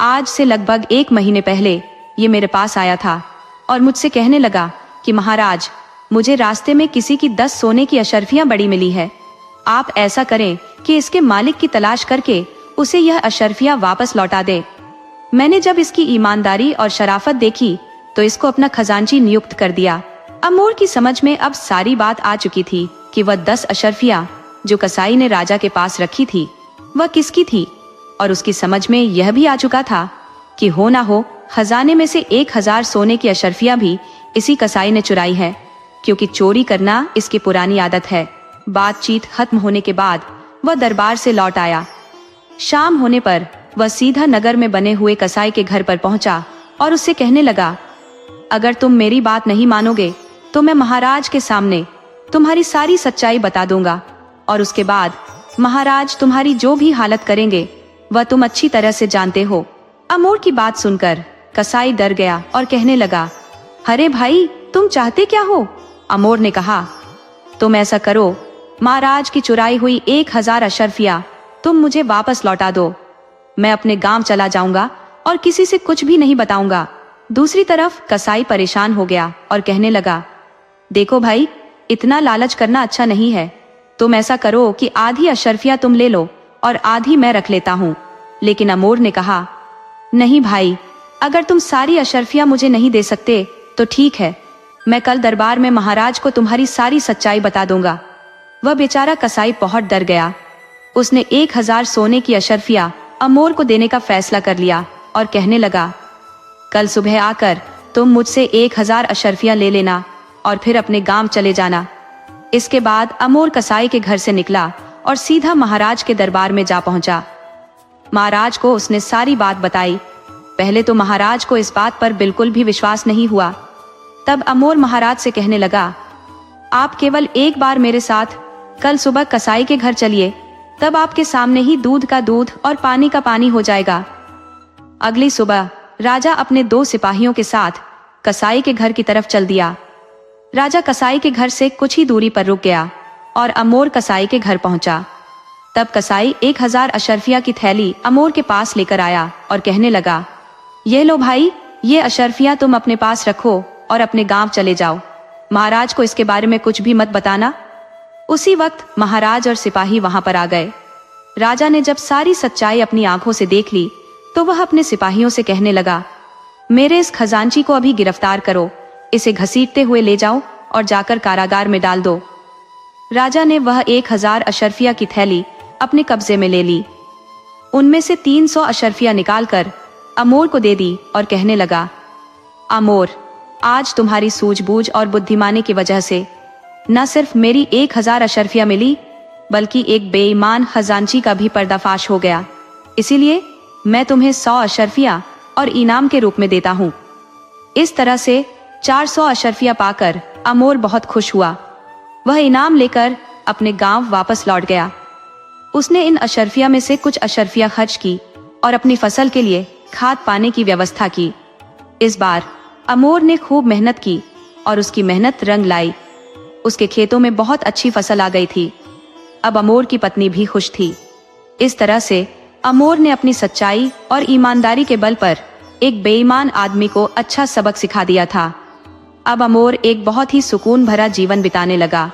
आज से लगभग 1 महीने पहले ये मेरे पास आया था और मुझसे कहने लगा कि महाराज, मुझे रास्ते में किसी की 10 सोने की अशर्फियां बड़ी मिली है। आप ऐसा करें कि इसके मालिक की तलाश करके उसे यह अशर्फियां वापस लौटा दे। मैंने जब इसकी ईमानदारी और शराफत देखी तो इसको अपना खजांची नियुक्त कर दिया। अमोर की समझ में अब सारी बात आ चुकी थी कि वह 10 अशर्फियां जो कसाई ने राजा के पास रखी थी वह किसकी थी, और उसकी समझ में यह भी आ चुका था कि हो ना हो खजाने में से 1000 सोने की अशर्फियां भी इसी कसाई ने चुराई है, क्योंकि चोरी करना इसकी पुरानी आदत है। बातचीत खत्म होने के बाद वह दरबार से लौट आया। शाम होने पर वह सीधा नगर में बने हुए कसाई के घर पर पहुंचा और उससे कहने लगा, अगर तुम मेरी बात नहीं मानोगे तो मैं महाराज के सामने तुम्हारी सारी सच्चाई बता दूंगा, और उसके बाद महाराज तुम्हारी जो भी हालत करेंगे वह तुम अच्छी तरह से जानते हो। अमोर की बात सुनकर कसाई डर गया और कहने लगा, अरे भाई, तुम चाहते क्या हो? अमोर ने कहा, तुम ऐसा करो, महाराज की चुराई हुई 1000 अशर्फियां तुम मुझे वापस लौटा दो। मैं अपने गांव चला जाऊंगा और किसी से कुछ भी नहीं बताऊंगा। दूसरी तरफ कसाई परेशान हो गया और कहने लगा, देखो भाई, इतना लालच करना अच्छा नहीं है। तुम ऐसा करो कि आधी अशर्फियां तुम ले लो और आधी मैं रख लेता हूँ। लेकिन अमोर ने कहा, नहीं भाई, अगर तुम सारी अशर्फियां मुझे नहीं दे सकते तो ठीक है, मैं कल दरबार में महाराज को तुम्हारी सारी सच्चाई बता दूंगा। वह बेचारा कसाई बहुत डर गया। उसने 1000 सोने की अशर्फियां अमोर को देने का फैसला कर लिया और कहने लगा, कल सुबह आकर तुम मुझसे 1000 अशर्फियां ले लेना और फिर अपने गांव चले जाना। इसके बाद अमोर कसाई के घर से निकला और सीधा महाराज के दरबार में जा पहुंचा। महाराज को उसने सारी बात बताई। पहले तो महाराज को इस बात पर बिल्कुल भी विश्वास नहीं हुआ। तब अमोर महाराज से कहने लगा, आप केवल एक बार मेरे साथ कल सुबह कसाई के घर चलिए, तब आपके सामने ही दूध का दूध और पानी का पानी हो जाएगा। अगली सुबह राजा अपने 2 सिपाहियों के साथ कसाई के घर की तरफ चल दिया। राजा कसाई के घर से कुछ ही दूरी पर रुक गया और अमोर कसाई के घर पहुंचा। तब कसाई 1000 अशर्फिया की थैली अमोर के पास लेकर आया और कहने लगा, ये लो भाई, ये अशर्फिया तुम अपने पास रखो और अपने गांव चले जाओ। महाराज को इसके बारे में कुछ भी मत बताना। उसी वक्त महाराज और सिपाही वहां पर आ गए। राजा ने जब सारी सच्चाई अपनी आंखों से देख ली तो वह अपने सिपाहियों से कहने लगा, मेरे इस खजांची को अभी गिरफ्तार करो, इसे घसीटते हुए ले जाओ और जाकर कारागार में डाल दो। राजा ने वह 1000 अशर्फिया की थैली अपने कब्जे में ले ली। उनमें से 300 अशर्फिया निकालकर अमोर को दे दी और कहने लगा, अमोर, आज तुम्हारी सूझबूझ और बुद्धिमानी की वजह से न सिर्फ मेरी 1000 अशर्फिया मिली, बल्कि एक बेईमान खजांची का भी पर्दाफाश हो गया। इसीलिए मैं तुम्हें 100 अशर्फिया और इनाम के रूप में देता हूँ। इस तरह से 400 अशर्फिया पाकर अमोर बहुत खुश हुआ। वह इनाम लेकर अपने गांव वापस लौट गया। उसने इन अशर्फिया में से कुछ अशर्फिया खर्च की और अपनी फसल के लिए खाद पाने की व्यवस्था की। इस बार अमोर ने खूब मेहनत की और उसकी मेहनत रंग लाई। उसके खेतों में बहुत अच्छी फसल आ गई थी। अब अमोर की पत्नी भी खुश थी। इस तरह से अमोर ने अपनी सच्चाई और ईमानदारी के बल पर एक बेईमान आदमी को अच्छा सबक सिखा दिया था। अब अमोर एक बहुत ही सुकून भरा जीवन बिताने लगा।